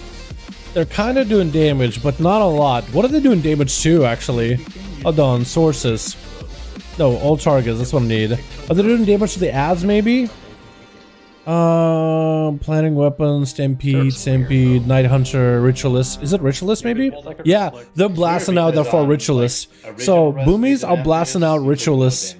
They're kind of doing damage, but not a lot. What are they doing damage to, actually? Addons, sources. No, all targets, that's what I need. Are they doing damage to the ads, maybe? Planning weapons, Stampede, Night Hunter, Ritualist. Is it Ritualist, maybe? Yeah, they're blasting out that for Ritualists. So, Boomies are blasting out Ritualists.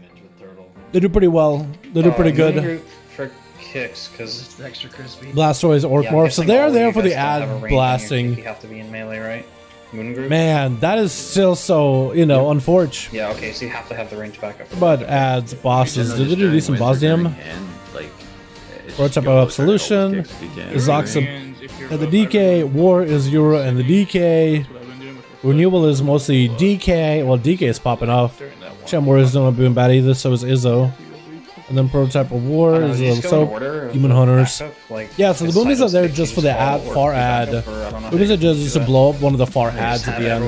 They do pretty well. They do pretty good. For kicks, because it's extra crispy. Blastoise, Orc Morph. So they're there for the ad blasting. You have to be in melee, right? Moon group? Man, that is still so, you know, unfortunate. Yeah, okay, so you have to have the range backup. But ads, bosses, did they do decent boss DM? Prototype of Absolution, Zoxa and the DK, War is Euro and the DK, Renewal is mostly DK, well DK is popping off, Shamwar is not doing bad either, so is Izzo. And then Prototype of War is a little soap, Demon Hunters. Yeah, so the boomies are there just for the far ad. Boomies are just to blow up one of the far ads at the end.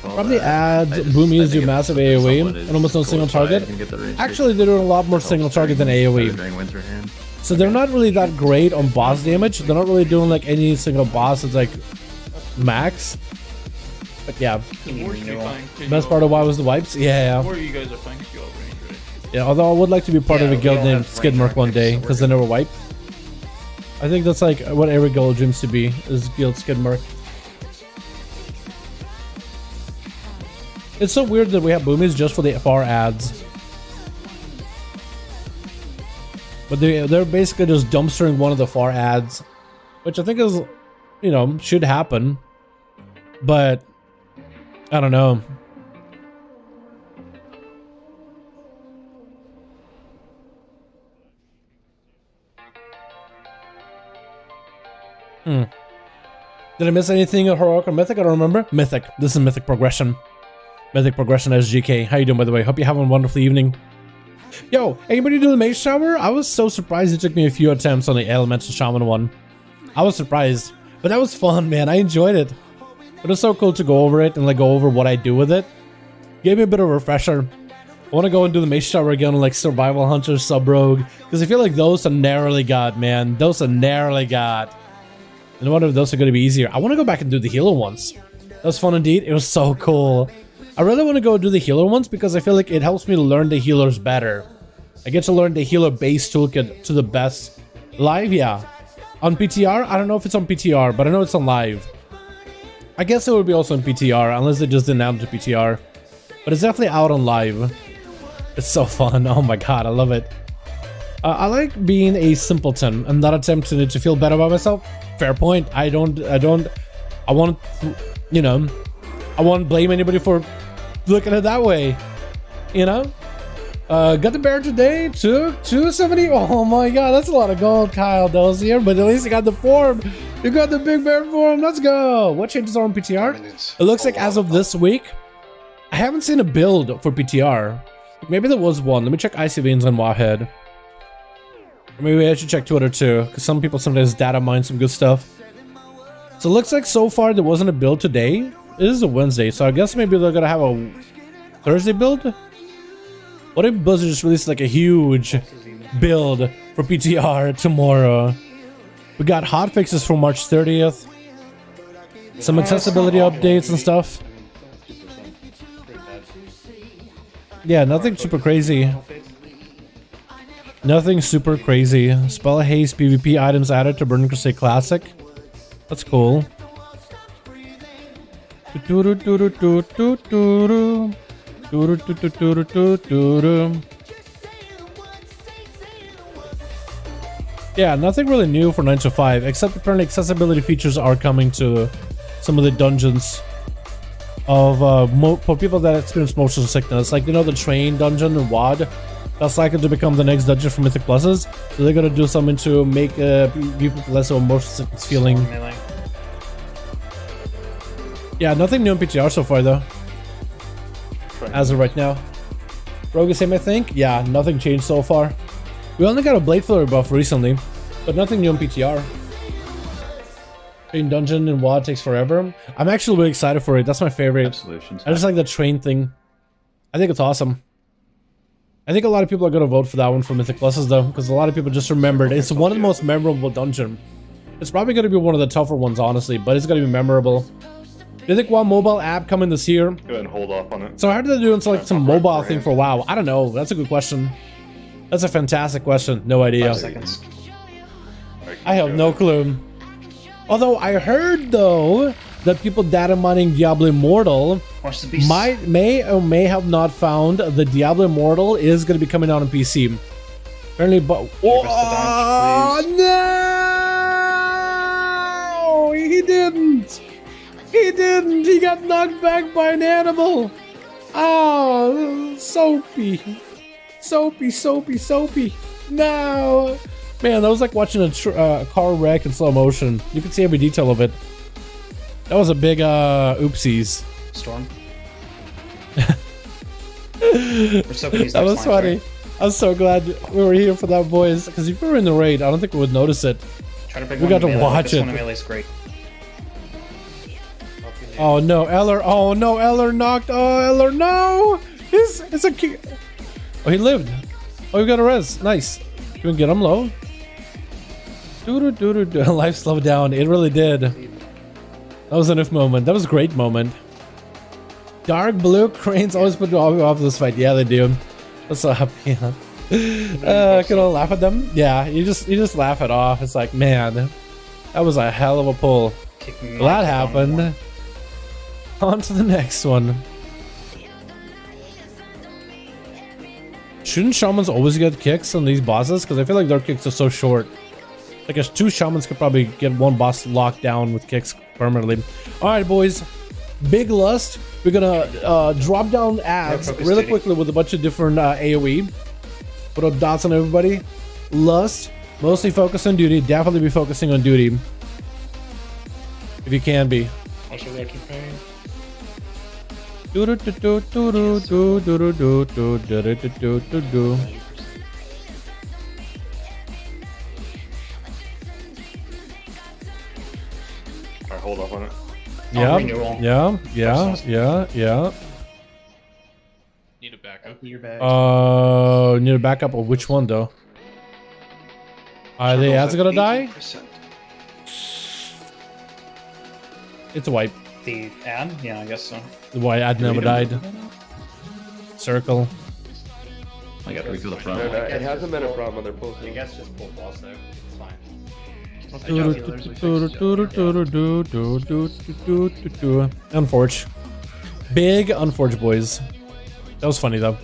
Probably ads, boomies do massive AoE and almost no single target. Actually, they're doing a lot more single target than AoE. So they're not really that great on boss damage. They're not really doing like any single boss that's like max. But yeah. Best part of why was the wipes? Yeah. You guys are fine because you all range, right? Yeah, although I would like to be part of a guild named Skidmark one day, because they never wipe. I think that's like what every guild dreams to be, is guild Skidmark. It's so weird that we have boomies just for the FR ads. But they're basically just dumpstering one of the far ads, which I think is, you know, should happen. But I don't know. Did I miss anything in Heroic or Mythic? I don't remember. Mythic. This is Mythic Progression. Mythic Progression SGK. How you doing, by the way? Hope you have a wonderful evening. Yo, anybody do the Mage Shower? I was so surprised it took me a few attempts on the Elemental Shaman one. I was surprised. But that was fun, man. I enjoyed it. It was so cool to go over it and like go over what I do with it. Gave me a bit of a refresher. I want to go and do the Mage Shower again on like Survival Hunter, Sub Rogue. Because I feel like those are narrowly got, man. Those are narrowly got. And I wonder if those are going to be easier. I want to go back and do the healer ones. That was fun indeed. It was so cool. I really want to go do the healer ones because I feel like it helps me to learn the healers better. I get to learn the healer base toolkit to the best. Live, yeah. On PTR? I don't know if it's on PTR, but I know it's on live. I guess it would be also on PTR, unless they just didn't add it to PTR. But it's definitely out on live. It's so fun. Oh my god, I love it. I like being a simpleton and not attempting to feel better about myself. Fair point. I won't, you know, I won't blame anybody for looking at it that way, you know? Got the bear today, took 270. Oh my god, that's a lot of gold, Kyle Dozier, but at least you got the form. You got the big bear form. Let's go. What changes are on PTR? It looks like as of this week, I haven't seen a build for PTR. Maybe there was one. Let me check Icy Veins on Wowhead. Maybe I should check Twitter too, because some people sometimes data mine some good stuff. So it looks like so far there wasn't a build today. It is a Wednesday, so I guess maybe they're gonna have a Thursday build? What if Blizzard just released like a huge build for PTR tomorrow? We got hotfixes for March 30th. Some accessibility updates and stuff. Yeah, nothing super crazy. Nothing super crazy. Spell haste PvP items added to Burning Crusade Classic. That's cool. Yeah, nothing really new for 9 to 5, except apparently accessibility features are coming to some of the dungeons of for people that experience motion sickness. Like, you know, the train dungeon in WoD? That's likely to become the next dungeon for Mythic Pluses. So they're gonna do something to make people less of a motion sickness feeling. Yeah, nothing new in PTR so far though. As of right now. Rogue is same, I think? Yeah, nothing changed so far. We only got a Blade Flurry buff recently, but nothing new in PTR. Train dungeon in WoD takes forever. I'm actually really excited for it. That's my favorite. I just like the train thing. I think it's awesome. I think a lot of people are gonna vote for that one for Mythic Pluses though, because a lot of people just remembered. It's one of the most memorable dungeon. It's probably gonna be one of the tougher ones, honestly, but it's gonna be memorable. Do you think WoW mobile app coming this year? Go ahead and hold off on it. So how did they do into like some mobile thing for WoW? I don't know. That's a good question. That's a fantastic question. No idea. 5 seconds. I have no clue. Although I heard though that people data mining Diablo Immortal may or may have not found the Diablo Immortal is going to be coming out on PC. Apparently, but oh no, he didn't. He didn't. He got knocked back by an animal. Oh, soapy, soapy, soapy, soapy. No. Man, that was like watching a car wreck in slow motion. You could see every detail of it. That was a big oopsies. Storm. That was funny. Right? I was so glad we were here for that, boys. Because if we were in the raid, I don't think we would notice it. We got to watch it. Great. Oh no, Eller! Oh no, Eller knocked! Oh, Eller, no! It's a key. Oh, he lived. Oh, we got a res. Nice. Can we get him low? Life slowed down. It really did. That was an if moment. That was a great moment. Dark blue cranes always put you off this fight. Yeah, they do. That's so happy. Can I laugh at them? Yeah, you just laugh it off. It's like, man, that was a hell of a pull. Well, that happened. On to the next one. Shouldn't shamans always get kicks on these bosses? Because I feel like their kicks are so short. Like, 2 shamans could probably get one boss locked down with kicks permanently. Alright, boys. Big Lust. We're gonna drop down ads really quickly with a bunch of different AoE. Put up dots on everybody. Lust. Mostly focus on duty. Definitely be focusing on duty. If you can be. Alright, hold off on it. Yeah. Oh, Need a backup. Need a backup of which one though? Are the ads gonna die? It's a wipe. The ad? Yeah, I guess so. The white ad never died. Circle. I got to refill the front. It hasn't been a problem when they're posting. I guess just pull boss there. It's fine. Unforge. Big Unforge, boys. That was funny though.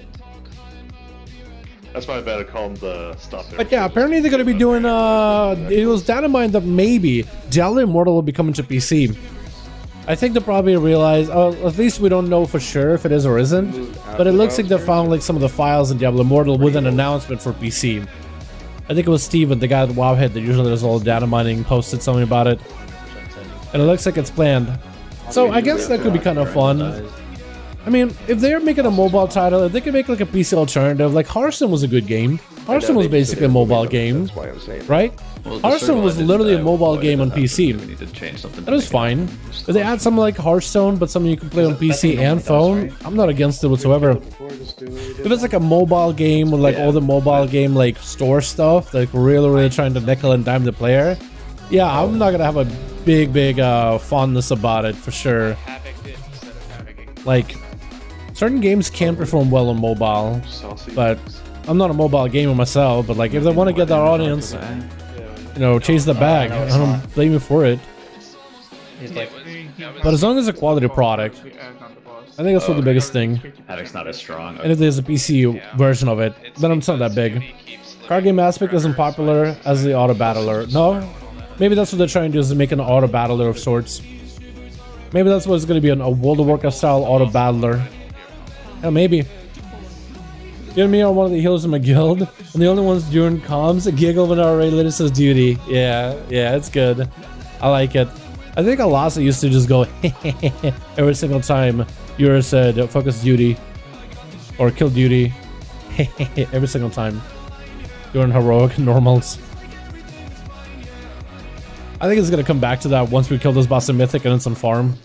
That's my bad. I call them the stop there. But yeah, apparently they're gonna be doing it was data mined that maybe Diablo Immortal will be coming to PC. I think they probably realize, at least we don't know for sure if it is or isn't, but it looks like they found like some of the files in Diablo Immortal with an announcement for PC. I think it was Steven, the guy at Wowhead that usually does all the data mining, posted something about it. And it looks like it's planned. So I guess that could be kind of fun. I mean, if they're making a mobile title, if they can make like a PC alternative, like Hearthstone was a good game. Hearthstone was basically a mobile game, right? Well, Hearthstone was literally a mobile game on PC. We need to change something. That was fine. If they add something like Hearthstone, but something you can play on PC and phone, I'm not against it whatsoever. If it's like a mobile game with like all the mobile game like store stuff, like really trying to nickel and dime the player, yeah, I'm not gonna have a big fondness about it for sure. Like, certain games can perform well on mobile, but I'm not a mobile gamer myself. But like, if they want to get their audience, you know, chase the bag, I don't blame you for it. But as long as it's a quality product, I think that's what the biggest thing. Addict's not as strong. And if there's a PC version of it, then it's not that big. Card game aspect isn't popular as the auto battler. No? Maybe that's what they're trying to do, is make an auto battler of sorts. Maybe that's what it's going to be, a World of Warcraft style auto battler. Yeah, maybe. You and me are one of the healers in my guild, and the only ones during comms giggle when our raid leader says duty. Yeah, it's good. I like it. I think Alasa used to just go every single time Yura said focus duty or kill duty every single time during heroic normals. I think it's gonna come back to that once we kill this boss in Mythic and it's on farm.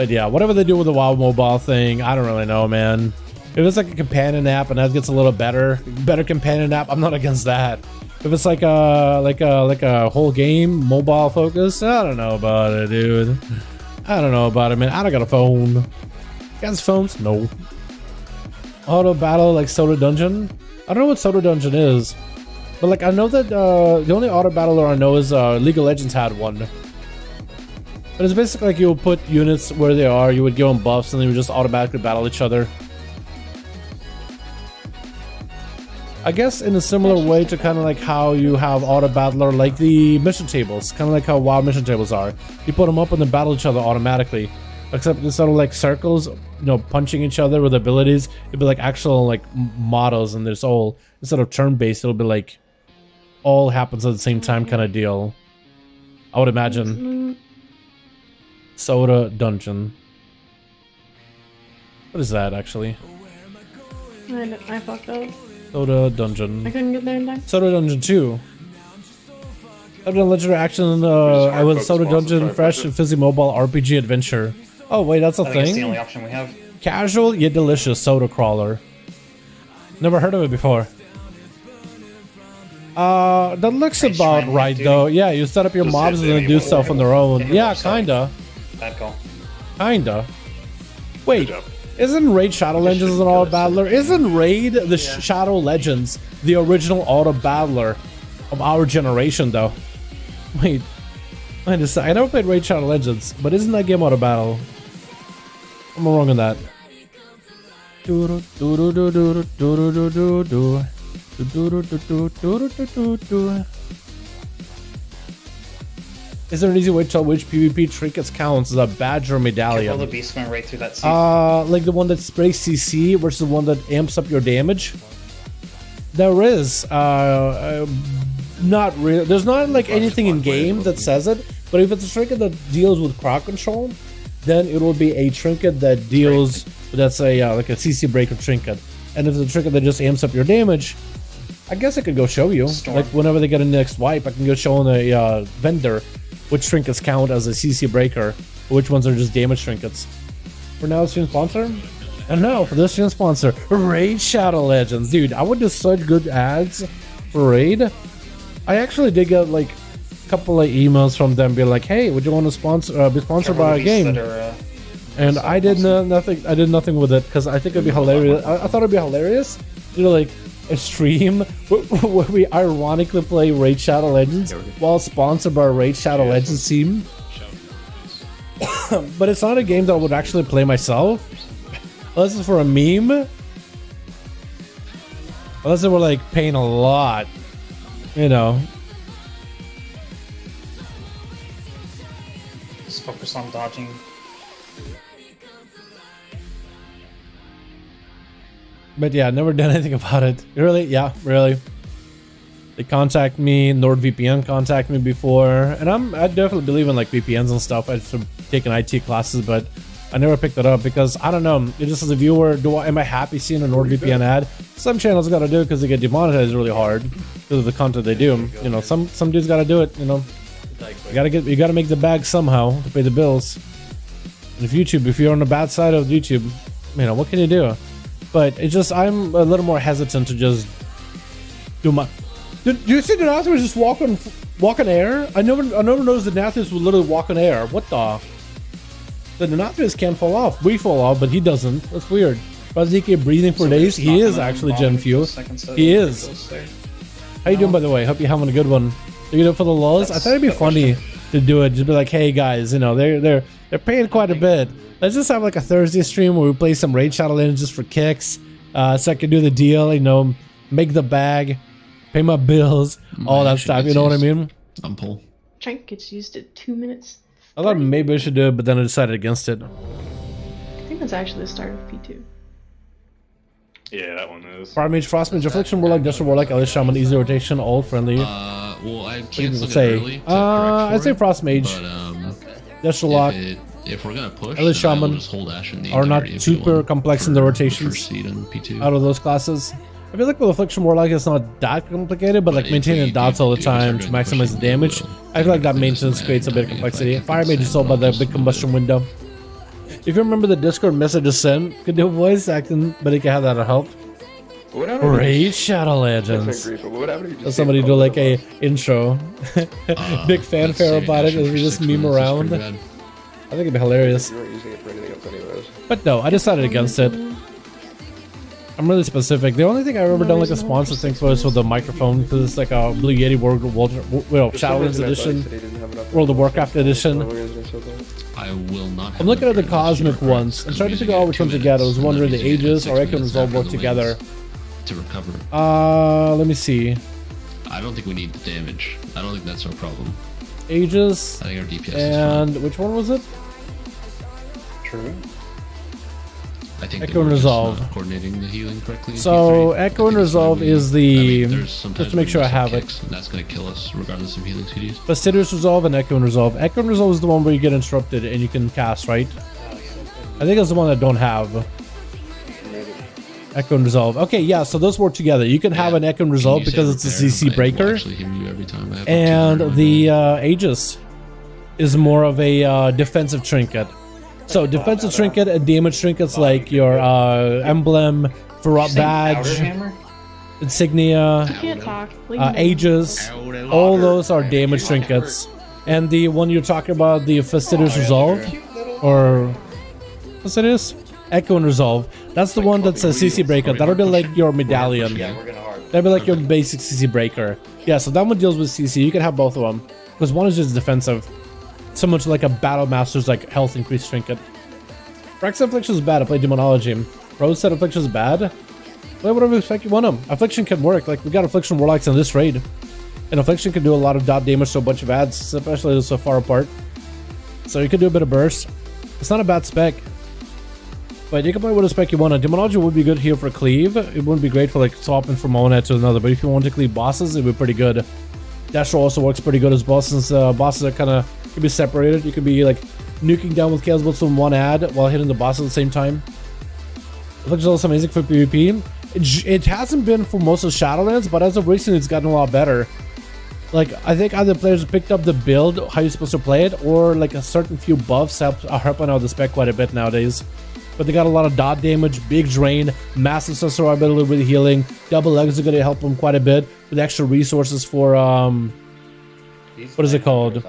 But yeah, whatever they do with the WoW mobile thing, I don't really know, man. If it's like a companion app and that gets a little better companion app, I'm not against that. If it's like a whole game mobile focus, I don't know about it, dude. I don't know about it, man. I don't got a phone. Guys, phones? No. Auto battle like Soda Dungeon? I don't know what Soda Dungeon is, but like I know that the only auto battler I know is League of Legends had one. But it's basically like you would put units where they are, you would give them buffs, and they would just automatically battle each other. I guess in a similar way to kind of like how you have auto battler like the mission tables, kind of like how WoW mission tables are. You put them up and they battle each other automatically. Except instead of like circles, you know, punching each other with abilities, it'd be like actual like models, and there's all, instead of turn-based, it'll be like all happens at the same time kind of deal. I would imagine. Soda Dungeon. What is that actually? I fucked up. Soda Dungeon. I couldn't get there in time. Soda Dungeon 2. I've done legendary action. I was Soda Dungeon, fresh and fizzy mobile RPG adventure. Oh wait, that's a I think thing. it's the only option we have. Casual yet delicious soda crawler. Never heard of it before. That looks about right though. Yeah, you set up your mobs and then do stuff on their own. Yeah, kinda. Bad call. Kinda. Wait, isn't Raid Shadow Legends an auto battler? Isn't Raid the Shadow Legends the original auto battler of our generation though? Wait a second. I never played Raid Shadow Legends, but isn't that game auto battle? I'm wrong on that. Is there an easy way to tell which PvP trinkets counts as a badge or medallion? The beast went right through that seat. Like the one that sprays CC versus the one that amps up your damage. There is. Not really. There's not like anything in game that says it, but if it's a trinket that deals with crowd control, then it will be a trinket that deals. That's a like a CC breaker trinket. And if it's a trinket that just amps up your damage, I guess I could go show you. Storm. Like whenever they get a next wipe, I can go show on a vendor which trinkets count as a CC breaker, which ones are just damage trinkets. For now, stream sponsor. And now for this stream sponsor, Raid Shadow Legends, dude. I would do such good ads for Raid. I actually did get like a couple of emails from them, being like, "Hey, would you want to sponsor? Be sponsored by a game?" And I did nothing. I did nothing with it because I think it'd be hilarious. I thought it'd be hilarious, you know, like a stream where we ironically play Raid Shadow Legends while sponsored by Raid Shadow Legends team. But it's not a game that I would actually play myself. Unless it's for a meme. Unless they were like paying a lot. You know. Just focus on dodging. But yeah, never done anything about it. Really? Yeah, really. They contact me, NordVPN contact me before, and I definitely believe in like VPNs and stuff. I've taken IT classes, but I never picked it up because I don't know. Just as a viewer, am I happy seeing a NordVPN ad? Some channels got to do it because they get demonetized really hard because of the content they do. You know, some dudes got to do it. You know, you gotta make the bag somehow to pay the bills. And if you're on the bad side of YouTube, you know what can you do? But it's just I'm a little more hesitant to just do my. Do you see the Nathis just walk on air? I never noticed the Nathis would literally walk on air. What the? The Nathis can't fall off. We fall off, but he doesn't. That's weird. Raziki breathing for days. He is actually Gen Few. He is. How you doing, by the way? Hope you're having a good one. You do it for the lulz? I thought it'd be funny to do it. Just be like, hey guys, you know they're paying quite a bit. Let's just have like a Thursday stream where we play some Raid Shadow Legends just for kicks. So I can do the deal, you know, make the bag, pay my bills, all that stuff. You know what I mean? Pull. Trank gets used at 2 minutes. I thought maybe I should do it, but then I decided against it. I think that's actually the start of P2. Yeah, that one is. Fire Mage, Frost Mage, Affliction, Warlock, Desert Warlock, Elish Shaman, Easy Rotation, all friendly. Well, I can't say. I'd say Frost Mage. Desert Warlock. If we're gonna push, Elish Shaman just hold Ashen are not super complex in the rotations P2. out of those classes. I feel like with Affliction Warlock it's not that complicated, but like maintaining dots all the time to maximize the damage, I feel like that maintenance creates a bit of complexity. Fire Mage is sold by the big combustion window. If you remember the Discord message I sent, you can do voice acting, but you can have that to help. Great Shadow Legends. Let somebody do like a intro. Big fanfare about it as we just meme around. I think it'd be hilarious. But no, I decided against it. I'm really specific. The only thing I ever done like a sponsor thing was with the microphone, because it's like a Blue Yeti Shadowlands edition, World of Warcraft edition. I will not. I'm looking at the Cosmic ones. I'm trying to figure out which one to get. I was wondering the Aegis or Echo and Resolve work together. To recover. Let me see. I don't think we need the damage. I don't think that's our problem. Aegis. I think our DPS and is fine. which one was it? True. I think Echo and Resolve. Coordinating the healing correctly. So Echo and Resolve is the. Just to make sure I have it. And that's gonna kill us regardless of healing CDs. Fastidious Resolve and Echo and Resolve. Echo and Resolve is the one where you get interrupted and you can cast, right? I think that's the one that don't have. Echo and Resolve. Okay, yeah, so those work together. You can have an Echo and Resolve because it's a CC breaker. And the Aegis is more of a defensive trinket. So defensive trinket and damage trinkets like your emblem, Ferrot badge, insignia, Aegis, all those are damage trinkets. And the one you're talking about, the Fastidious Resolve, or what's it is? Echo and Resolve. That's the one that's a CC breaker. That'll be like your medallion. That'll be like your basic CC breaker. Yeah, so that one deals with CC. You can have both of them. Because one is just defensive. So much like a Battle Master's like health increase trinket. Rex Affliction is bad. I play Demonology. Rose said Affliction is bad. Play whatever effect you want them. Affliction can work. Like we got Affliction Warlocks in this raid. And Affliction can do a lot of dot damage to a bunch of adds, especially those so far apart. So you can do a bit of burst. It's not a bad spec. But you can play what spec you want. Demonology would be good here for cleave. It wouldn't be great for like swapping from one to another. But if you want to cleave bosses, it would be pretty good. Dash roll also works pretty good as well, since bosses are kind of can be separated. You could be like nuking down with Chaos Bolts from one ad while hitting the boss at the same time. It looks also amazing for PvP. It hasn't been for most of Shadowlands, but as of recently, it's gotten a lot better. Like I think either players picked up the build, how you're supposed to play it, or like a certain few buffs are helping out the spec quite a bit nowadays. But they got a lot of dot damage, big drain, massive survivability with healing. Double legs are going to help them quite a bit with extra resources for what is it called?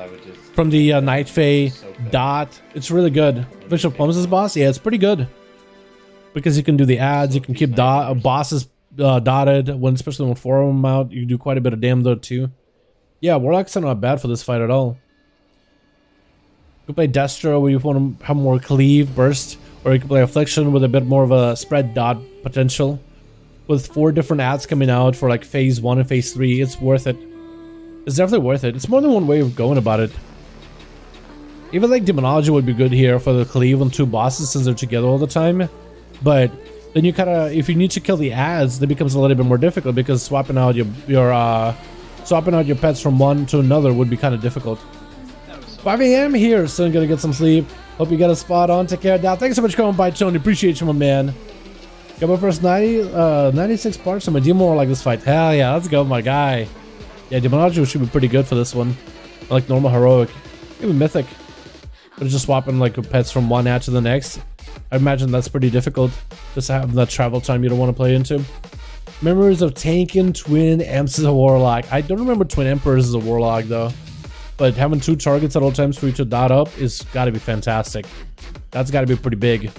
From the Night Fae dot. It's really good. Bishop Plums' boss, yeah, it's pretty good because you can do the ads. You can keep bosses dotted when, especially when 4 of them out. You can do quite a bit of damage though too. Yeah, Warlocks are not bad for this fight at all. You can play Destro where you want to have more cleave burst. Or you can play Affliction with a bit more of a spread dot potential. With 4 different ads coming out for like phase 1 and phase 3, it's worth it. It's definitely worth it. It's more than one way of going about it. Even like Demonology would be good here for the cleave on 2 bosses since they're together all the time. But then you kind of, if you need to kill the ads, that becomes a little bit more difficult because swapping out your pets from one to another would be kind of difficult. 5 AM here, soon gonna get some sleep. Hope you got a spot on. Take care now. Thanks so much for coming by, Tony. Appreciate you, my man. Got my first 96 parts on my Demon like this fight. Hell yeah, let's go, my guy. Yeah, Demonology should be pretty good for this one. Like normal heroic, even mythic. But just swapping like pets from one ad to the next. I imagine that's pretty difficult. Just to have that travel time you don't want to play into. Memories of tanking Twin Emps as a Warlock. I don't remember Twin Emperors as a Warlock though. But having 2 targets at all times for you to dot up is gotta be fantastic. That's gotta be pretty big.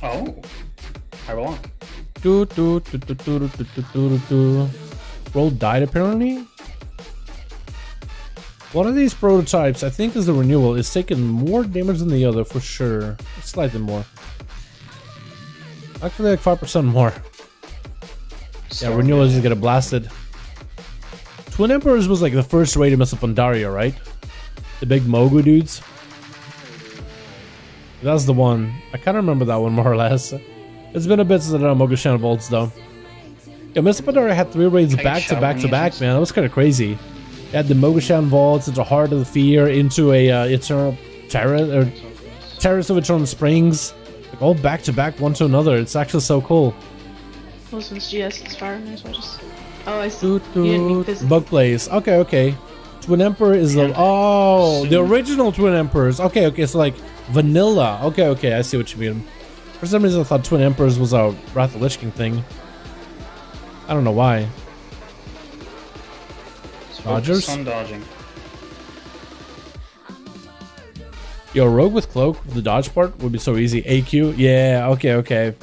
Oh, I belong. Roll died apparently. One of these prototypes, I think, is the renewal. Is taking more damage than the other for sure. Slightly more. Actually, like 5% more. Yeah, renewal is just get blasted. Twin Emperors was like the first raid to mess up on Daria, right? The big Mogu dudes. That's the one. I kind of remember that one more or less. It's been a bit since I done Mogu Shan Vaults though. Yeah, Mr. Pandora had 3 raids back to back, man. That was kind of crazy. You had the Mogu Shan Vaults into Heart of the Fear, into a Eternal Terrace of Eternal Springs. Like all back to back, one to another. It's actually so cool. Well, since GS is fire, may as well just. Oh, I see. Bug plays. Okay. Twin Emperor is the the original Twin Emperors. Okay, so like Vanilla. Okay, I see what you mean. For some reason I thought Twin Emperors was a Wrath of the Lich King thing. I don't know why. Dodgers? On dodging. Yo, Rogue with Cloak, the dodge part would be so easy. AQ? Yeah, okay.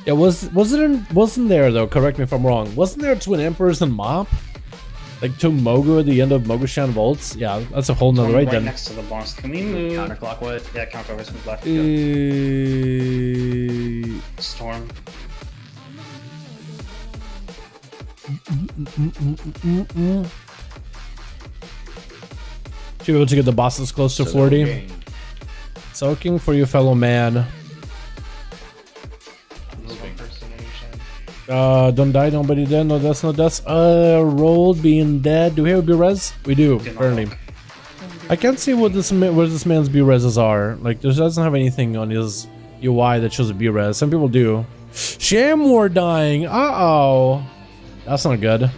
Yeah, wasn't there though, correct me if I'm wrong. Wasn't there Twin Emperors and Mop? Like to Mogu at the end of Mogushan Vaults? Yeah, that's a whole nother right then. Next to the boss. Can we move? Counterclockwise? Yeah, counterclockwise move left. Storm. Should be able to get the bosses close to 40. Soaking for your fellow man. Don't die, nobody dead, no deaths, no deaths. Rolled being dead. Do we have a B-res? We do, apparently. I can't see what where this man's B-reses are. Like, there doesn't have anything on his UI that shows a B-res. Some people do. Shamwar dying. Uh-oh. That's not good.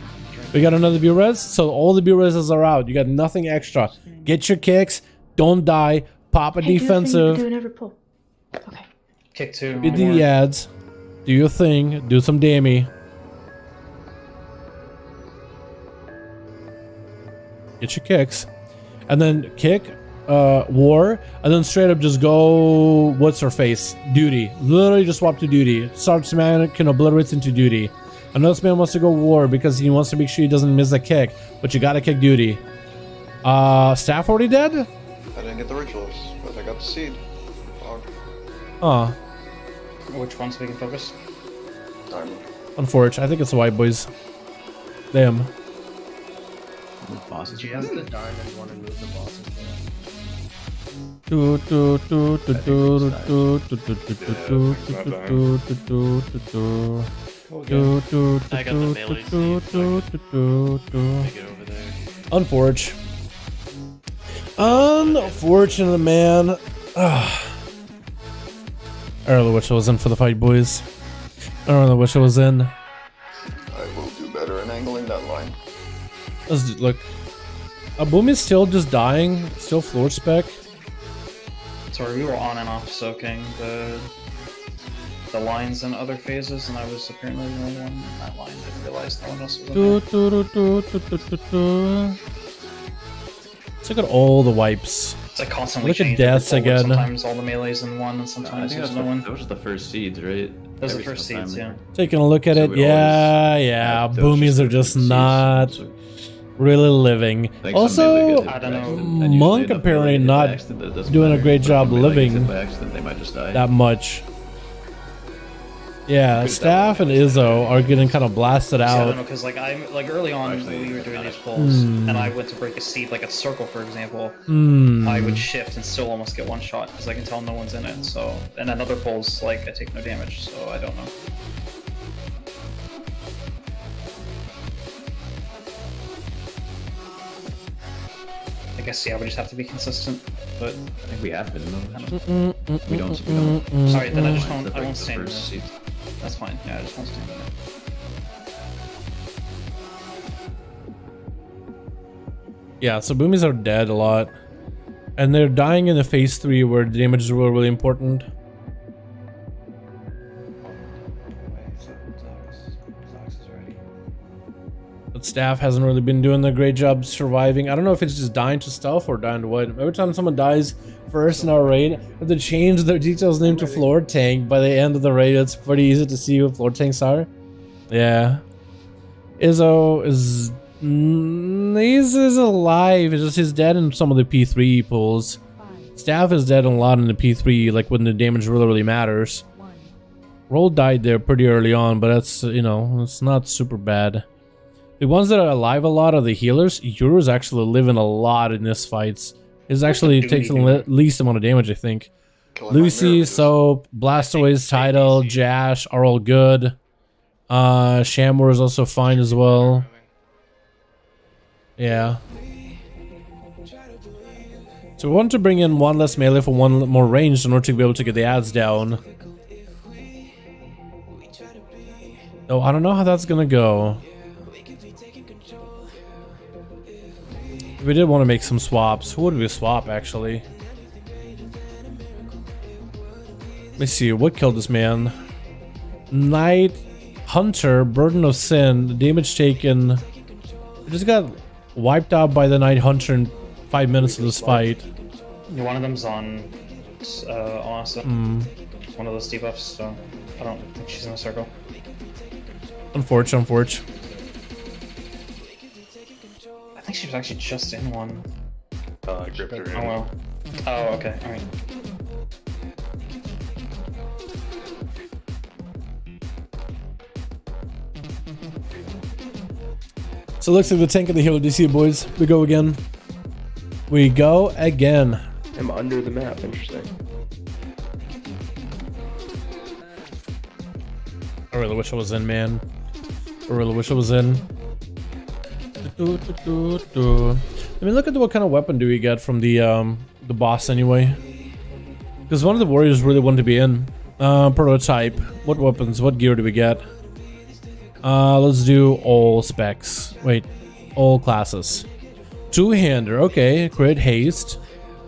We got another B-res, so all the B-reses are out. You got nothing extra. Get your kicks. Don't die. Pop a defensive. Do never pull. Okay. Kick 2. Get the ads. Do your thing. Do some dammy. Get your kicks. And then kick, war, and then straight up just go, what's her face? Duty. Literally just swap to duty. Sarge man can obliterate into duty. I know this man wants to go war because he wants to make sure he doesn't miss the kick, but you gotta kick duty. Staff already dead? I didn't get the rituals, but I got the seed. Which ones we can focus? Diamond. Unfortunate. I think it's the white boys. Damn. Bosses. She has the diamond one and move the bosses I got the melee speed, so I can over there. Unfortunate. Unfortunate, man. I really wish I was in for the fight, boys. I really wish I was in. I will do better in angling that line. Let's look. Boom is still just dying. Still floor spec. Sorry, we were on and off soaking the lines in other phases, and I was apparently the only one in that line. I didn't realize no one else was in there. Let's look at all the wipes. It's like constantly look at deaths again. Sometimes all the melees in one, and sometimes there's no one. Those are the first seeds, right? Those are the first seeds, yeah. Taking a look at it, yeah. Boomies are just not really living. Also, Monk apparently not doing a great job living that much. Yeah, Staff and Izzo are getting kind of blasted out. I don't know, because like early on when we were doing these pulls, and I went to break a seed, like a circle for example, I would shift and still almost get one shot because I can tell no one's in it. So, and then other pulls, like I take no damage, so I don't know. I guess yeah, we just have to be consistent. But I think we have been. We don't. Sorry, then I won't stand in it. That's fine. Yeah, I just won't stand in it. Yeah, so boomies are dead a lot. And they're dying in the phase 3 where the damage is really, really important. But Staff hasn't really been doing a great job surviving. I don't know if it's just dying to stealth or dying to what. Every time someone dies first in our raid, they have to change their details name to floor tank. By the end of the raid, it's pretty easy to see who floor tanks are. Yeah. Izzo is... He's alive, it's just he's dead in some of the P3 pulls. Staff is dead a lot in the P3, like when the damage really, really matters. Roll died there pretty early on, but that's, you know, it's not super bad. The ones that are alive a lot are the healers. Euro's actually living a lot in this fights. His actually takes the least amount of damage, I think. Lucy, Soap, Blastaway's Title, Jash are all good. Shamwar is also fine as well. Yeah. So we want to bring in one less melee for one more range in order to be able to get the ads down. Oh, I don't know how that's gonna go. We did want to make some swaps. Who would we swap actually? Let me see, what killed this man? Night Hunter, Burden of Sin, the damage taken. I just got wiped out by the Night Hunter in 5 minutes of this fight. One of them's on Awesome. One of those debuffs, so I don't think she's in a circle. Unfortunate. I think she was actually just in one. I gripped her in. Oh well. Oh, okay, alright. So it looks like the tank and the healer DC, boys. We go again. I'm under the map. Interesting. I really wish I was in, man. I really wish I was in. I mean, look at what kind of weapon do we get from the boss anyway? Because one of the warriors really wanted to be in. Prototype. What weapons? What gear do we get? Let's do all specs. Wait, all classes. Two-hander. Okay, crit haste.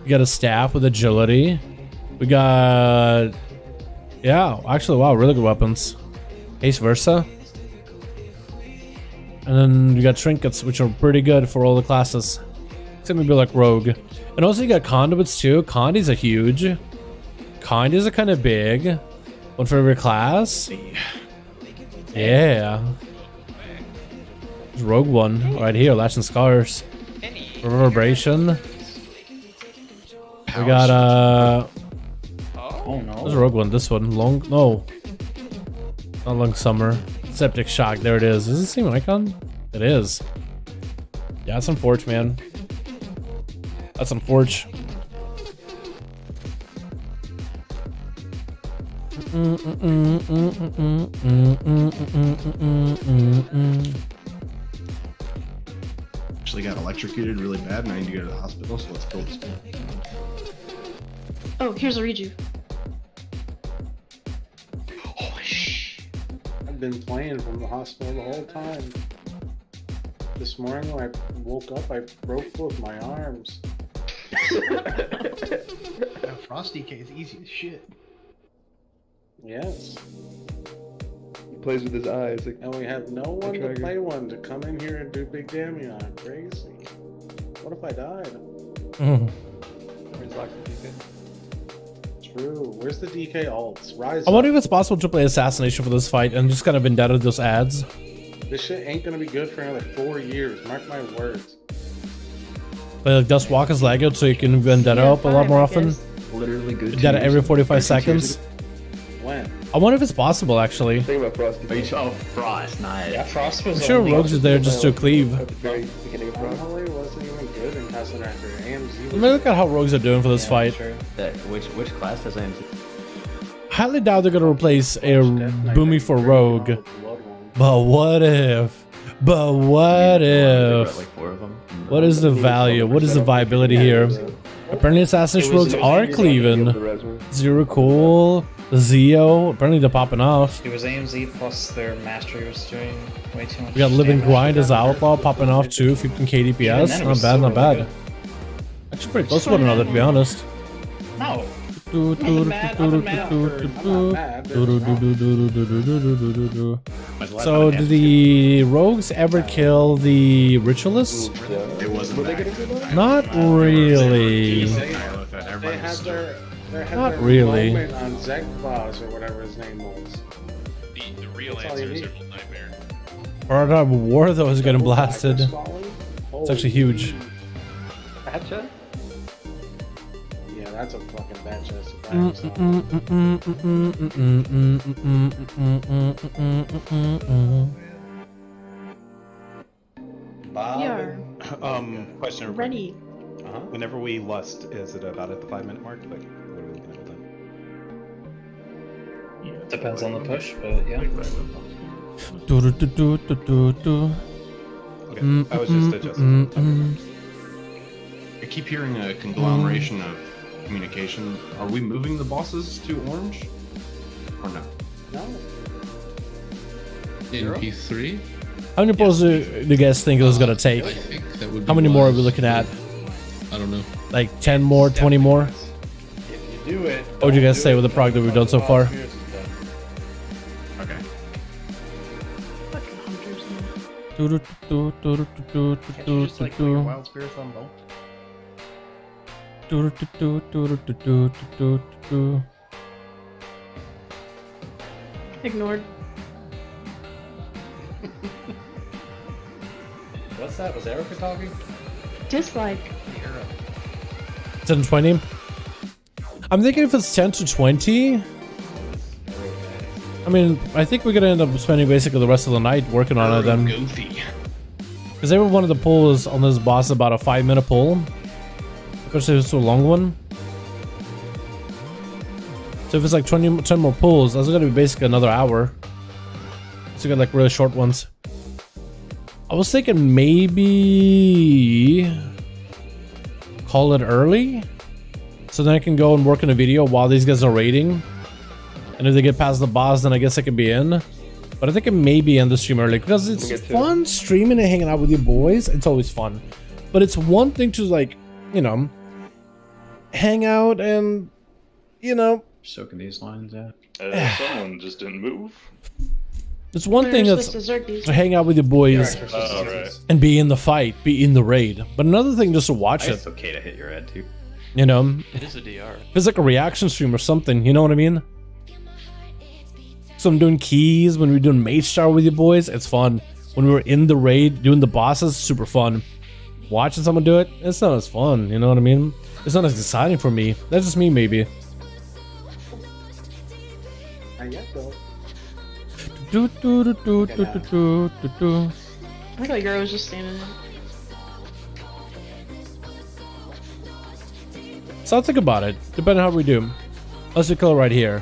We got a staff with agility. We got... Yeah, actually, wow, really good weapons. Haste versa. And then you got trinkets, which are pretty good for all the classes. Except maybe like rogue. And also you got conduits too. Condies are huge. Condies are kind of big. One for every class. Yeah. There's rogue one right here. Lash and Scars. Reverberation. We got Oh no. there's a rogue one. This one. Long. No. Not Long Summer. Septic Shock. There it is. Is it the same icon? It is. Yeah, that's unfortunate, man. That's unfortunate. Actually got electrocuted really bad and I need to go to the hospital, so let's kill this guy. Oh, here's a reju. I've been playing from the hospital the whole time. This morning when I woke up, I broke both my arms. Frost DK is easy as shit. Yes. He plays with his eyes. Like, And we have no one to play one to come in here and do big damage on. Crazy. What if I died? True. Where's the DK ults? Rise I wonder up. if it's possible to play Assassination for this fight and just kind of vendetta those ads. This shit ain't gonna be good for another 4 years. Mark my words. Play like Dust Walker's Lego so you can vendetta up a lot more often. Literally good. Vendetta every 45 seconds. When? I wonder if it's possible actually. Think about Frost. Oh, Frost, nice. Yeah, Frost was I'm sure Rogues are there just to cleave. At the very beginning of Frost. Probably wasn't even good in Castle after AMZ. Let me look at how Rogues are doing for this fight. Which class has AMC? Highly doubt they're gonna replace a Boomy for Rogue. But what if? But what if? Like 4 of them. What is the value? What is the viability here? Apparently Assassination Rogues are cleaving. Zero Cool, Zeo, apparently they're popping off. It was AMZ plus their mastery was doing way too much. We got Living damage. Grind as Outlaw popping off too, 15 KDPS. Not bad, not bad. Actually pretty close to one another, to be honest. No. So did the rogues ever kill the ritualists? It wasn't that. Not really. They had their Not really. moment on Zegboz or whatever his name was. The real answer is Emerald Nightmare. Part of War though is getting blasted. It's actually huge. Gotcha. Yeah, that's a fucking bad chest. We are Question. ready. Whenever we lust, is it about at the 5-minute mark? Like, what are we looking at then? Depends on the push, but yeah. Okay, I was just adjusting. I keep hearing a conglomeration of communication. Are we moving the bosses to orange? Or no? No. In P3? How many pulls do you guys think it was gonna take? I think that would be How many more are we wise. looking at? I don't know. Like 10 more, 20 more? If you do it, What would you guys say with the prog that we've done so far? Okay. Fucking hunters, man. Can't you just like put your wild spirits on bolt? Ignored. What's that? Was Erica talking? Dislike. 10 to 20? I'm thinking if it's 10 to 20. I mean, I think we're gonna end up spending basically the rest of the night working on it then. Goofy. Because every one of the pulls on this boss is about a 5-minute pull. Especially if it's a long one. So if it's like 10 more pulls, that's gonna be basically another hour. So you got like really short ones. I was thinking maybe call it early, so then I can go and work on a video while these guys are raiding. And if they get past the boss, then I guess I can be in. But I think it maybe end the stream early because it's fun streaming and hanging out with you boys. It's always fun. But it's one thing to like, you know, hang out and, you know, soaking these lines out. Someone just didn't move. it's one thing that's to hang out with your boys and be in the fight, be in the raid. But another thing just to watch it. It's okay to hit your head too. You know, It is a DR. it's like a reaction stream or something. You know what I mean? So I'm doing keys when we're doing Mage Star with you boys. It's fun. When we were in the raid doing the bosses, super fun. Watching someone do it, it's not as fun. You know what I mean? It's not as exciting for me. That's just me, maybe. Not yet, though. I thought Garo was just standing there. So I'll think about it, depending on how we do. Let's do kill right here.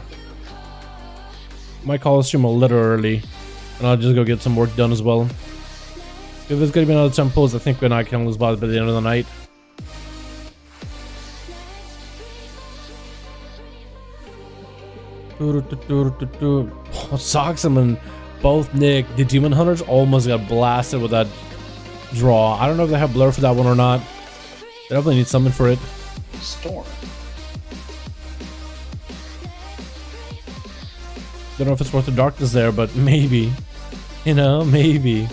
Might call the stream a little early, and I'll just go get some work done as well. If it's gonna be another 10 pulls, I think we're not killing this boss by the end of the night. Soxum and both Nick, the Demon Hunters, almost got blasted with that draw. I don't know if they have blur for that one or not. They definitely need something for it. Storm. Don't know if it's worth the darkness there, but maybe. You know, maybe.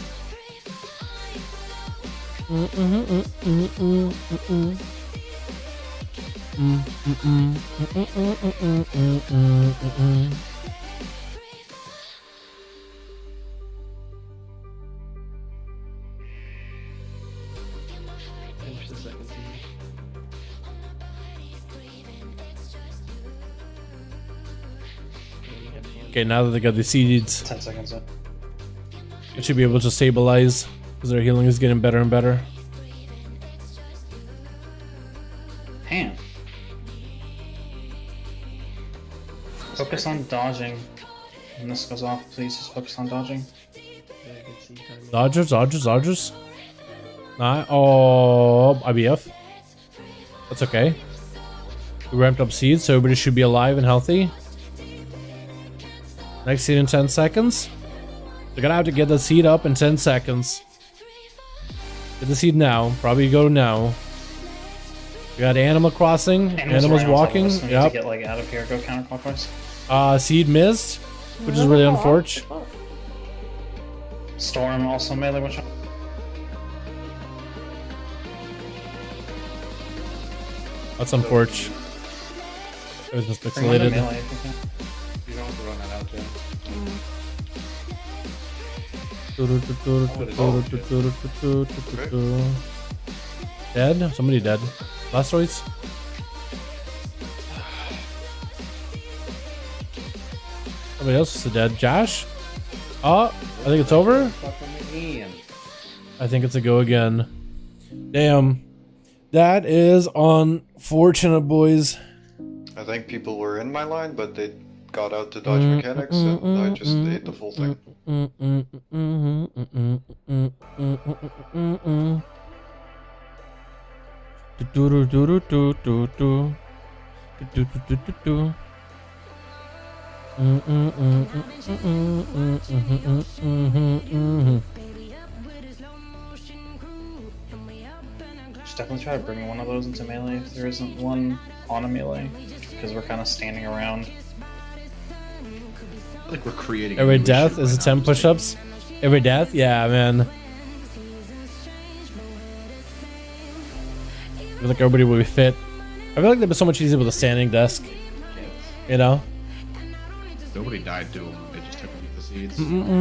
Finish the second scene. Okay, now that they got the seeds, 10 seconds in. it should be able to stabilize because their healing is getting better and better. Damn. Focus on dodging. When this goes off, please just focus on dodging. Dodgers. Nah, oh, IBF. That's okay. We ramped up seeds, so everybody should be alive and healthy. Next seed in 10 seconds. They're gonna have to get the seed up in 10 seconds. Get the seed now. Probably go now. We got Animal Crossing. Animals walking. We need to get like out of here. Go counterclockwise. Seed missed, which is really unfortunate. Storm also melee. Which one? That's unfortunate. Everything's Bring on the pixelated. melee if you can. You don't have to run that out, Jen. Dead? Somebody dead. Blastoids? Somebody else is dead. Josh? Oh, I think it's over. I think it's a go again. Damn. That is unfortunate, boys. I think people were in my line, but they got out to dodge mechanics, and I just ate the full thing. Should definitely try to bring one of those into melee if there isn't one on a melee. because we're kind of standing around. I think we're creating. Every death is 10 push-ups. Every death, yeah, man. I feel like everybody will be fit. I feel like they'd be so much easier with a standing desk. You know? Nobody died to them. They just took the seeds. Just continuing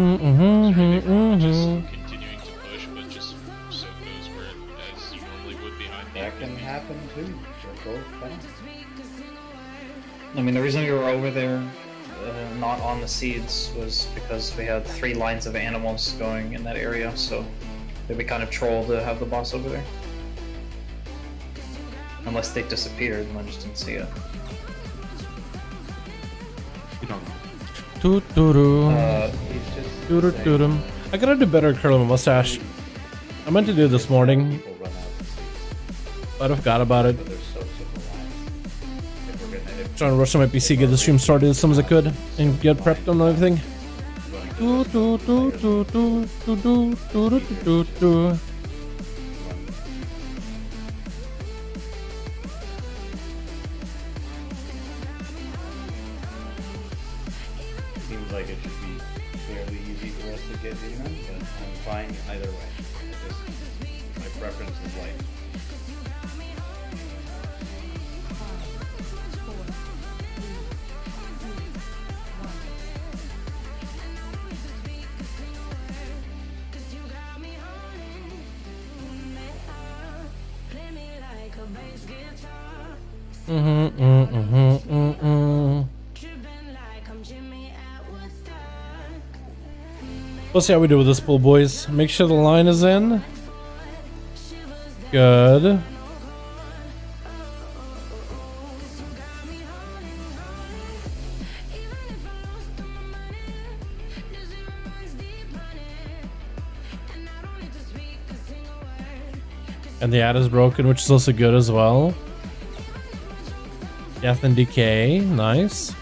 to push, but just so goes where as you normally would behind me. That can happen too. They're both fast. I mean, the reason we were over there, not on the seeds, was because we had 3 lines of animals going in that area, so it'd be kind of troll to have the boss over there. Unless they disappeared and I just didn't see it. You don't know. I gotta do better at curling my mustache. I meant to do it this morning, but I forgot about it. Trying to rush on my PC, get the stream started as soon as I could, and get prepped on everything. Seems like it should be fairly easy for us to get demon, but I'm fine either way. My preference is light. We'll see how we do with this pool, boys. Make sure the line is in. Good. And the ad is broken, which is also good as well. Death and decay, nice.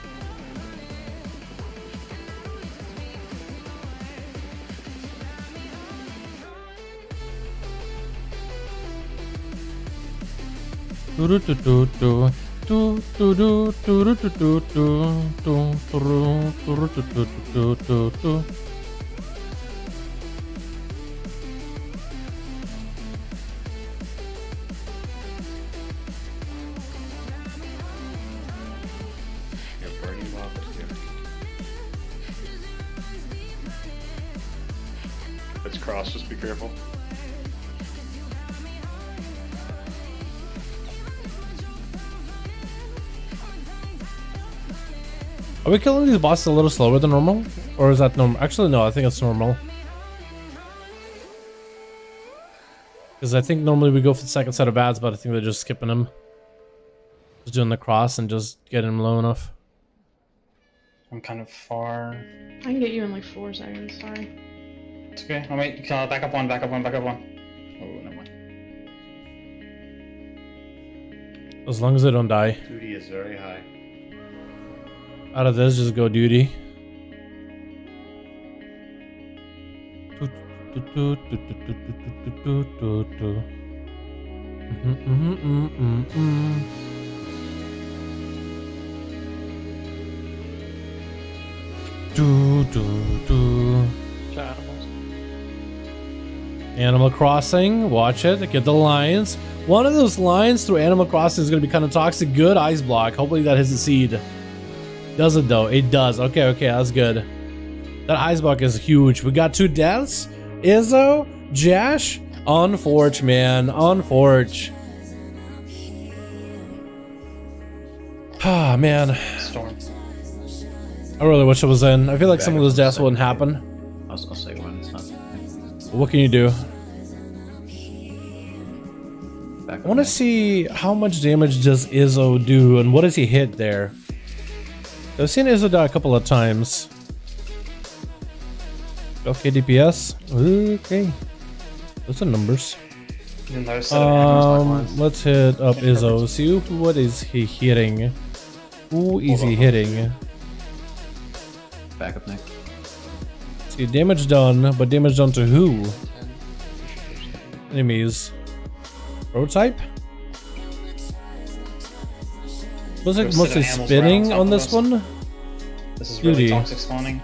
It's cross, just be careful. Are we killing these bosses a little slower than normal? Or is that normal? Actually, no, I think it's normal. Because I think normally we go for the second set of ads, but I think they're just skipping them. Just doing the cross and just getting them low enough. I'm kind of far. I can get you in like 4 seconds, sorry. It's okay. Oh wait, back up one, back up one, back up one. Oh, never mind. As long as they don't die. Duty is very high. Out of this, just go duty. Animal Crossing, watch it, get the lines. One of those lines through Animal Crossing is going to be kind of toxic. Good ice block. Hopefully that hits the seed. Does it though? It does. Okay, that's good. That ice block is huge. We got 2 deaths. Izzo, Jash, Unforge, man. Unforge. Ah, man. Storm. I really wish it was in. I feel like some of those deaths wouldn't happen. I'll say one. It's not. What can you do? I want to see how much damage does Izzo do and what does he hit there. I've seen Izzo die a couple of times. Okay, DPS. Okay. Those are numbers. Let's hit up Izzo. See what is he hitting. Who is he hitting? Back up next. See, damage done, but damage done to who? Enemies. Prototype? Looks like Go sit mostly on animals right spinning top on of this us. one. This is really Beauty. toxic spawning.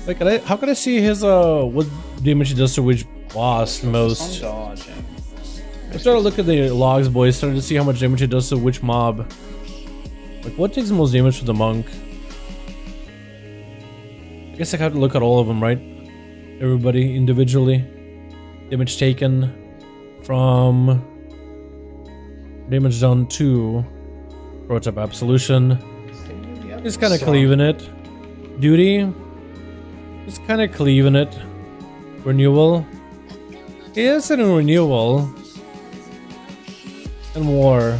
Like, how can I see his what damage he does to which boss most? I'm dodging. I started to look at the logs, boys. Started to see how much damage he does to which mob. Like, what takes the most damage for the monk? I guess I have to look at all of them, right? Everybody individually. Damage taken from damage done to prototype absolution. He's kind of cleaving it. Duty. He's kind of cleaving it. Renewal. He is in renewal. And war.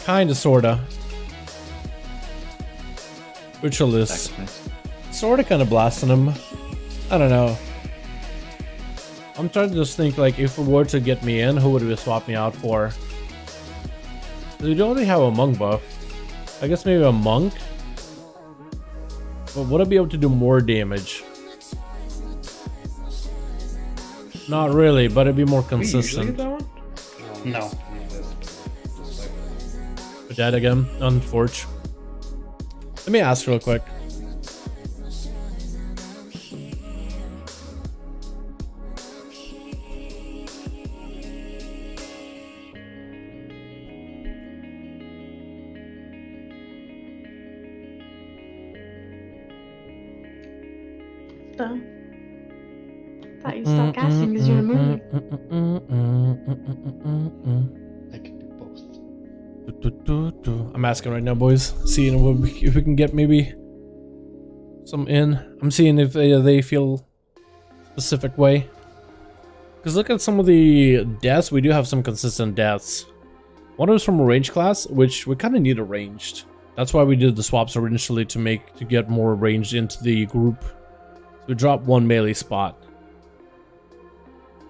Kinda, sorta. Ritualist. Sorta kinda blasting him. I don't know. I'm trying to just think, like, if it were to get me in, who would we swap me out for? We don't really have a monk buff. I guess maybe a monk? But would I be able to do more damage? Not really, but it'd be more consistent. No. Dead again on Forge. Let me ask real quick. So, thought you stopped casting because you're in a movie. I'm asking right now, boys. Seeing if we can get maybe some in. I'm seeing if they feel specific way. Because look at some of the deaths. We do have some consistent deaths. One was from a range class, which we kind of need arranged. That's why we did the swaps originally to get more ranged into the group. So we dropped one melee spot.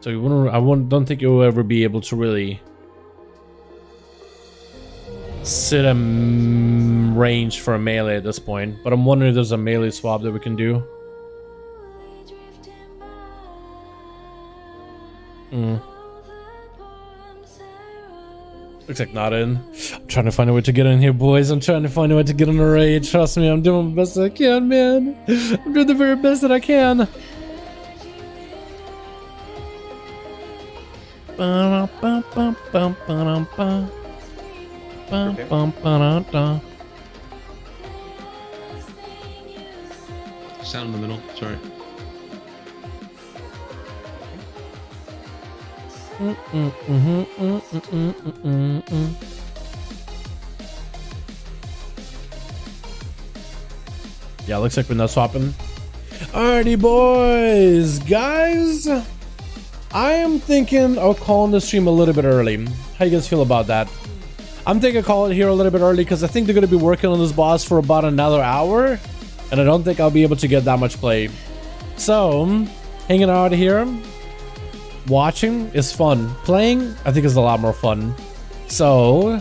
So don't think you'll ever be able to really sit a range for a melee at this point, but I'm wondering if there's a melee swap that we can do. Looks like not in. I'm trying to find a way to get in here, boys. I'm trying to find a way to get in a raid. Trust me, I'm doing the best I can, man. I'm doing the very best that I can. Sound in the middle, sorry. Yeah, looks like we're not swapping. Alrighty, boys, guys. I am thinking of calling the stream a little bit early. How you guys feel about that? I'm thinking I'll call it here a little bit early because I think they're going to be working on this boss for about another hour. And I don't think I'll be able to get that much play. So, hanging out here, watching is fun. Playing, I think, is a lot more fun. So,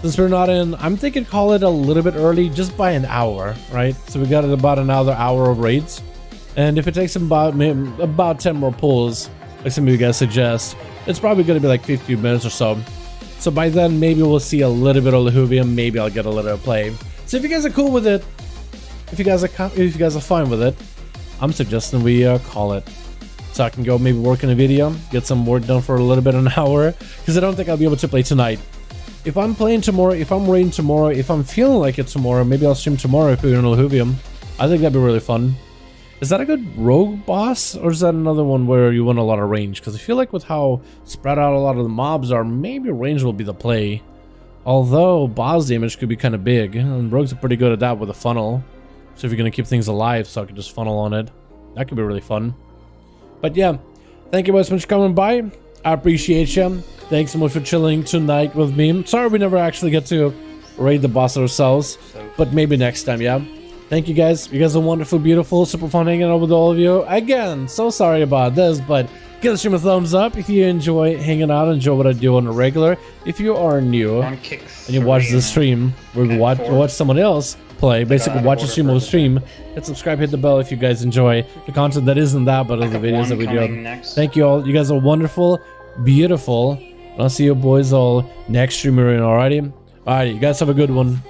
since we're not in, I'm thinking call it a little bit early, just by an hour, right? So we got about another hour of raids. And if it takes about 10 more pulls, like some of you guys suggest, it's probably going to be like 15 minutes or so. So by then, maybe we'll see a little bit of Lahuvia, maybe I'll get a little play. So if you guys are cool with it, if you guys are fine with it, I'm suggesting we call it. So I can go maybe work on a video, get some work done for a little bit, an hour, because I don't think I'll be able to play tonight. If I'm playing tomorrow, if I'm raiding tomorrow, if I'm feeling like it tomorrow, maybe I'll stream tomorrow if we're in Lahuvia. I think that'd be really fun. Is that a good rogue boss, or is that another one where you want a lot of range? Because I feel like with how spread out a lot of the mobs are, maybe range will be the play. Although boss damage could be kind of big, and rogues are pretty good at that with a funnel. So if you're going to keep things alive, so I can just funnel on it, that could be really fun. But yeah, thank you so much for coming by. I appreciate you. Thanks so much for chilling tonight with me. Sorry we never actually get to raid the boss ourselves, but maybe next time, yeah? Thank you guys. You guys are wonderful, beautiful, super fun hanging out with all of you. Again, so sorry about this, but give the stream a thumbs up if you enjoy hanging out, enjoy what I do on a regular. If you are new and you watch this stream, where we watch someone else play, basically watch a stream of a stream, hit subscribe, hit the bell if you guys enjoy the content that isn't that, but other videos that we do. Thank you all. You guys are wonderful, Beautiful. I'll see you boys all next streamer in. Alrighty. Alrighty. You guys have a good one.